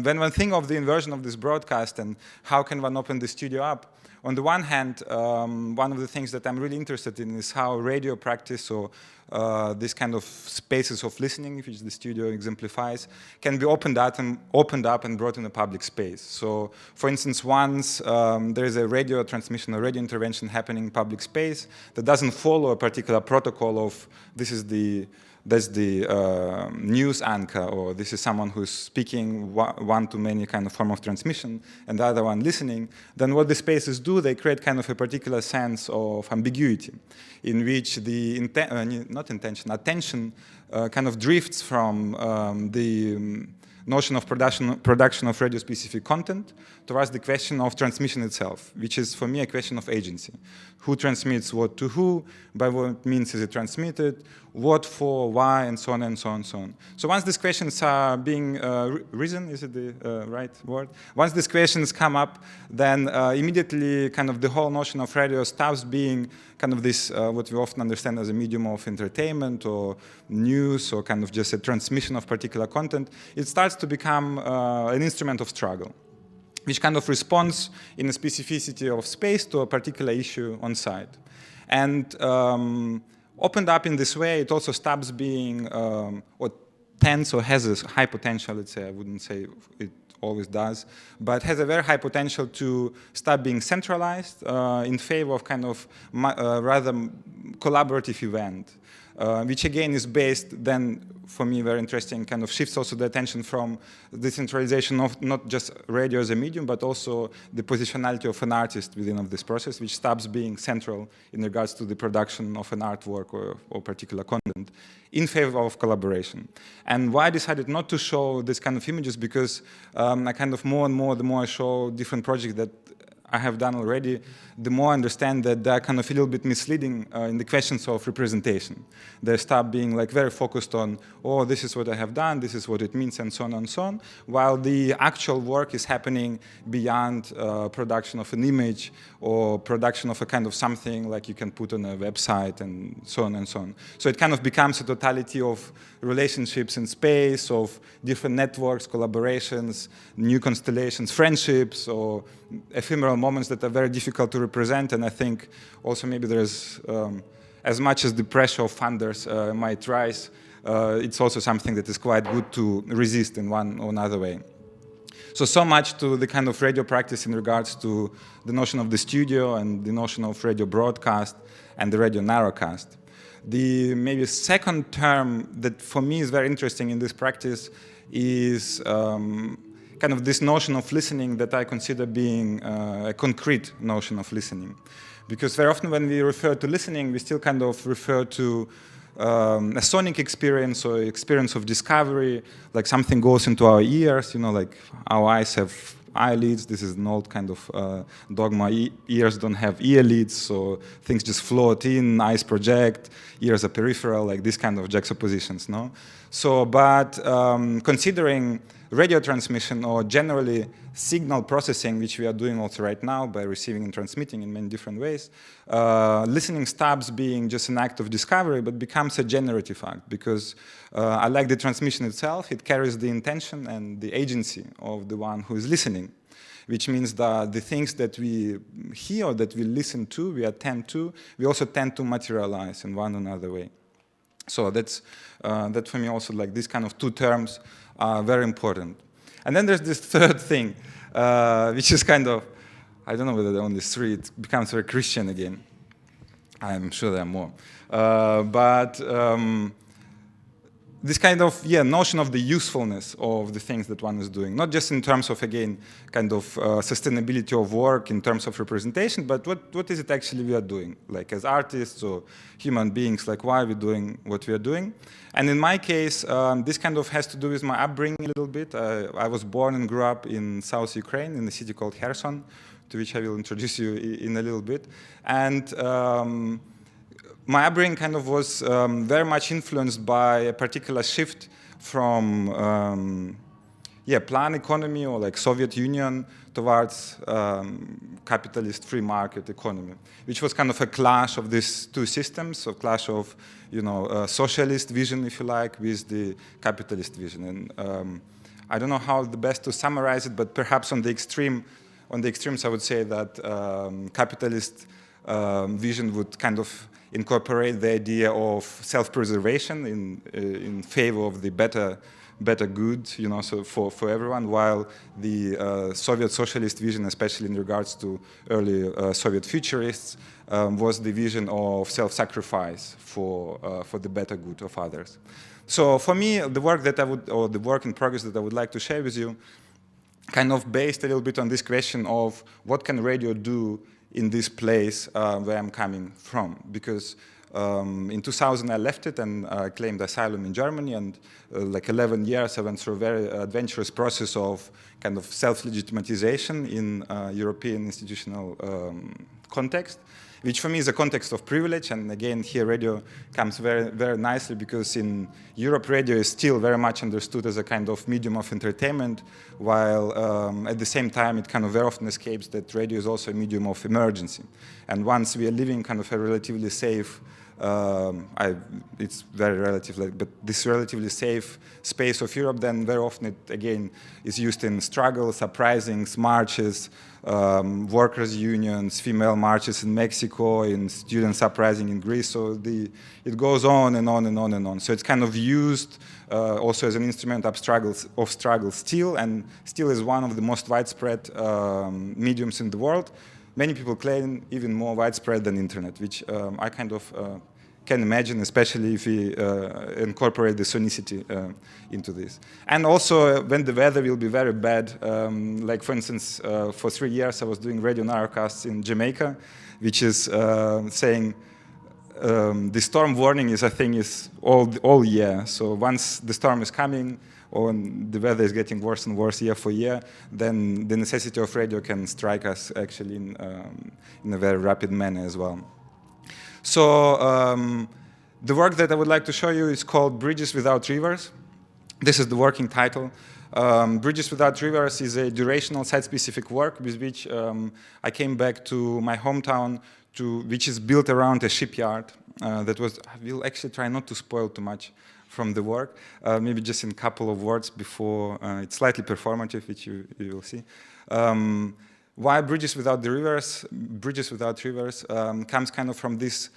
when one thinks of the inversion of this broadcast and how can one open the studio up, on the one hand, one of the things that I'm really interested in is how radio practice, or this kind of spaces of listening, which the studio exemplifies, can be opened up and brought in a public space. So, for instance, once there is a radio transmission, a radio intervention happening in public space that doesn't follow a particular protocol of that's the news anchor, or this is someone who's speaking one-to-many kind of form of transmission, and the other one listening, then what the spaces do, they create kind of a particular sense of ambiguity, in which the attention kind of drifts from the notion of production of radio-specific content towards the question of transmission itself, which is, for me, a question of agency. Who transmits what to who, by what means is it transmitted, what for, why, and so on, and so on, and so on. So once these questions are being risen, is it the right word? Once these questions come up, then immediately kind of the whole notion of radio stops being kind of this, what we often understand as a medium of entertainment or news, or kind of just a transmission of particular content. It starts to become an instrument of struggle, which kind of responds in a specificity of space to a particular issue on site. And opened up in this way, it also stops being what tends or has a high potential, let's say. I wouldn't say it always does, but has a very high potential to start being centralized in favor of kind of rather collaborative event, which again is based then, for me, very interesting, kind of shifts also the attention from the centralization of not just radio as a medium, but also the positionality of an artist within of this process, which stops being central in regards to the production of an artwork or particular content, in favor of collaboration. And why I decided not to show this kind of images, because I kind of more and more, the more I show different projects that I have done already, the more I understand that they're kind of a little bit misleading in the questions of representation. They start being like very focused on, oh, this is what I have done, this is what it means, and so on and so on, while the actual work is happening beyond production of an image or production of a kind of something like you can put on a website and so on and so on. So it kind of becomes a totality of relationships in space, of different networks, collaborations, new constellations, friendships, or ephemeral moments that are very difficult to represent. And I think also maybe there's, as much as the pressure of funders might rise, it's also something that is quite good to resist in one or another way. So much to the kind of radio practice in regards to the notion of the studio and the notion of radio broadcast and the radio narrowcast. The maybe second term that for me is very interesting in this practice is kind of this notion of listening that I consider being a concrete notion of listening. Because very often when we refer to listening, we still kind of refer to a sonic experience or experience of discovery, like something goes into our ears, you know, like our eyes have eyelids. This is an old kind of dogma. Ears don't have ear lids, so things just float in, eyes project, ears are peripheral, like this kind of juxtapositions, no? So, but considering radio transmission or generally signal processing, which we are doing also right now by receiving and transmitting in many different ways, listening stops being just an act of discovery, but becomes a generative act, because unlike the transmission itself, it carries the intention and the agency of the one who is listening, which means that the things that we hear, that we listen to, we attend to, we also tend to materialize in one or another way. So that's that for me also, like these kind of two terms are very important. And then there's this third thing, which is kind of, I don't know whether they're on the street, it becomes very Christian again. I'm sure there are more. This kind of notion of the usefulness of the things that one is doing, not just in terms of, again, kind of sustainability of work in terms of representation, but what is it actually we are doing, like as artists or human beings, like why are we doing what we are doing? And in my case, this kind of has to do with my upbringing a little bit. I was born and grew up in South Ukraine in a city called Kherson, to which I will introduce you in a little bit. And my upbringing kind of was very much influenced by a particular shift from plan economy or like Soviet Union towards capitalist free market economy, which was kind of a clash of these two systems, a clash of, you know, socialist vision, if you like, with the capitalist vision. And I don't know how the best to summarize it, but perhaps on the extremes, I would say that capitalist vision would kind of incorporate the idea of self-preservation in favor of the better good, you know, so for everyone, while the Soviet socialist vision, especially in regards to early Soviet futurists, was the vision of self-sacrifice for the better good of others. So for me, the work that the work in progress that I would like to share with you, kind of based a little bit on this question of what can radio do in this place where I'm coming from, because in 2000 I left it and claimed asylum in Germany, and like 11 years I went through a very adventurous process of kind of self-legitimatization in European institutional context, which for me is a context of privilege. And again, here radio comes very, very nicely, because in Europe radio is still very much understood as a kind of medium of entertainment, while at the same time it kind of very often escapes that radio is also a medium of emergency. And once we are living kind of a relatively safe, it's very relative, but this relatively safe space of Europe, then very often it again is used in struggles, uprisings, marches, workers' unions, female marches in Mexico, in students' uprising in Greece. So it goes on and on and on and on. So it's kind of used also as an instrument of struggle still, and still is one of the most widespread mediums in the world. Many people claim even more widespread than internet, which I kind of can imagine, especially if we incorporate the sonicity into this. And also when the weather will be very bad, like for instance, for 3 years I was doing radio narrowcasts in Jamaica, which is saying the storm warning is, I think, is all year. So once the storm is coming, or the weather is getting worse and worse year for year, then the necessity of radio can strike us actually in a very rapid manner as well. So the work that I would like to show you is called Bridges Without Rivers. This is the working title. Bridges Without Rivers is a durational site-specific work with which I came back to my hometown, which is built around a shipyard. I will actually try not to spoil too much from the work, maybe just in a couple of words before it's slightly performative, which you will see. Why Bridges Without Rivers comes kind of from this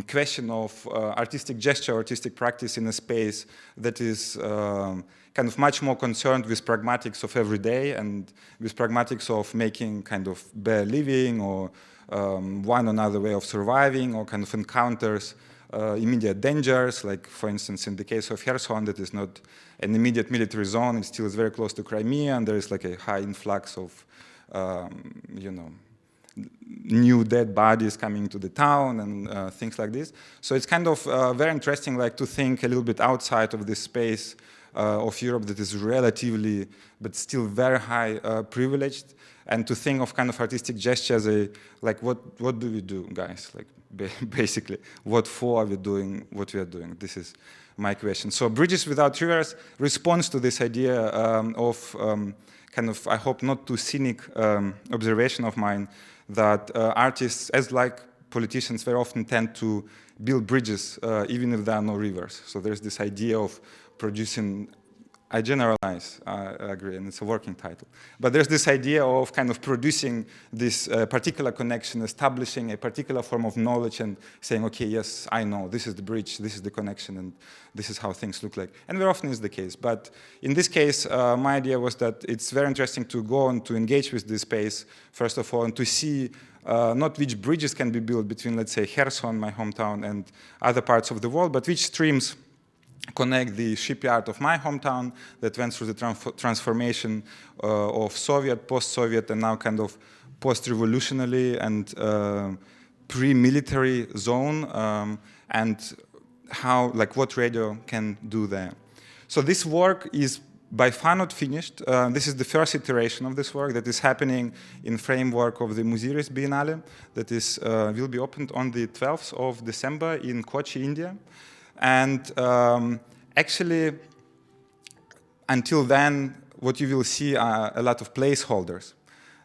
question of artistic gesture, artistic practice in a space that is kind of much more concerned with pragmatics of every day and with pragmatics of making kind of bare living or one another way of surviving, or kind of encounters immediate dangers, like for instance in the case of Kherson, that is not an immediate military zone, it still is very close to Crimea, and there is like a high influx of new dead bodies coming to the town and things like this. So it's kind of very interesting, like to think a little bit outside of this space of Europe that is relatively, but still very high privileged, and to think of kind of artistic gesture as like what do we do, guys? Like basically, what for are we doing what we are doing? This is my question. So Bridges Without Rivers responds to this idea of kind of, I hope not too cynic observation of mine, that artists, as like politicians, very often tend to build bridges even if there are no rivers. So there's this idea of producing, I generalize, I agree, and it's a working title. But there's this idea of kind of producing this particular connection, establishing a particular form of knowledge and saying, okay, yes, I know, this is the bridge, this is the connection, and this is how things look like. And very often is the case. But in this case, my idea was that it's very interesting to go on to engage with this space, first of all, and to see not which bridges can be built between, let's say, Kherson, my hometown, and other parts of the world, but which streams connect the shipyard of my hometown that went through the transformation of Soviet, post-Soviet, and now kind of post-revolutionary and pre-military zone, and how, like, what radio can do there. So this work is by far not finished. This is the first iteration of this work that is happening in framework of the Muziris Biennale that is will be opened on the 12th of December in Kochi, India. And actually, until then, what you will see are a lot of placeholders.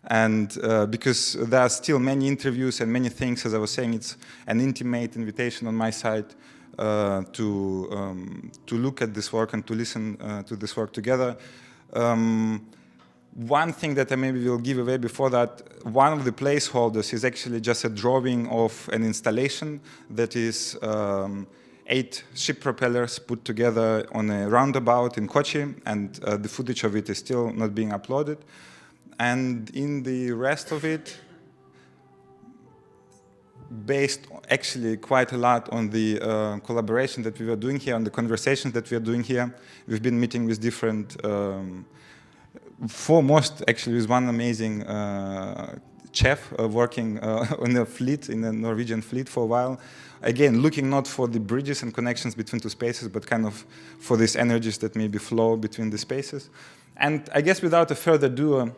And because there are still many interviews and many things, as I was saying, it's an intimate invitation on my side to look at this work and to listen to this work together. One thing that I maybe will give away before that, one of the placeholders is actually just a drawing of an installation that is 8 ship propellers put together on a roundabout in Kochi, and the footage of it is still not being uploaded. And in the rest of it, based actually quite a lot on the collaboration that we were doing here, on the conversations that we are doing here, we've been meeting with different, foremost actually with one amazing chef working on a fleet, in a Norwegian fleet for a while. Again, looking not for the bridges and connections between two spaces, but kind of for these energies that maybe flow between the spaces. And I guess without a further ado,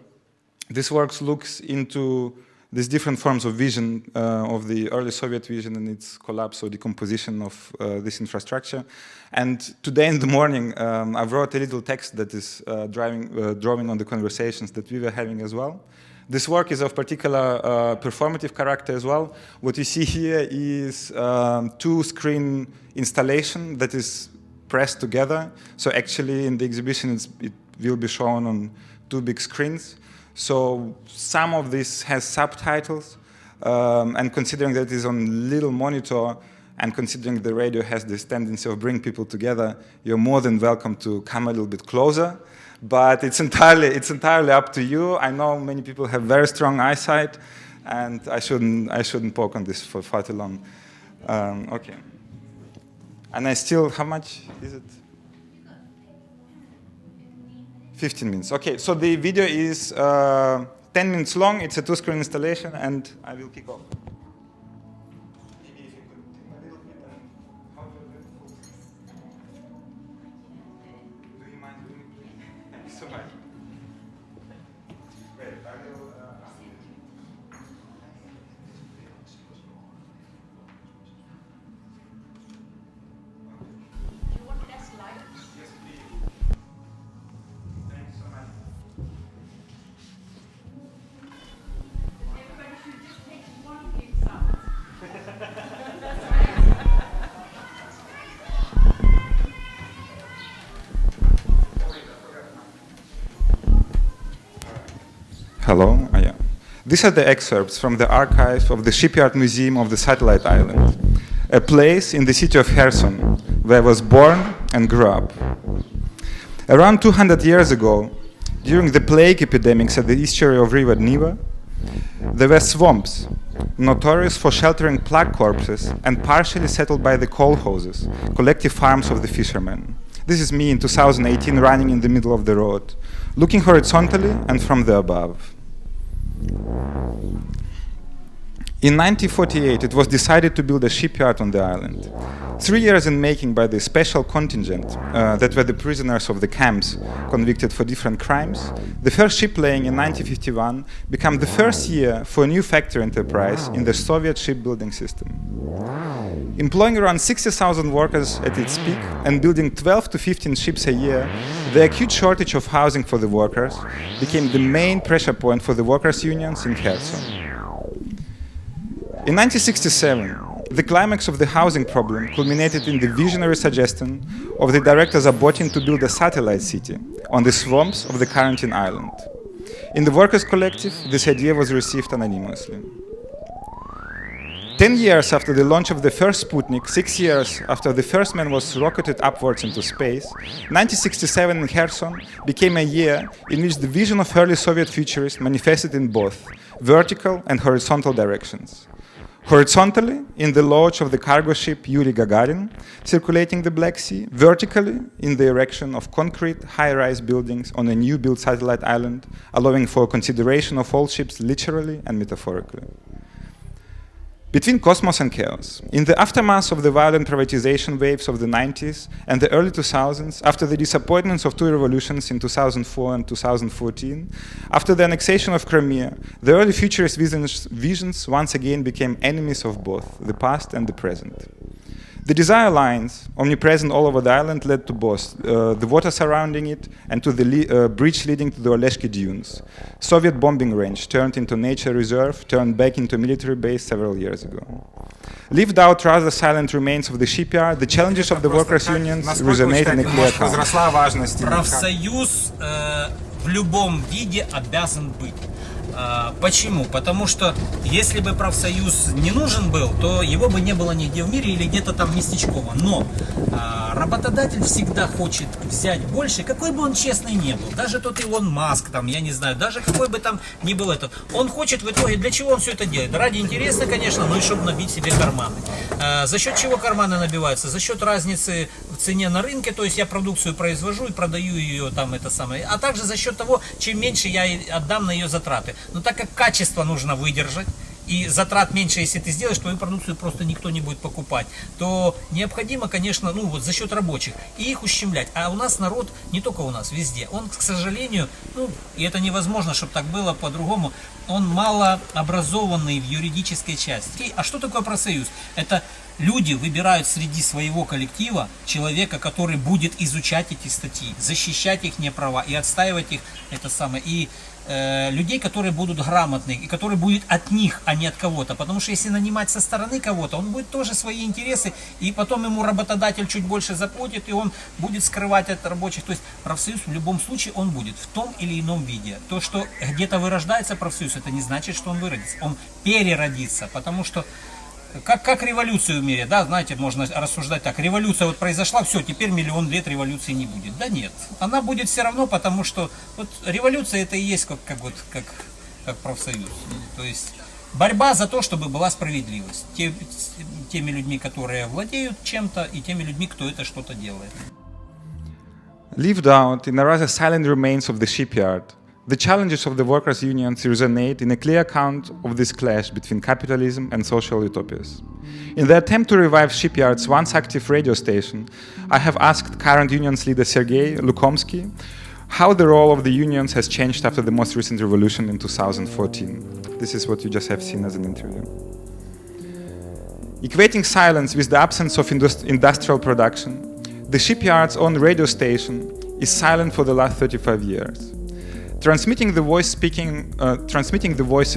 this work looks into these different forms of vision of the early Soviet vision and its collapse or decomposition of this infrastructure. And today in the morning, I wrote a little text that is drawing on the conversations that we were having as well. This work is of particular performative character as well. What you see here is 2-screen installation that is pressed together. So actually in the exhibition it will be shown on 2 big screens. So some of this has subtitles, and considering that it is on little monitor, and considering the radio has this tendency of bringing people together, you're more than welcome to come a little bit closer. But it's entirely up to you. I know many people have very strong eyesight, and I shouldn't poke on this for far too long. Okay. And I still, how much is it? 15 minutes. Okay, so the video is 10 minutes long. It's a 2-screen installation, and I will kick off. Do you mind? Hello. Yeah. These are the excerpts from the archive of the Shipyard Museum of the Satellite Island, a place in the city of Kherson, where I was born and grew up. Around 200 years ago, during the plague epidemics at the estuary of River Dniva, there were swamps, notorious for sheltering plague corpses and partially settled by the kolkhozes, collective farms of the fishermen. This is me in 2018 running in the middle of the road, looking horizontally and from the above. In 1948, it was decided to build a shipyard on the island. 3 years in making by the special contingent that were the prisoners of the camps convicted for different crimes, the first ship laying in 1951 became the first year for a new factory enterprise in the Soviet shipbuilding system. Employing around 60,000 workers at its peak and building 12 to 15 ships a year, the acute shortage of housing for the workers became the main pressure point for the workers' unions in Kherson. In 1967, the climax of the housing problem culminated in the visionary suggestion of the director Zabotin to build a satellite city on the swamps of the quarantine island. In the workers' collective, this idea was received anonymously. 10 years after the launch of the first Sputnik, 6 years after the first man was rocketed upwards into space, 1967 in Kherson became a year in which the vision of early Soviet futurists manifested in both vertical and horizontal directions. Horizontally, in the launch of the cargo ship Yuri Gagarin, circulating the Black Sea, vertically, in the erection of concrete high-rise buildings on a new-built satellite island, allowing for consideration of all ships literally and metaphorically. Between cosmos and chaos, in the aftermath of the violent privatization waves of the 90s and the early 2000s, after the disappointments of two revolutions in 2004 and 2014, after the annexation of Crimea, the early futurist visions once again became enemies of both the past and the present. The desire lines, omnipresent all over the island, led to both the water surrounding it and to the bridge leading to the Oleshki dunes. Soviet bombing range turned into nature reserve, turned back into military base several years ago. Lived out rather silent remains of the shipyard, the challenges of the workers' unions resonate in a clear account. Профсоюз в любом виде обязан быть. Почему? Потому что если бы профсоюз не нужен был, то его бы не было нигде в мире или где-то там местечково. Но работодатель всегда хочет взять больше, какой бы он честный не был. Даже тот Илон Маск, там, я не знаю, даже какой бы там ни был этот. Он хочет в итоге, для чего он все это делает? Ради интереса, конечно, но и чтобы набить себе карманы. За счет чего карманы набиваются? За счет разницы в цене на рынке, то есть я продукцию произвожу и продаю ее там это самое. А также за счет того, чем меньше я отдам на ее затраты. Но так как качество нужно выдержать, и затрат меньше, если ты сделаешь, твою продукцию просто никто не будет покупать, то необходимо, конечно, ну вот за счет рабочих, и их ущемлять. А у нас народ, не только у нас, везде, он, к сожалению, ну, и это невозможно, чтобы так было по-другому, он малообразованный в юридической части. А что такое профсоюз? Это люди выбирают среди своего коллектива человека, который будет изучать эти статьи, защищать их права и отстаивать их, это самое, и людей, которые будут грамотные, и которые будут от них, а не от кого-то. Потому что если нанимать со стороны кого-то, он будет тоже свои интересы, и потом ему работодатель чуть больше заплатит, и он будет скрывать от рабочих. То есть профсоюз в любом случае он будет в том или ином виде. То, что где-то вырождается профсоюз, это не значит, что он выродится. Он переродится, потому что как революция в мире, да, знаете, можно рассуждать так. Революция вот произошла, все, теперь миллион лет революции не будет. Да нет, она будет все равно, потому что вот революция это и есть как профсоюз. То есть борьба за то, чтобы была справедливость. Теми людьми, которые владеют чем-то, и теми людьми, кто это что-то делает. Lived out in a rather silent remains of the shipyard, the challenges of the workers' unions resonate in a clear account of this clash between capitalism and social utopias. In the attempt to revive Shipyard's once active radio station, I have asked current unions leader Sergei Lukomsky how the role of the unions has changed after the most recent revolution in 2014. This is what you just have seen as an interview. Equating silence with the absence of industrial production, the Shipyard's own radio station is silent for the last 35 years. Transmitting the voices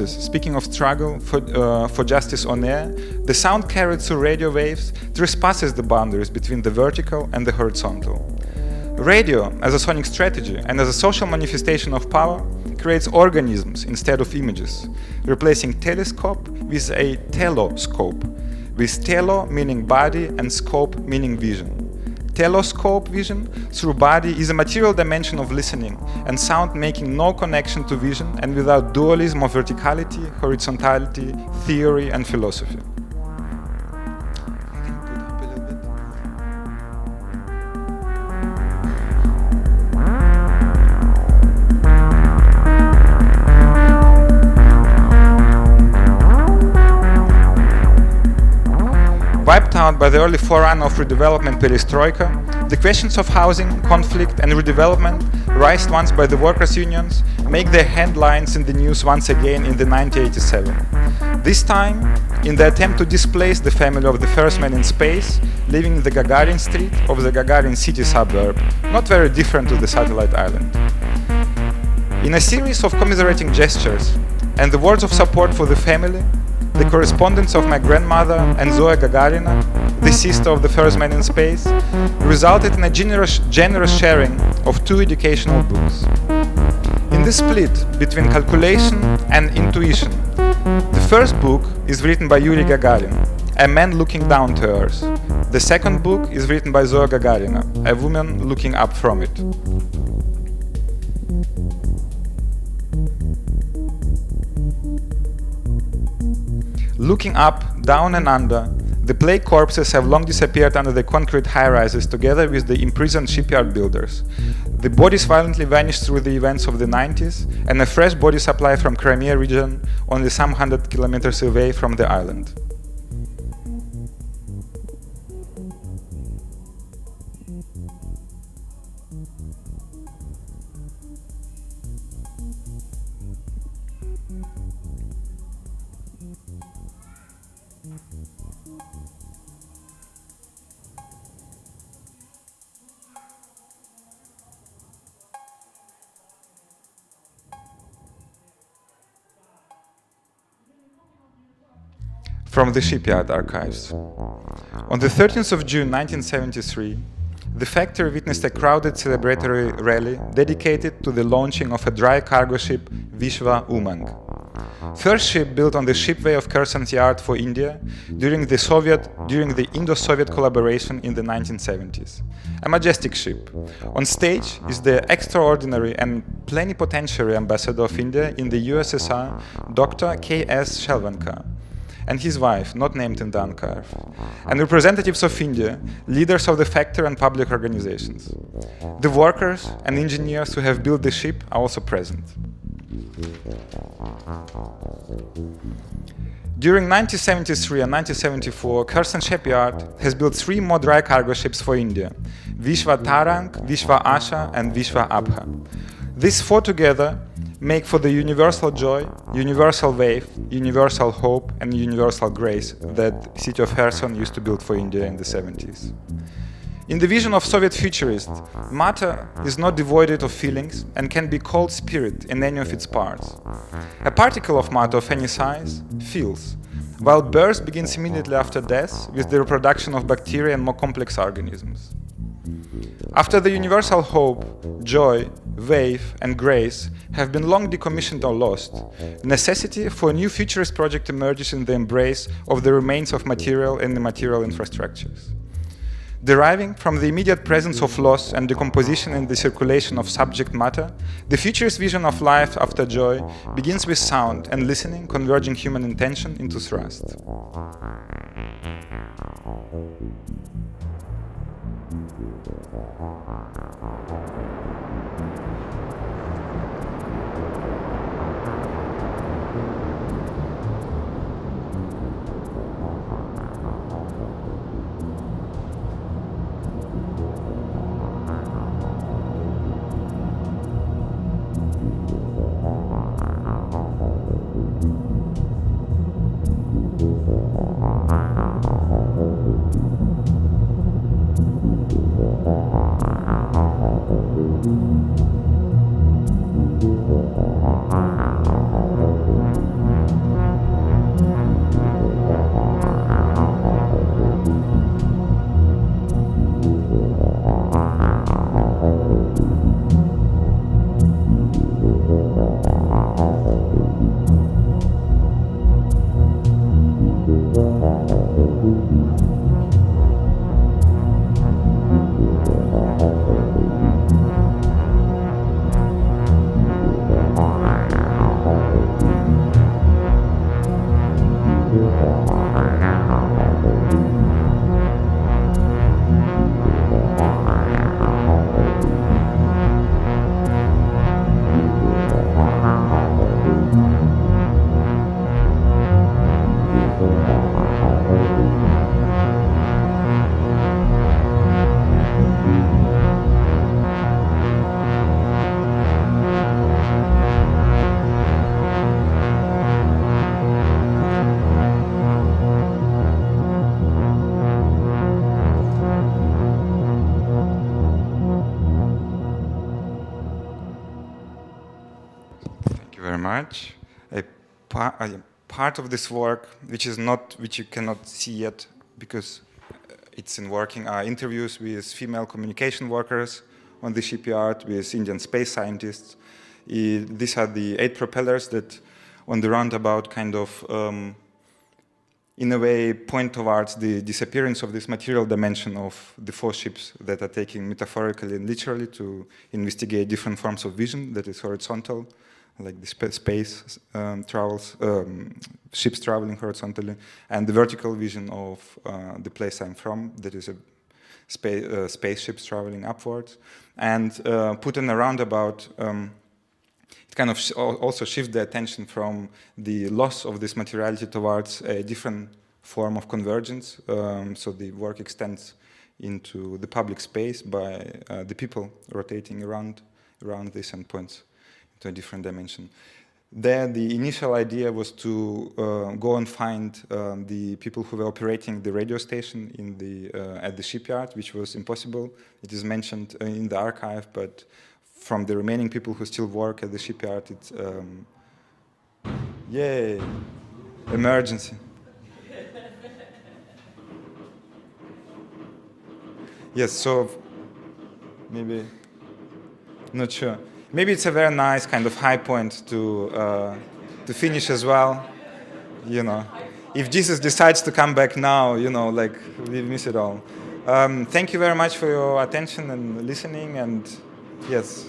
speaking of struggle for justice on air, the sound carried through radio waves trespasses the boundaries between the vertical and the horizontal. Radio, as a sonic strategy and as a social manifestation of power, creates organisms instead of images, replacing telescope with a teloscope, with telo meaning body and scope meaning vision. Teloscope vision through body is a material dimension of listening and sound, making no connection to vision and without dualism of verticality, horizontality, theory and philosophy. Wiped out by the early forerunner of redevelopment perestroika, the questions of housing, conflict and redevelopment, raised once by the workers' unions, make their headlines in the news once again in the 1987. This time, in the attempt to displace the family of the first man in space, living in the Gagarin street of the Gagarin city suburb, not very different to the satellite island. In a series of commiserating gestures and the words of support for the family, the correspondence of my grandmother and Zoya Gagarina, the sister of the first man in space, resulted in a generous sharing of 2 educational books. In the split between calculation and intuition, the first book is written by Yuri Gagarin, a man looking down to earth. The second book is written by Zoya Gagarina, a woman looking up from it. Looking up, down and under, the plague corpses have long disappeared under the concrete high-rises together with the imprisoned shipyard builders. The bodies violently vanished through the events of the 90s, and a fresh body supply from Crimea region only some 100 kilometers away from the island. From the shipyard archives. On the 13th of June 1973, the factory witnessed a crowded celebratory rally dedicated to the launching of a dry cargo ship Vishwa Umang. First ship built on the shipway of Kherson Yard for India during the Indo-Soviet collaboration in the 1970s. A majestic ship. On stage is the extraordinary and plenipotentiary ambassador of India in the USSR, Dr. K.S. Shelvankar, and his wife, not named in the archive, and representatives of India, leaders of the factory and public organizations. The workers and engineers who have built the ship are also present. During 1973 and 1974, Kherson Shipyard has built 3 more dry cargo ships for India: Vishwa Tarang, Vishwa Asha, and Vishwa Abha. These 4 together make for the universal joy, universal wave, universal hope, and universal grace that the city of Kherson used to build for India in the 70s. In the vision of Soviet futurists, matter is not devoid of feelings and can be called spirit in any of its parts. A particle of matter of any size feels, while birth begins immediately after death with the reproduction of bacteria and more complex organisms. After the universal hope, joy, wave, and grace have been long decommissioned or lost, necessity for a new futurist project emerges in the embrace of the remains of material and immaterial infrastructures. Deriving from the immediate presence of loss and decomposition in the circulation of subject matter, the futurist vision of life after joy begins with sound and listening converging human intention into thrust. much. A part of this work, which you cannot see yet because it's in working, are interviews with female communication workers on the shipyard, with Indian space scientists. These are the 8 propellers that, on the roundabout, kind of, in a way, point towards the disappearance of this material dimension of the 4 ships that are taking metaphorically and literally to investigate different forms of vision that is horizontal, like the space travels, ships traveling horizontally, and the vertical vision of the place I'm from, that is a spaceships traveling upwards. And put in a roundabout, it kind of also shifts the attention from the loss of this materiality towards a different form of convergence. So the work extends into the public space by the people rotating around this and points to a different dimension. There, the initial idea was to go and find the people who were operating the radio station at the shipyard, which was impossible. It is mentioned in the archive, but from the remaining people who still work at the shipyard, it's yay, emergency. Yes, so maybe, not sure. Maybe it's a very nice kind of high point to finish as well. You know, if Jesus decides to come back now, you know, like we miss it all. Thank you very much for your attention and listening. And yes,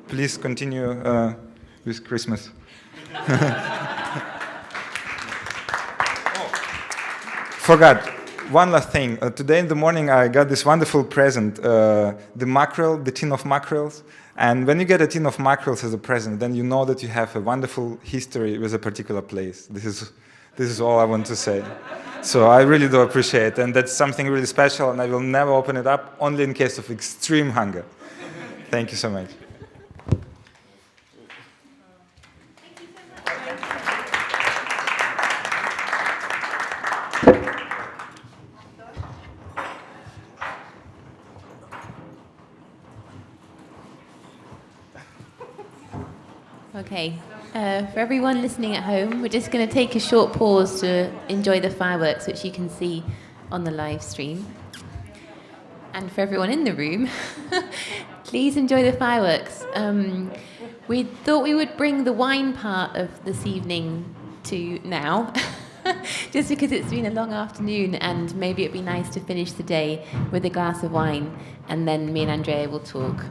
please continue with Christmas. Forgot. One last thing. Today in the morning I got this wonderful present, the mackerel, the tin of mackerels. And when you get a tin of mackerels as a present, then you know that you have a wonderful history with a particular place. This is all I want to say. So I really do appreciate it. And that's something really special, and I will never open it up, only in case of extreme hunger. Thank you so much. Okay, for everyone listening at home, we're just going to take a short pause to enjoy the fireworks, which you can see on the live stream. And for everyone in the room, please enjoy the fireworks. We thought we would bring the wine part of this evening to now, just because it's been a long afternoon, and maybe it'd be nice to finish the day with a glass of wine, and then me and Andrea will talk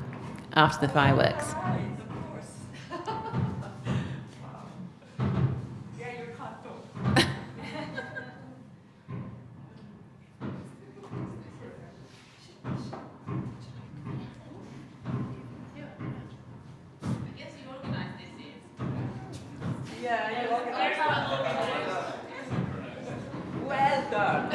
after the fireworks. Well done.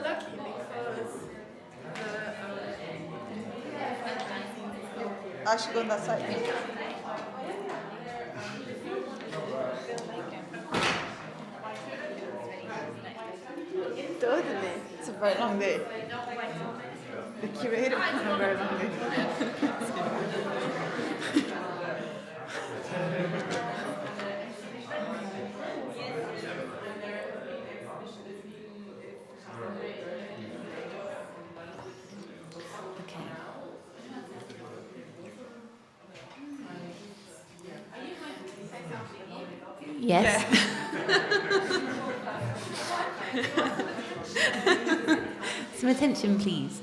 lucky because I should go on that side. Totally. It's a very long day. The curator has a very long day. Yes. Some attention, please.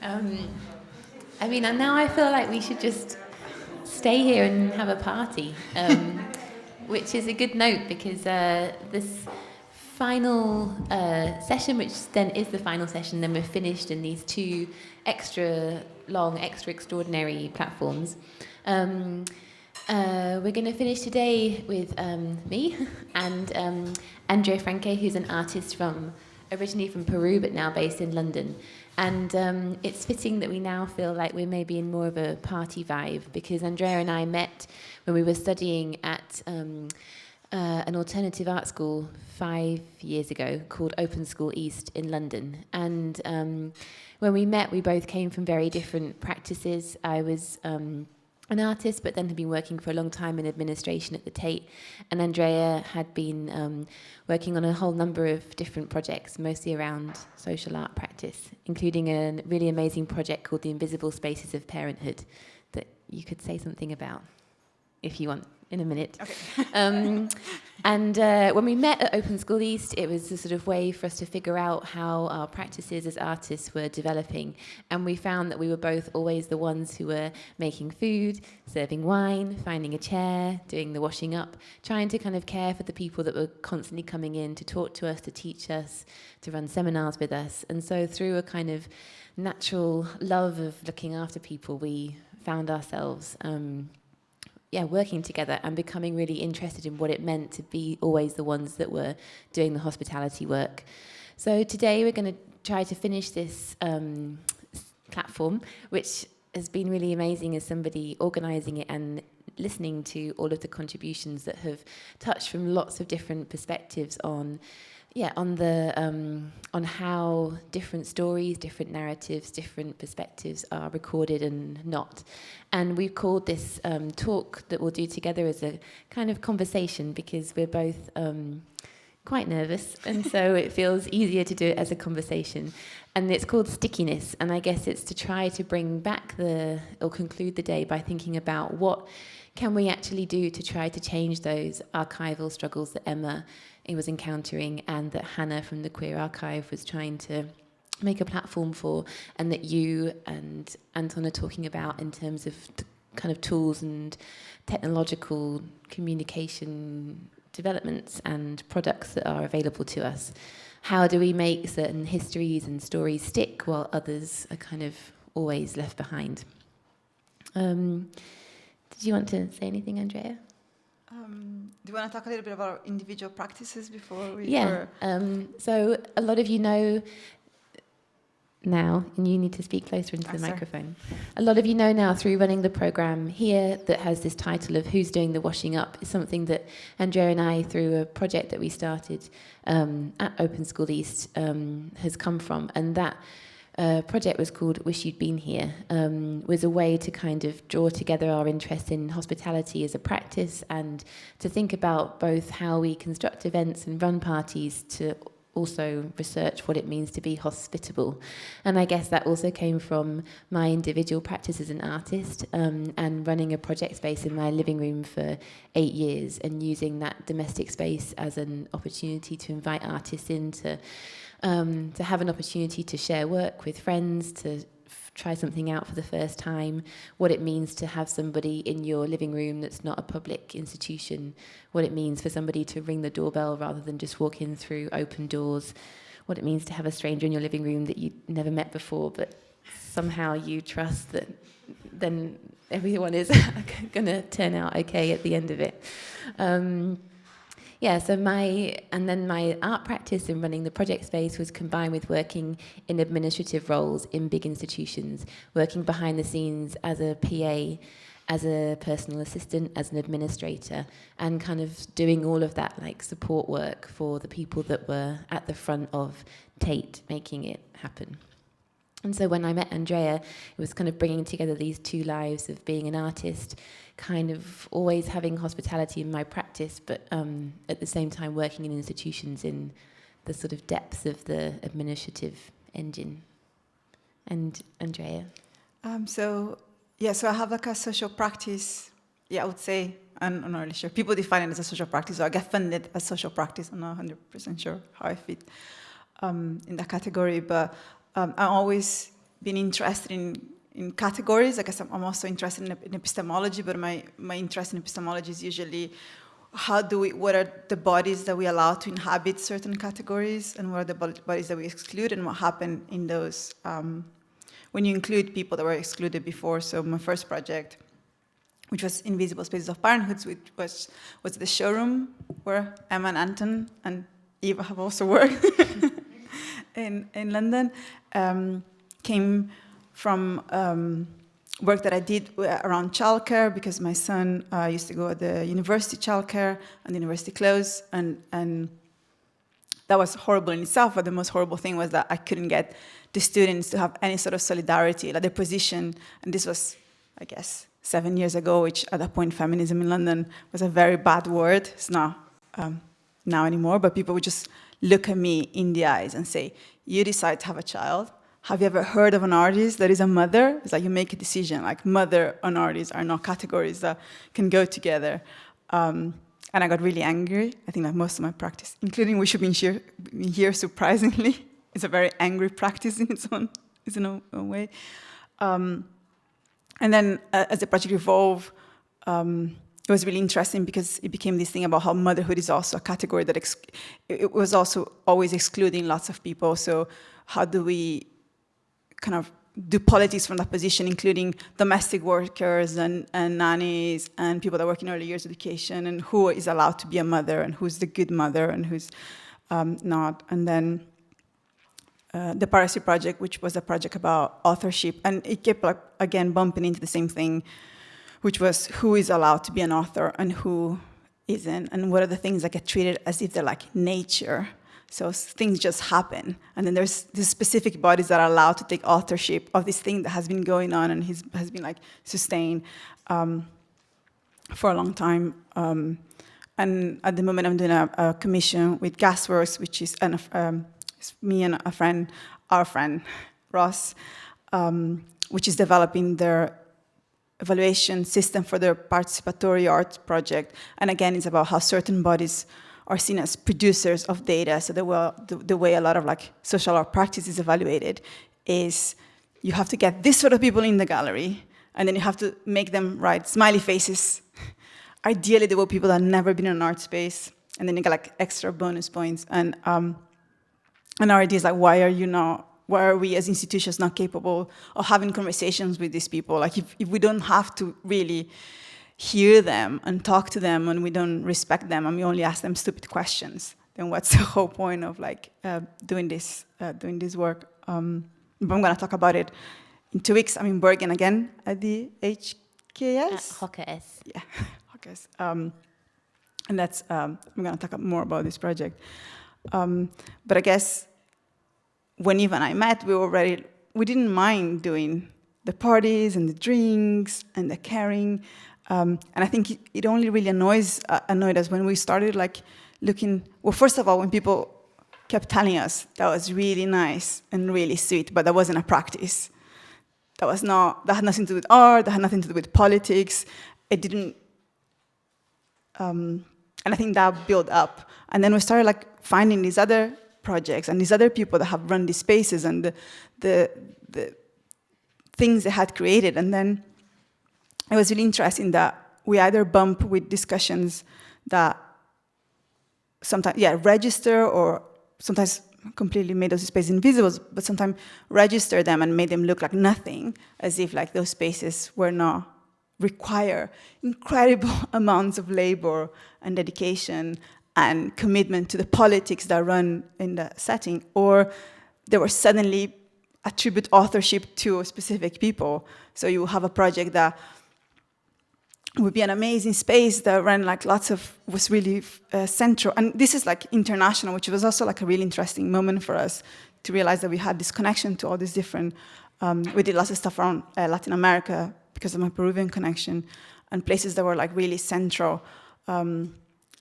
I mean, and now I feel like we should just stay here and have a party, which is a good note because this final session, which then is the final session, then we're finished in these 2 extra long, extra extraordinary platforms. We're going to finish today with me and Andrea Francke, who's an artist originally from Peru, but now based in London. And it's fitting that we now feel like we're maybe in more of a party vibe, because Andrea and I met when we were studying at an alternative art school 5 years ago called Open School East in London. And when we met, we both came from very different practices. I was an artist, but then had been working for a long time in administration at the Tate. And Andrea had been working on a whole number of different projects, mostly around social art practice, including a really amazing project called The Invisible Spaces of Parenthood that you could say something about if you want in a minute. Okay. And when we met at Open School East, it was a sort of way for us to figure out how our practices as artists were developing. And we found that we were both always the ones who were making food, serving wine, finding a chair, doing the washing up, trying to kind of care for the people that were constantly coming in to talk to us, to teach us, to run seminars with us. And so through a kind of natural love of looking after people, we found ourselves working together and becoming really interested in what it meant to be always the ones that were doing the hospitality work. So today we're going to try to finish this platform, which has been really amazing as somebody organising it and listening to all of the contributions that have touched from lots of different perspectives on how different stories, different narratives, different perspectives are recorded and not. And we've called this talk that we'll do together as a kind of conversation, because we're both quite nervous, and so it feels easier to do it as a conversation. And it's called Stickiness, and I guess it's to try to bring back or conclude the day by thinking about what can we actually do to try to change those archival struggles that Emma was encountering and that Hannah from the Queer Archive was trying to make a platform for, and that you and Anton are talking about in terms of the kind of tools and technological communication developments and products that are available to us. How do we make certain histories and stories stick while others are kind of always left behind? Did you want to say anything, Andrea? Do you want to talk a little bit about individual practices before we... Yeah, so a lot of you know now, and you need to speak closer into the microphone. A lot of you know now through running the programme here that has this title of Who's Doing the Washing Up is something that Andrea and I, through a project that we started at Open School East, has come from. And that project was called Wish You'd Been Here, was a way to kind of draw together our interest in hospitality as a practice and to think about both how we construct events and run parties to also research what it means to be hospitable. And I guess that also came from my individual practice as an artist and running a project space in my living room for 8 years and using that domestic space as an opportunity to invite artists in to have an opportunity to share work with friends, to try something out for the first time, what it means to have somebody in your living room that's not a public institution, what it means for somebody to ring the doorbell rather than just walk in through open doors, what it means to have a stranger in your living room that you never met before, but somehow you trust that then everyone is going to turn out okay at the end of it. Yeah, so my art practice and running the project space was combined with working in administrative roles in big institutions, working behind the scenes as a PA, as a personal assistant, as an administrator, and kind of doing all of that like support work for the people that were at the front of Tate, making it happen. And so when I met Andrea, it was kind of bringing together these two lives of being an artist, kind of always having hospitality in my practice, but at the same time working in institutions in the sort of depths of the administrative engine. And Andrea? So I have like a social practice, I would say, I'm not really sure. People define it as a social practice, so I get funded as social practice. I'm not 100% sure how I fit in that category, but I've always been interested in categories. I guess I'm also interested in epistemology, but my interest in epistemology is usually what are the bodies that we allow to inhabit certain categories, and what are the bodies that we exclude, and what happened in those when you include people that were excluded before. So my first project, which was Invisible Spaces of Parenthood, which was the showroom where Emma and Anton and Eva have also worked in London, came from work that I did around childcare, because my son used to go at the university childcare, and the university closed, and that was horrible in itself. But the most horrible thing was that I couldn't get the students to have any sort of solidarity, like their position. And this was, I guess, 7 years ago, which at that point, feminism in London was a very bad word. It's not now anymore, but people would just look at me in the eyes and say, you decide to have a child. Have you ever heard of an artist that is a mother? It's like you make a decision, like mother and artist are not categories that can go together. And I got really angry. I think like most of my practice, including We Should Be Here, surprisingly, is a very angry practice in its own way. And then as the project evolved, it was really interesting because it became this thing about how motherhood is also a category that it was also always excluding lots of people. So how do we kind of do politics from that position, including domestic workers and nannies and people that work in early years education, and who is allowed to be a mother and who's the good mother and who's not. And then the Piracy Project, which was a project about authorship, and it kept like, again bumping into the same thing, which was who is allowed to be an author and who isn't, and what are the things that get treated as if they're like nature. So things just happen, and then there's these specific bodies that are allowed to take authorship of this thing that has been going on and has been like sustained for a long time. And at the moment, I'm doing a commission with Gasworks, which is me and our friend Ross, which is developing their evaluation system for their participatory art project. And again, it's about how certain bodies are seen as producers of data. So the way a lot of like social art practice is evaluated is you have to get this sort of people in the gallery, and then you have to make them write smiley faces. Ideally, they were people that have never been in an art space, and then you get like extra bonus points. And our idea is like, why are we as institutions not capable of having conversations with these people? Like if we don't have to really hear them and talk to them, and we don't respect them, and we only ask them stupid questions, then what's the whole point of like doing this work? But I'm going to talk about it in 2 weeks. I'm in Bergen again at the HKS. HKS. Yeah, HKS. And that's I'm going to talk more about this project. But I guess when Eva and I met, we didn't mind doing the parties and the drinks and the caring. And I think it only really annoyed us when we started like looking. Well, first of all, when people kept telling us that was really nice and really sweet, but that wasn't a practice. That had nothing to do with art. That had nothing to do with politics. It didn't. And I think that built up. And then we started like finding these other projects and these other people that have run these spaces and the things they had created. And then it was really interesting that we either bump with discussions that sometimes, register, or sometimes completely made those spaces invisible, but sometimes register them and made them look like nothing, as if like those spaces were not require incredible amounts of labor and dedication and commitment to the politics that run in the setting, or they were suddenly attribute authorship to specific people. So you have a project that would be an amazing space that ran like was really central. And this is like international, which was also like a really interesting moment for us to realize that we had this connection to all these different, we did lots of stuff around Latin America because of my Peruvian connection, and places that were like really central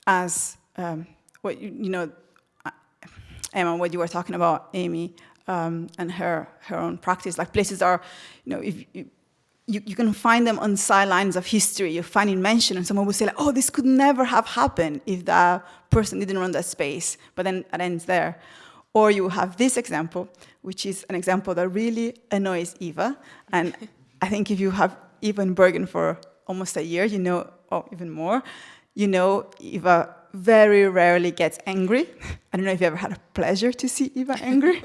as what you know, Emma, what you were talking about, Amy, and her own practice. Like places are, you know, if you can find them on sidelines of history. You find it mentioned, and someone will say, like, "Oh, this could never have happened if that person didn't run that space." But then it ends there. Or you have this example, which is an example that really annoys Eva. And I think if you have Eva in Bergen for almost a year, you know, or even more, you know, Eva very rarely gets angry. I don't know if you ever had a pleasure to see Eva angry.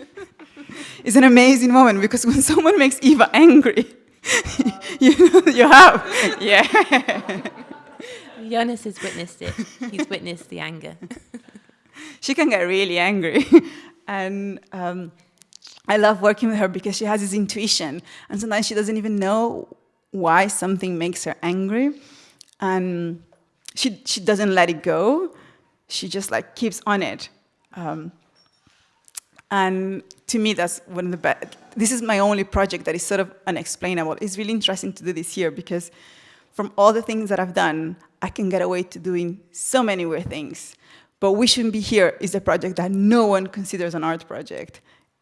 It's an amazing moment, because when someone makes Eva angry, you have, yeah. Jonas has witnessed it. He's witnessed the anger. She can get really angry. And I love working with her because she has this intuition. And sometimes she doesn't even know why something makes her angry. And she doesn't let it go. She just like keeps on it. And to me, that's one of the best. This is my only project that is sort of unexplainable. It's really interesting to do this here because from all the things that I've done, I can get away to doing so many weird things. But We Shouldn't Be Here is a project that no one considers an art project.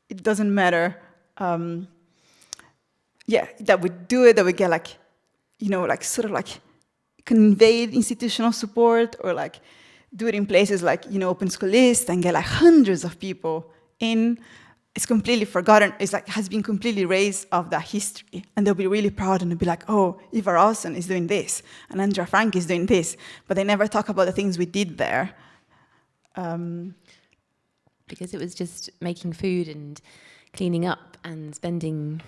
It doesn't matter, that we do it, that we get like, you know, like sort of like conveyed institutional support, or like do it in places like, you know, Open School List and get like hundreds of people in. It's completely forgotten. It's like has been completely erased of that history, and they'll be really proud and they'll be like, "Oh, Eva Rowson is doing this, and Andrea Francke is doing this," but they never talk about the things we did there. Because it was just making food and cleaning up and spending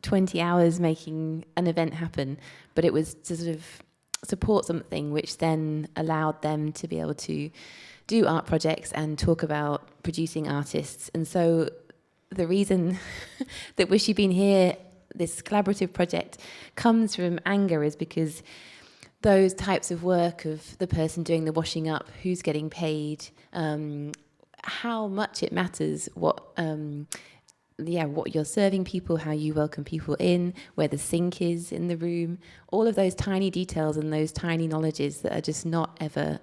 20 hours making an event happen, but it was to sort of support something which then allowed them to be able to do art projects and talk about producing artists. And so the reason that Wish You'd Been Here, this collaborative project, comes from anger is because those types of work of the person doing the washing up, who's getting paid, how much it matters what you're serving people, how you welcome people in, where the sink is in the room, all of those tiny details and those tiny knowledges that are just not ever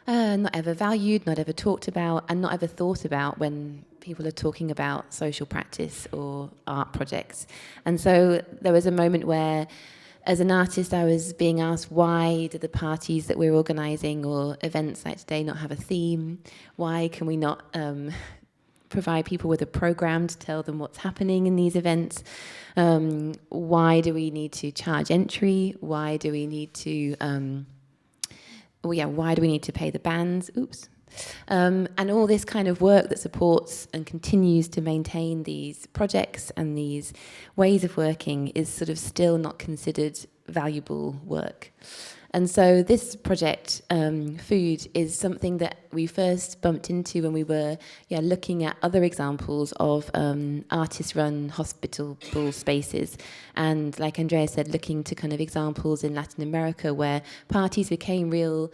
valued, not ever talked about, and not ever thought about when people are talking about social practice or art projects. And so there was a moment where, as an artist, I was being asked, why do the parties that we're organising or events like today not have a theme? Why can we not provide people with a programme to tell them what's happening in these events? Why do we need to charge entry? Why do we need to why do we need to pay the bands? And all this kind of work that supports and continues to maintain these projects and these ways of working is sort of still not considered valuable work. And so this project, Food, is something that we first bumped into when we were looking at other examples of artist-run hospitable spaces. And like Andrea said, looking to kind of examples in Latin America where parties became real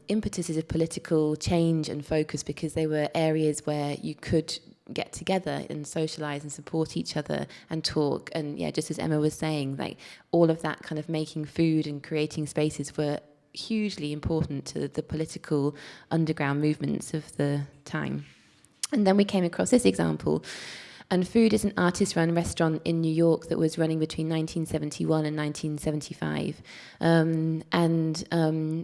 impetuses of political change and focus, because they were areas where you could get together and socialize and support each other and talk. And just as Emma was saying, like all of that kind of making food and creating spaces were hugely important to the political underground movements of the time. And then we came across this example. And Food is an artist-run restaurant in New York that was running between 1971 and 1975.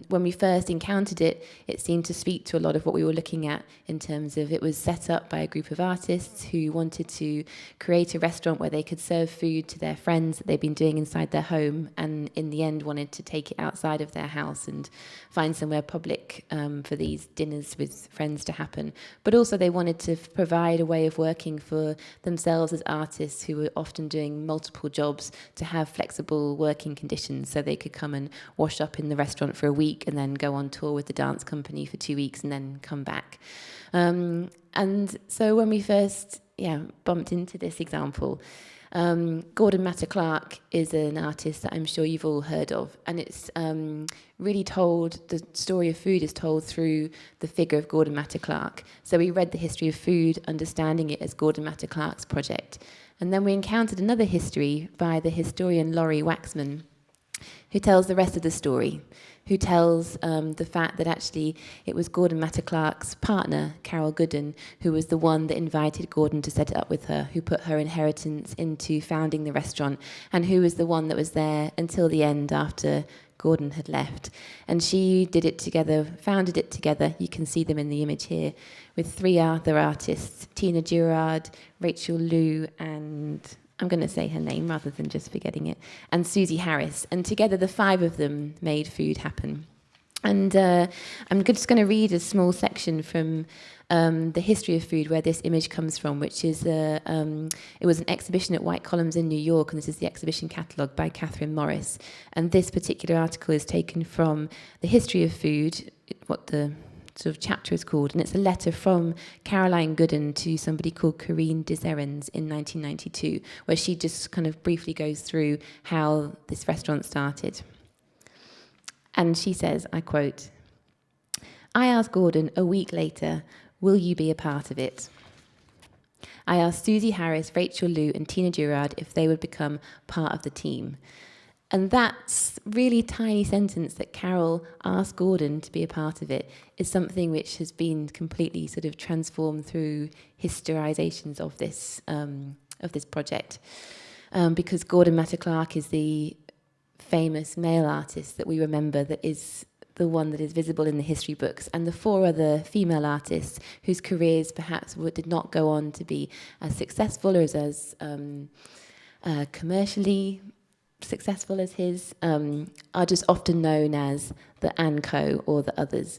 When we first encountered it, it seemed to speak to a lot of what we were looking at in terms of it was set up by a group of artists who wanted to create a restaurant where they could serve food to their friends that they'd been doing inside their home, and in the end wanted to take it outside of their house and find somewhere public for these dinners with friends to happen. But also they wanted to provide a way of working for themselves as artists who were often doing multiple jobs to have flexible working conditions, so they could come and wash up in the restaurant for a week and then go on tour with the dance company for 2 weeks and then come back. And so when we first bumped into this example, Gordon Matta Clark is an artist that I'm sure you've all heard of, and it's really told, the story of food is told through the figure of Gordon Matta Clark. So we read the history of food, understanding it as Gordon Matta Clark's project. And then we encountered another history by the historian Laurie Waxman, who tells the rest of the story, who tells the fact that actually it was Gordon Matta Clark's partner, Carol Gooden, who was the one that invited Gordon to set it up with her, who put her inheritance into founding the restaurant, and who was the one that was there until the end after Gordon had left. And she did it together, founded it together, you can see them in the image here, with 3 other artists, Tina Gerard, Rachel Liu, and I'm going to say her name rather than just forgetting it, and Susie Harris. And together the 5 of them made food happen. And I'm just going to read a small section from the history of food where this image comes from, which is, it was an exhibition at White Columns in New York, and this is the exhibition catalogue by Catherine Morris. And this particular article is taken from the history of food, what the sort of chapter is called, and it's a letter from Caroline Gooden to somebody called Corinne Deserens in 1992, where she just kind of briefly goes through how this restaurant started. And she says, I quote, "I asked Gordon a week later, will you be a part of it? I asked Susie Harris, Rachel Liu, and Tina Gerard if they would become part of the team." And that really tiny sentence that Carol asked Gordon to be a part of it is something which has been completely sort of transformed through historizations of this project. Because Gordon Matta Clark is the famous male artist that we remember, that is the one that is visible in the history books, and the 4 other female artists whose careers perhaps did not go on to be as successful or as commercially successful as his, are just often known as the ANCO or the others.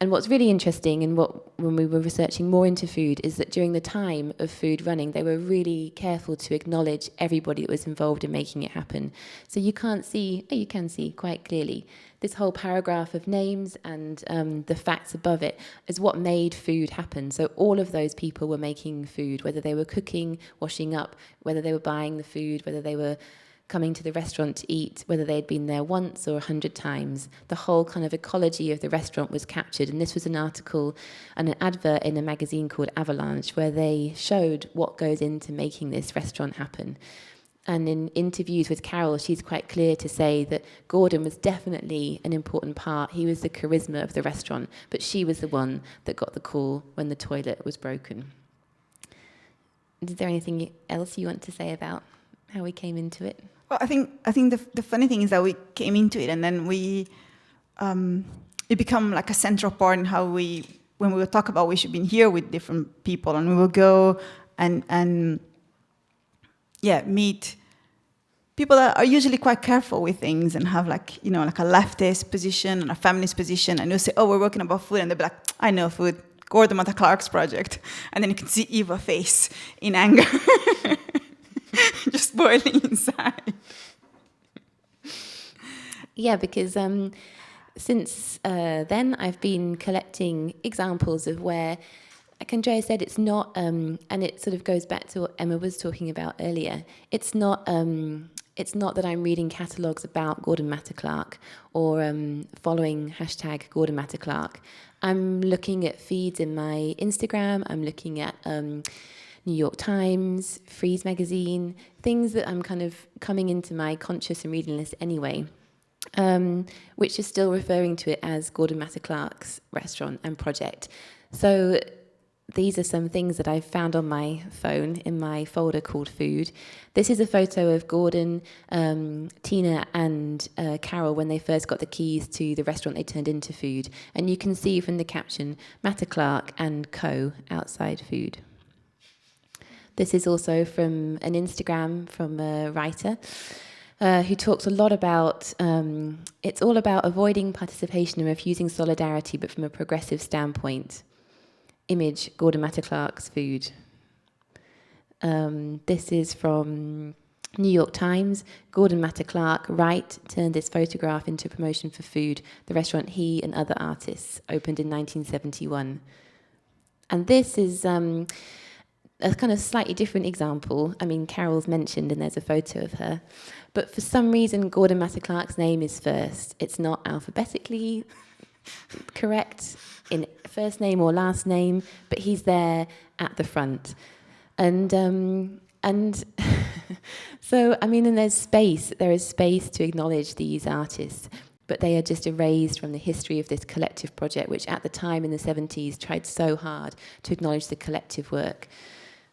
And what's really interesting, and when we were researching more into food, is that during the time of food running, they were really careful to acknowledge everybody that was involved in making it happen. So you can see quite clearly this whole paragraph of names and the facts above it is what made food happen. So all of those people were making food, whether they were cooking, washing up, whether they were buying the food, whether they were coming to the restaurant to eat, whether they'd been there once or 100 times. The whole kind of ecology of the restaurant was captured. And this was an article and an advert in a magazine called Avalanche, where they showed what goes into making this restaurant happen. And in interviews with Carol, she's quite clear to say that Gordon was definitely an important part. He was the charisma of the restaurant, but she was the one that got the call when the toilet was broken. Is there anything else you want to say about how we came into it? Well, I think the funny thing is that we came into it, and then it became like a central part in how when we would talk about we should be here with different people, and we will go and meet people that are usually quite careful with things and have like a leftist position and a feminist position, and you'll say, oh, we're working about food, and they'll be like, I know food, Gordon Matta Clark's project, and then you can see Eva's face in anger. Just boiling inside. Yeah, because since then I've been collecting examples of where, like Andrea said, it's not, and it sort of goes back to what Emma was talking about earlier. It's not that I'm reading catalogues about Gordon Matta Clark or following hashtag Gordon Matta Clark. I'm looking at feeds in my Instagram. I'm looking at New York Times, Freeze magazine, things that I'm kind of coming into my conscious and reading list anyway, which is still referring to it as Gordon Matta Clark's restaurant and project. So these are some things that I've found on my phone in my folder called Food. This is a photo of Gordon, Tina and Carol when they first got the keys to the restaurant they turned into Food. And you can see from the caption, Matta Clark and Co. outside Food. This is also from an Instagram from a writer who talks a lot about, it's all about avoiding participation and refusing solidarity, but from a progressive standpoint. Image, Gordon Matta Clark's Food. This is from New York Times. Gordon Matta Clark, Wright, turned this photograph into promotion for food. The restaurant he and other artists opened in 1971. And this is a kind of slightly different example. I mean, Carol's mentioned and there's a photo of her. But for some reason, Gordon Matta Clark's name is first. It's not alphabetically correct in first name or last name, but he's there at the front. And so, I mean, and there is space to acknowledge these artists, but they are just erased from the history of this collective project, which at the time in the 70s tried so hard to acknowledge the collective work.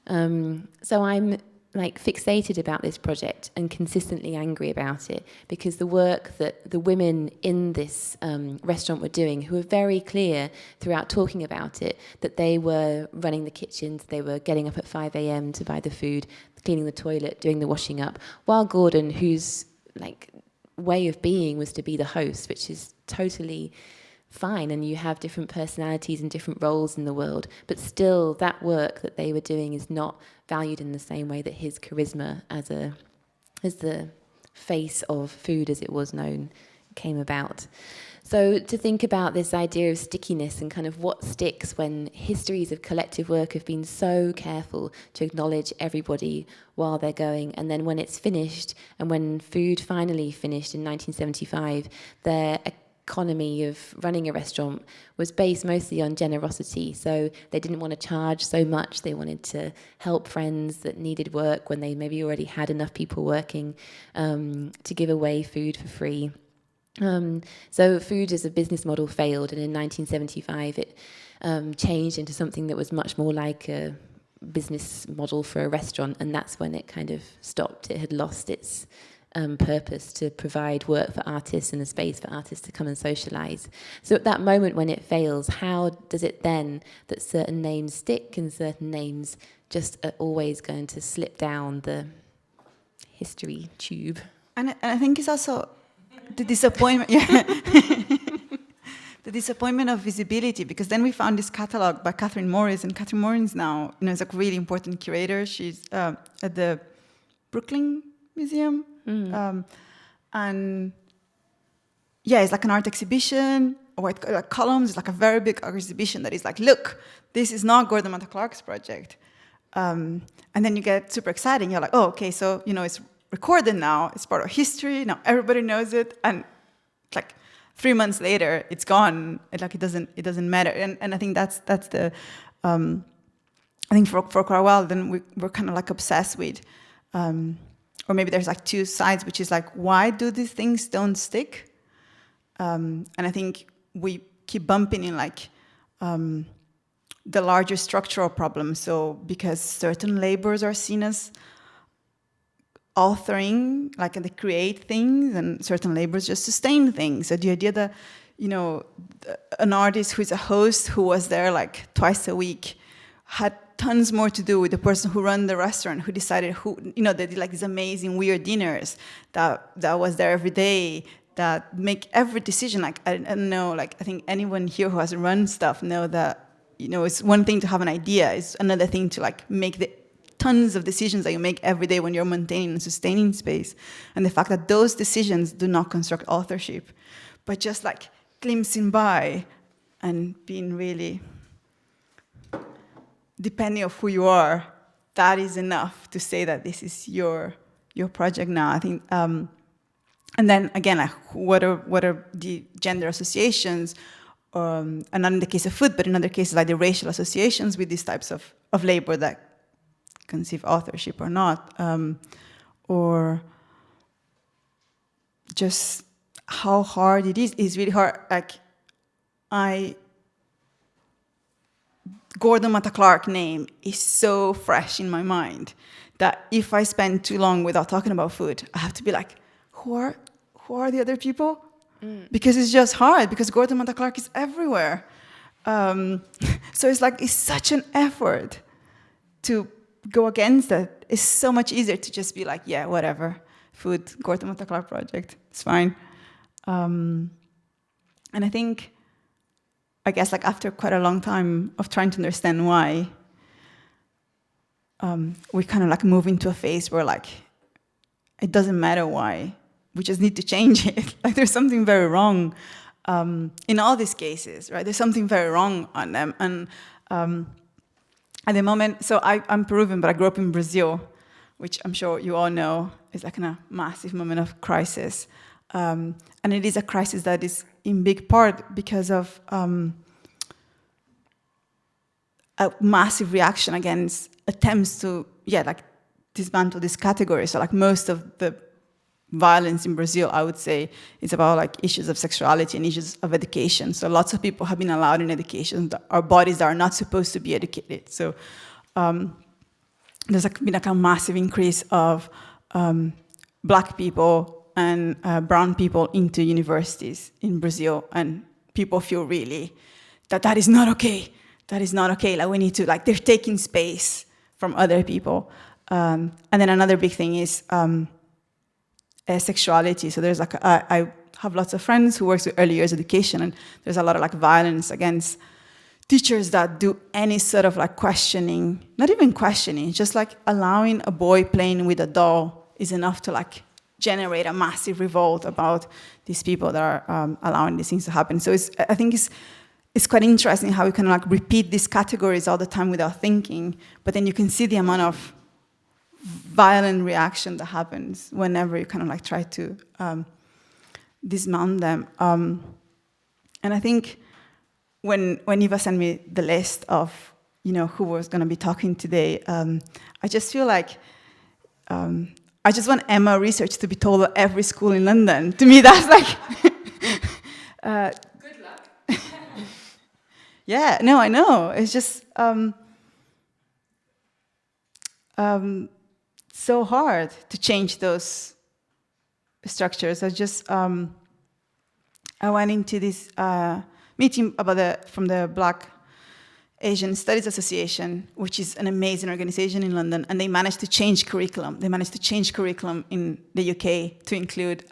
So I'm like fixated about this project and consistently angry about it, because the work that the women in this restaurant were doing, who were very clear throughout talking about it, that they were running the kitchens, they were getting up at 5 a.m. to buy the food, cleaning the toilet, doing the washing up, while Gordon, whose like way of being was to be the host, which is totally fine, and you have different personalities and different roles in the world, but still that work that they were doing is not valued in the same way that his charisma as the face of food, as it was known, came about. So to think about this idea of stickiness and kind of what sticks when histories of collective work have been so careful to acknowledge everybody while they're going, and then when it's finished, and when food finally finished in 1975, their economy of running a restaurant was based mostly on generosity. So they didn't want to charge so much. They wanted to help friends that needed work when they maybe already had enough people working, to give away food for free. So food as a business model failed, and in 1975 it changed into something that was much more like a business model for a restaurant, and that's when it kind of stopped. It had lost its purpose to provide work for artists and a space for artists to come and socialize. So at that moment when it fails, how does it then that certain names stick and certain names just are always going to slip down the history tube? And I think it's also the disappointment, the disappointment of visibility, because then we found this catalog by Catherine Morris, and Catherine Morris now, is a really important curator. She's at the Brooklyn Museum. And yeah, it's like an art exhibition, white like columns. It's like a very big art exhibition that is like, look, this is not Gordon Matta Clark's project. And then you get super excited. You're like, oh, okay, so it's recorded now. It's part of history. Now everybody knows it. And like 3 months later, it's gone. It doesn't matter. And I think that's the I think for quite a while, then we're kind of like obsessed with. Or maybe there's like two sides, which is like, why do these things don't stick? And I think we keep bumping in like the larger structural problems. So because certain labors are seen as authoring, like they create things, and certain labors just sustain things. So the idea that, an artist who's a host who was there like twice a week had tons more to do with the person who ran the restaurant, who decided they did like these amazing weird dinners that was there every day, that make every decision. Like, I don't know, like I think anyone here who has run stuff know that, it's one thing to have an idea, it's another thing to like make the tons of decisions that you make every day when you're maintaining and sustaining space. And the fact that those decisions do not construct authorship, but just like glimpsing by and being really, depending on who you are, that is enough to say that this is your project now. I think, and then again, like, what are the gender associations, and not in the case of food, but in other cases like the racial associations with these types of labor that conceive authorship or not, or just how hard it is. It's really hard. Like, Gordon Matta Clark name is so fresh in my mind that if I spend too long without talking about food, I have to be like, who are the other people? Because it's just hard, because Gordon Matta Clark is everywhere. So it's such an effort to go against that. It's so much easier to just be like, yeah, whatever, food, Gordon Matta Clark project, it's fine. And I think, I guess like after quite a long time of trying to understand why, we kind of like move into a phase where like it doesn't matter why, we just need to change it. Like there's something very wrong in all these cases, right? There's something very wrong on them. And at the moment, so I'm Peruvian, but I grew up in Brazil, which I'm sure you all know is like a massive moment of crisis. And it is a crisis that is in big part because of a massive reaction against attempts to, like dismantle this category. So like most of the violence in Brazil, I would say, is about like issues of sexuality and issues of education. So lots of people have been allowed in education. Our bodies are not supposed to be educated. So there's been like a massive increase of Black people and brown people into universities in Brazil, and people feel really that is not okay. That is not okay. Like we need to, like they're taking space from other people. And then another big thing is sexuality. So there's like, I have lots of friends who work with early years education, and there's a lot of like violence against teachers that do any sort of like questioning, not even questioning, just like allowing a boy playing with a doll is enough to like generate a massive revolt about these people that are allowing these things to happen. So I think it's quite interesting how we can like repeat these categories all the time without thinking, but then you can see the amount of violent reaction that happens whenever you kind of like try to dismount them. And I think when Eva sent me the list of who was going to be talking today, I just feel like I just want Emma Research to be told at every school in London. To me, that's like good luck. Yeah, no, I know. It's just so hard to change those structures. I went into this meeting from the Black Asian Studies Association, which is an amazing organization in London, and they managed to change curriculum. They managed to change curriculum in the UK to include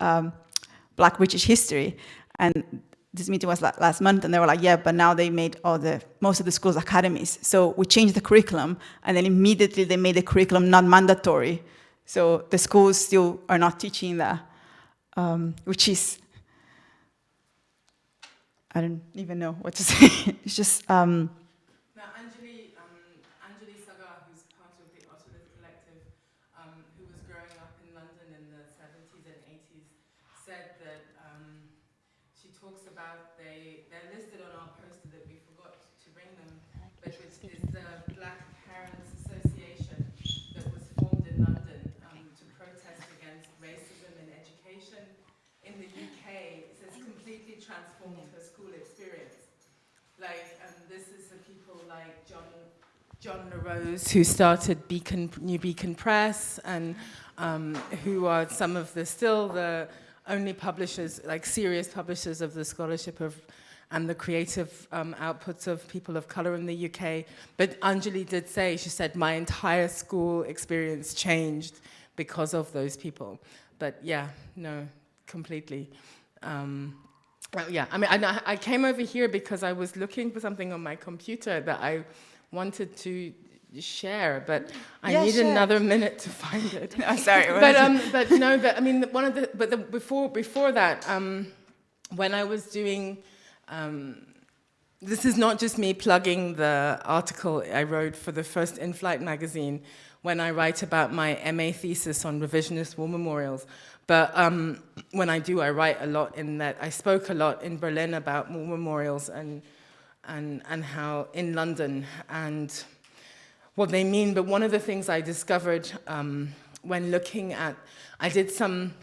Black British history. And this meeting was last month, and they were like, yeah, but now they made most of the schools academies. So we changed the curriculum, and then immediately they made the curriculum not mandatory. So the schools still are not teaching that, which is, I don't even know what to say. It's just... Now, Anjali Sagar, who's part of the Untitled Collective, who was growing up in London in the 70s and 80s, said that she talks about, they're listed on our poster that we forgot to bring them, but which is the Black Parents Association that was formed in London to protest against racism in education. In the UK, it says completely transformed her school experience. Like, this is the people like John LaRose, who started New Beacon Press, and who are some of the only publishers, like serious publishers of the scholarship and the creative outputs of people of color in the UK. But Anjali did say, she said, my entire school experience changed because of those people. But yeah, no, completely. Well, yeah, I mean, I came over here because I was looking for something on my computer that I wanted to share, but I need another minute to find it. Oh, sorry. But I mean, before that, when I was doing, this is not just me plugging the article I wrote for the first In-Flight magazine when I write about my MA thesis on revisionist war memorials. But when I do, I write a lot in that. I spoke a lot in Berlin about war memorials and how in London and what they mean. But one of the things I discovered when looking at, I did some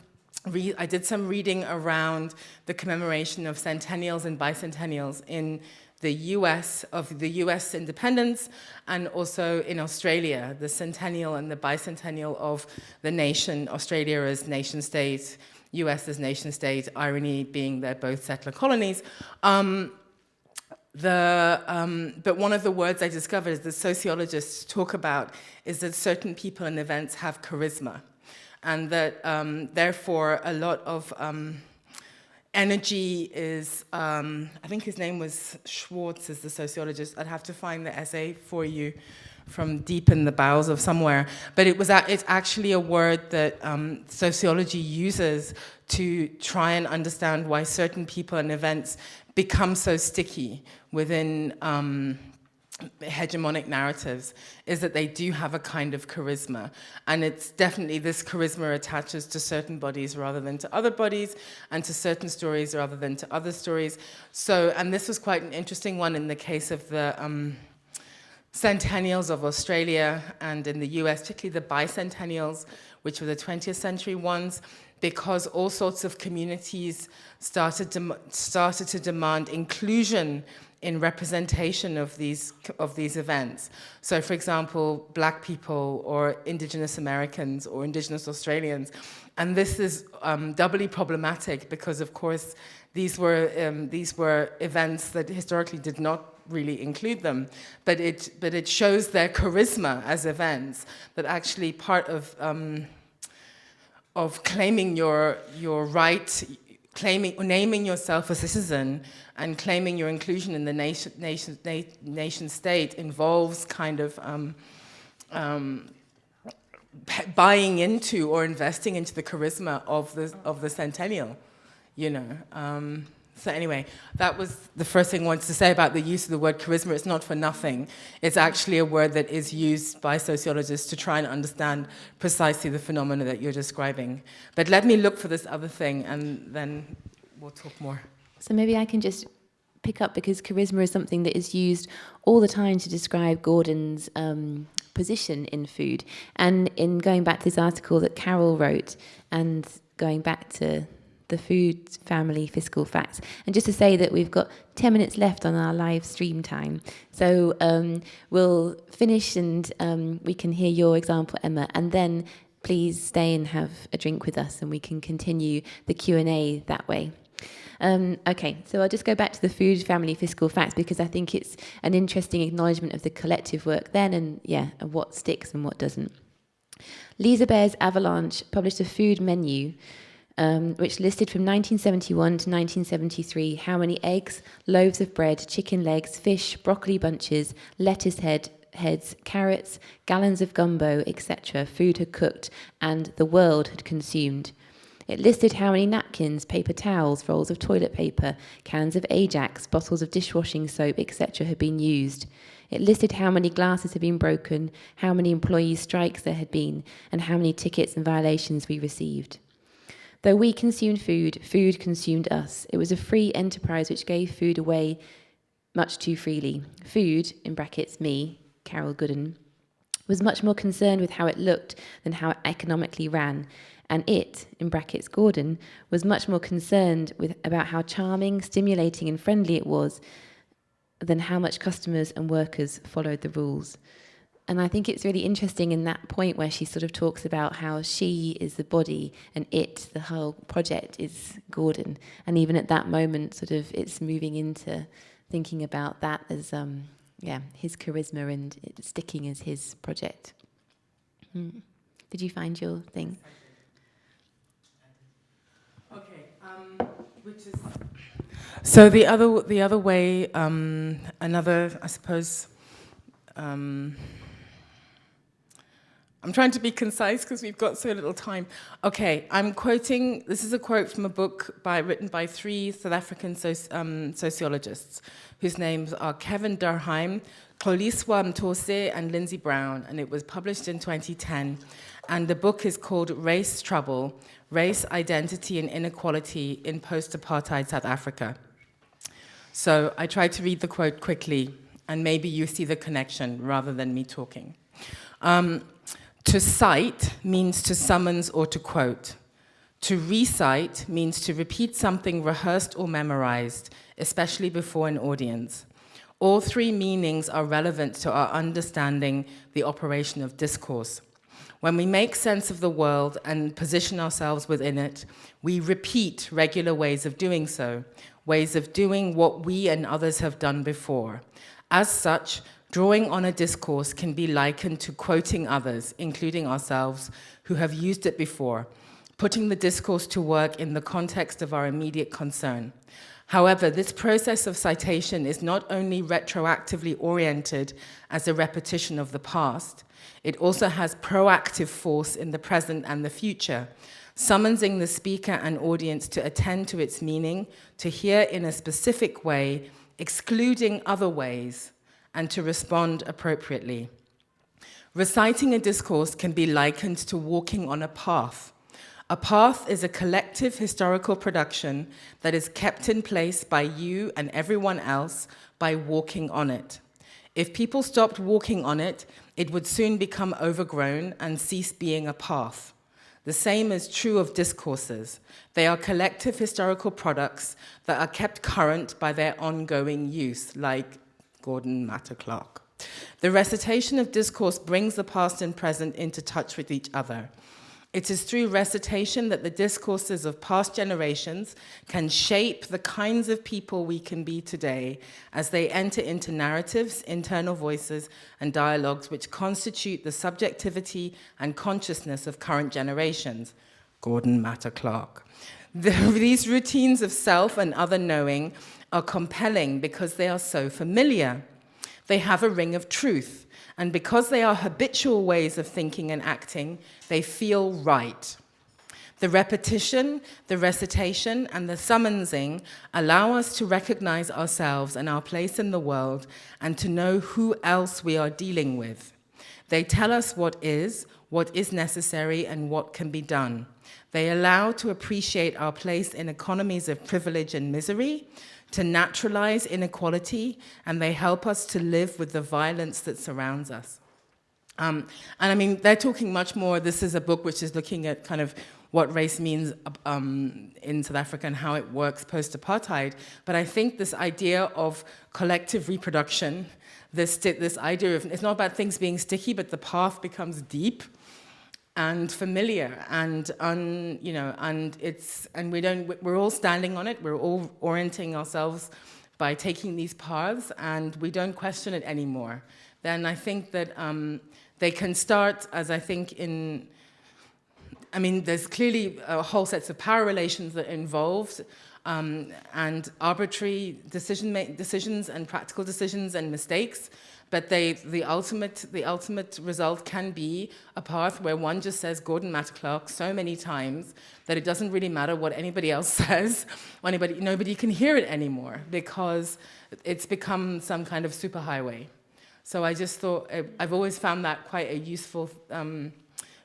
reading around the commemoration of centennials and bicentennials in the US, of the US independence, and also in Australia, the centennial and the bicentennial of the nation, Australia as nation state, US as nation state, irony being they're both settler colonies. But one of the words I discovered is that sociologists talk about is that certain people and events have charisma, and that therefore a lot of energy is, I think his name was Schwartz, is the sociologist. I'd have to find the essay for you deep in the bowels of somewhere. But it's actually a word that sociology uses to try and understand why certain people and events become so sticky within hegemonic narratives, is that they do have a kind of charisma. And it's definitely this charisma attaches to certain bodies rather than to other bodies, and to certain stories rather than to other stories. So, and this was quite an interesting one in the case of the centennials of Australia and in the US, particularly the bicentennials, which were the 20th century ones, because all sorts of communities started to demand inclusion in representation of these events. So, for example, Black people or Indigenous Americans or Indigenous Australians, and this is doubly problematic because, of course, these were events that historically did not really include them, but it shows their charisma as events, that actually part of claiming your right, naming yourself a citizen and claiming your inclusion in the nation state involves kind of buying into or investing into the charisma of the centennial, you know. So anyway, that was the first thing I wanted to say about the use of the word charisma. It's not for nothing. It's actually a word that is used by sociologists to try and understand precisely the phenomena that you're describing. But let me look for this other thing, and then we'll talk more. So maybe I can just pick up, because charisma is something that is used all the time to describe Gordon's position in food. And in going back to this article that Carol wrote, and going back to the food family fiscal facts. And just to say that we've got 10 minutes left on our live stream time. So we'll finish and we can hear your example, Emma, and then please stay and have a drink with us and we can continue the Q&A that way. Okay, so I'll just go back to the food family fiscal facts, because I think it's an interesting acknowledgement of the collective work then, and and what sticks and what doesn't. Lisa Bear's Avalanche published a food menu which listed from 1971 to 1973 how many eggs, loaves of bread, chicken legs, fish, broccoli bunches, lettuce heads, carrots, gallons of gumbo, etc. food had cooked and the world had consumed. It listed how many napkins, paper towels, rolls of toilet paper, cans of Ajax, bottles of dishwashing soap, etc. had been used. It listed how many glasses had been broken, how many employee strikes there had been, and how many tickets and violations we received. Though we consumed food, food consumed us. It was a free enterprise which gave food away much too freely. Food, in brackets me, Carol Gooden, was much more concerned with how it looked than how it economically ran. And it, in brackets Gordon, was much more concerned about how charming, stimulating and friendly it was than how much customers and workers followed the rules. And I think it's really interesting in that point where she sort of talks about how she is the body and it, the whole project, is Gordon. And even at that moment, sort of, it's moving into thinking about that as, his charisma and it sticking as his project. Did you find your thing? Okay, which is... So the other way, another, I suppose... I'm trying to be concise because we've got so little time. Okay, I'm quoting, this is a quote from a book written by 3 South African sociologists, whose names are Kevin Durkheim, Xoliswa Mtose, and Lindsay Brown, and it was published in 2010. And the book is called Race Trouble, Race, Identity and Inequality in Post-Apartheid South Africa. So I tried to read the quote quickly, and maybe you see the connection rather than me talking. To cite means to summons or to quote. To recite means to repeat something rehearsed or memorized, especially before an audience. All 3 meanings are relevant to our understanding the operation of discourse. When we make sense of the world and position ourselves within it, we repeat regular ways of doing so, ways of doing what we and others have done before. As such, drawing on a discourse can be likened to quoting others, including ourselves, who have used it before, putting the discourse to work in the context of our immediate concern. However, this process of citation is not only retroactively oriented as a repetition of the past, it also has proactive force in the present and the future, summoning the speaker and audience to attend to its meaning, to hear in a specific way, excluding other ways, and to respond appropriately. Reciting a discourse can be likened to walking on a path. A path is a collective historical production that is kept in place by you and everyone else by walking on it. If people stopped walking on it, it would soon become overgrown and cease being a path. The same is true of discourses. They are collective historical products that are kept current by their ongoing use, like Gordon Matter Clark. The recitation of discourse brings the past and present into touch with each other. It is through recitation that the discourses of past generations can shape the kinds of people we can be today as they enter into narratives, internal voices, and dialogues which constitute the subjectivity and consciousness of current generations. Gordon Matter Clark. These routines of self and other knowing are compelling because they are so familiar. They have a ring of truth. And because they are habitual ways of thinking and acting, they feel right. The repetition, the recitation, and the summonsing allow us to recognize ourselves and our place in the world and to know who else we are dealing with. They tell us what is necessary, and what can be done. They allow to appreciate our place in economies of privilege and misery, to naturalize inequality, and they help us to live with the violence that surrounds us. And I mean, they're talking much more. This is a book which is looking at kind of what race means in South Africa and how it works post-apartheid. But I think this idea of collective reproduction, this idea of, it's not about things being sticky, but the path becomes deep and familiar, and we're all standing on it. We're all orienting ourselves by taking these paths, and we don't question it anymore. Then I think that they can start, as I think there's clearly whole sets of power relations that are involved, and arbitrary decisions and practical decisions and mistakes. But the ultimate result can be a path where one just says Gordon Matter Clark so many times that it doesn't really matter what anybody else says. Nobody can hear it anymore because it's become some kind of superhighway. So I just thought, I've always found that quite a useful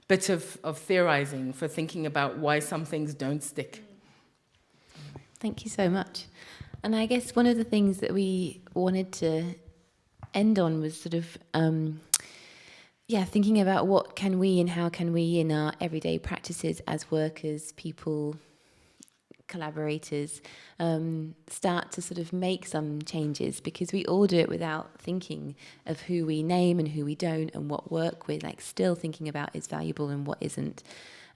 bit of theorizing for thinking about why some things don't stick. Thank you so much. And I guess one of the things that we wanted to end on was sort of thinking about what can we and how can we in our everyday practices as workers, people, collaborators, start to sort of make some changes, because we all do it without thinking of who we name and who we don't, and what work we're still thinking about is valuable and what isn't,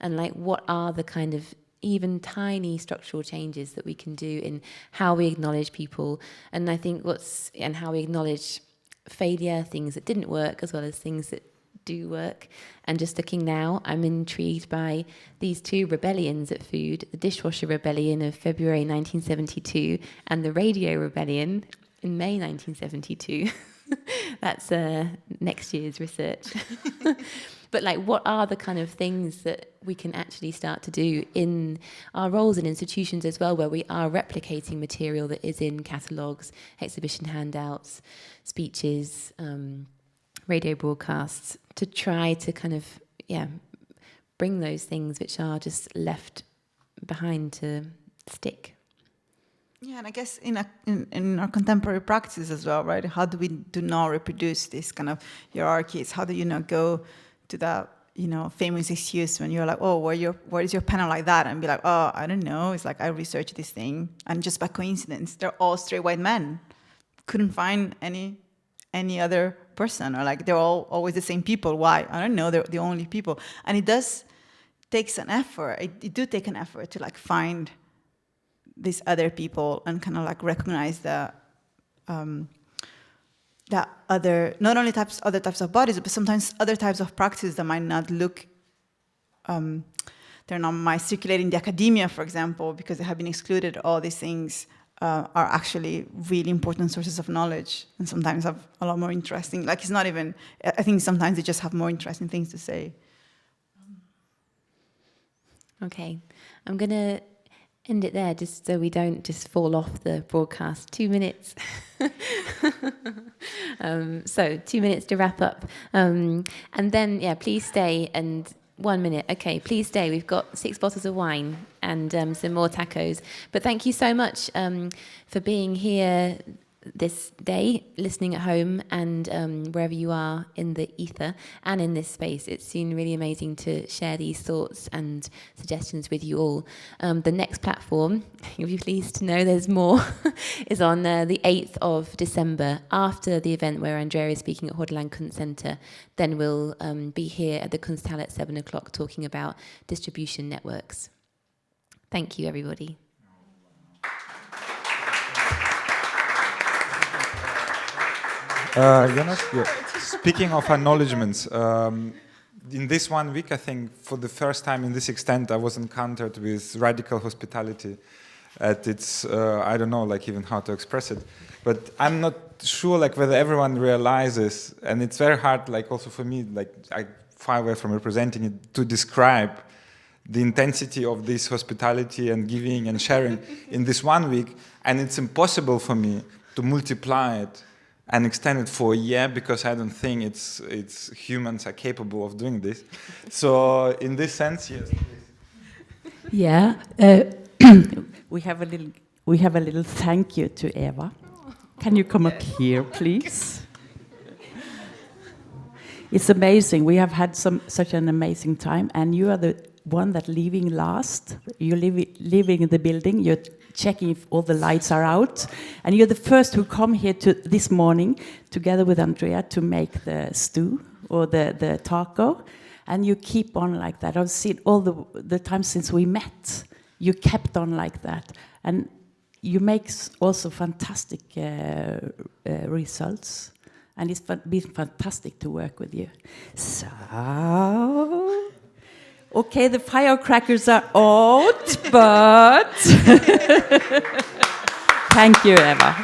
and what are the kind of even tiny structural changes that we can do in how we acknowledge people, and I think and how we acknowledge failure, things that didn't work, as well as things that do work. And just looking now, I'm intrigued by these two rebellions at food, the dishwasher rebellion of February 1972 and the radio rebellion in May 1972. That's next year's research. But what are the kind of things that we can actually start to do in our roles in institutions as well, where we are replicating material that is in catalogues, exhibition handouts, speeches, radio broadcasts, to try to kind of, bring those things which are just left behind to stick. Yeah, and I guess in our contemporary practice as well, right? How do we do not reproduce this kind of hierarchies? How do you not go to that, famous excuse when you're like, oh, where is your panel like that? And be like, oh, I don't know. It's I researched this thing, and just by coincidence, they're all straight white men. Couldn't find any other person, or they're all always the same people. Why? I don't know. They're the only people, and it does takes an effort. It do take an effort to find these other people and kind of recognize that other, not only other types of bodies, but sometimes other types of practices that might not look, they're not might circulate in the academia, for example, because they have been excluded, all these things, are actually really important sources of knowledge, and sometimes have a lot more interesting. Like, it's not even. I think sometimes they just have more interesting things to say. Okay, I'm gonna end it there, just so we don't just fall off the broadcast. 2 minutes. So 2 minutes to wrap up, and then please stay. And 1 minute. Okay, please stay. We've got 6 bottles of wine and some more tacos. But thank you so much for being here this day, listening at home and wherever you are in the ether and in this space. It's been really amazing to share these thoughts and suggestions with you all. The next platform, you'll be pleased to know there's more, is on the 8th of December, after the event where Andrea is speaking at Hordaland Kunstcenter. Then we'll be here at the Kunsthall at 7 o'clock talking about distribution networks. Thank you, everybody. Speaking of acknowledgements, in this 1 week, I think for the first time in this extent, I was encountered with radical hospitality at its, I don't know, like even how to express it, but I'm not sure like whether everyone realizes, and it's very hard, like also for me, like I far away from representing it, to describe the intensity of this hospitality and giving and sharing in this 1 week, and it's impossible for me to multiply it and extend it for a year, because I don't think it's humans are capable of doing this. So in this sense, yes. Yeah, we have a little thank you to Eva. Can you come up here, please? It's amazing. We have had such an amazing time, and you are the one that leaving last. You're leaving the building. You're checking if all the lights are out, and you're the first who come here this morning together with Andrea to make the stew or the taco, and you keep on like that. I've seen all the time since we met. You kept on like that, and you make also fantastic results, and it's been fantastic to work with you. So. Okay, the firecrackers are out, but thank you, Eva.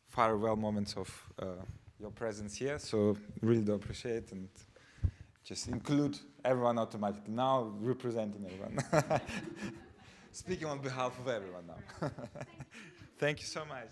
Farewell moments of your presence here, so really do appreciate and just include everyone automatically now, representing everyone. Speaking on behalf of everyone now. Thank you so much.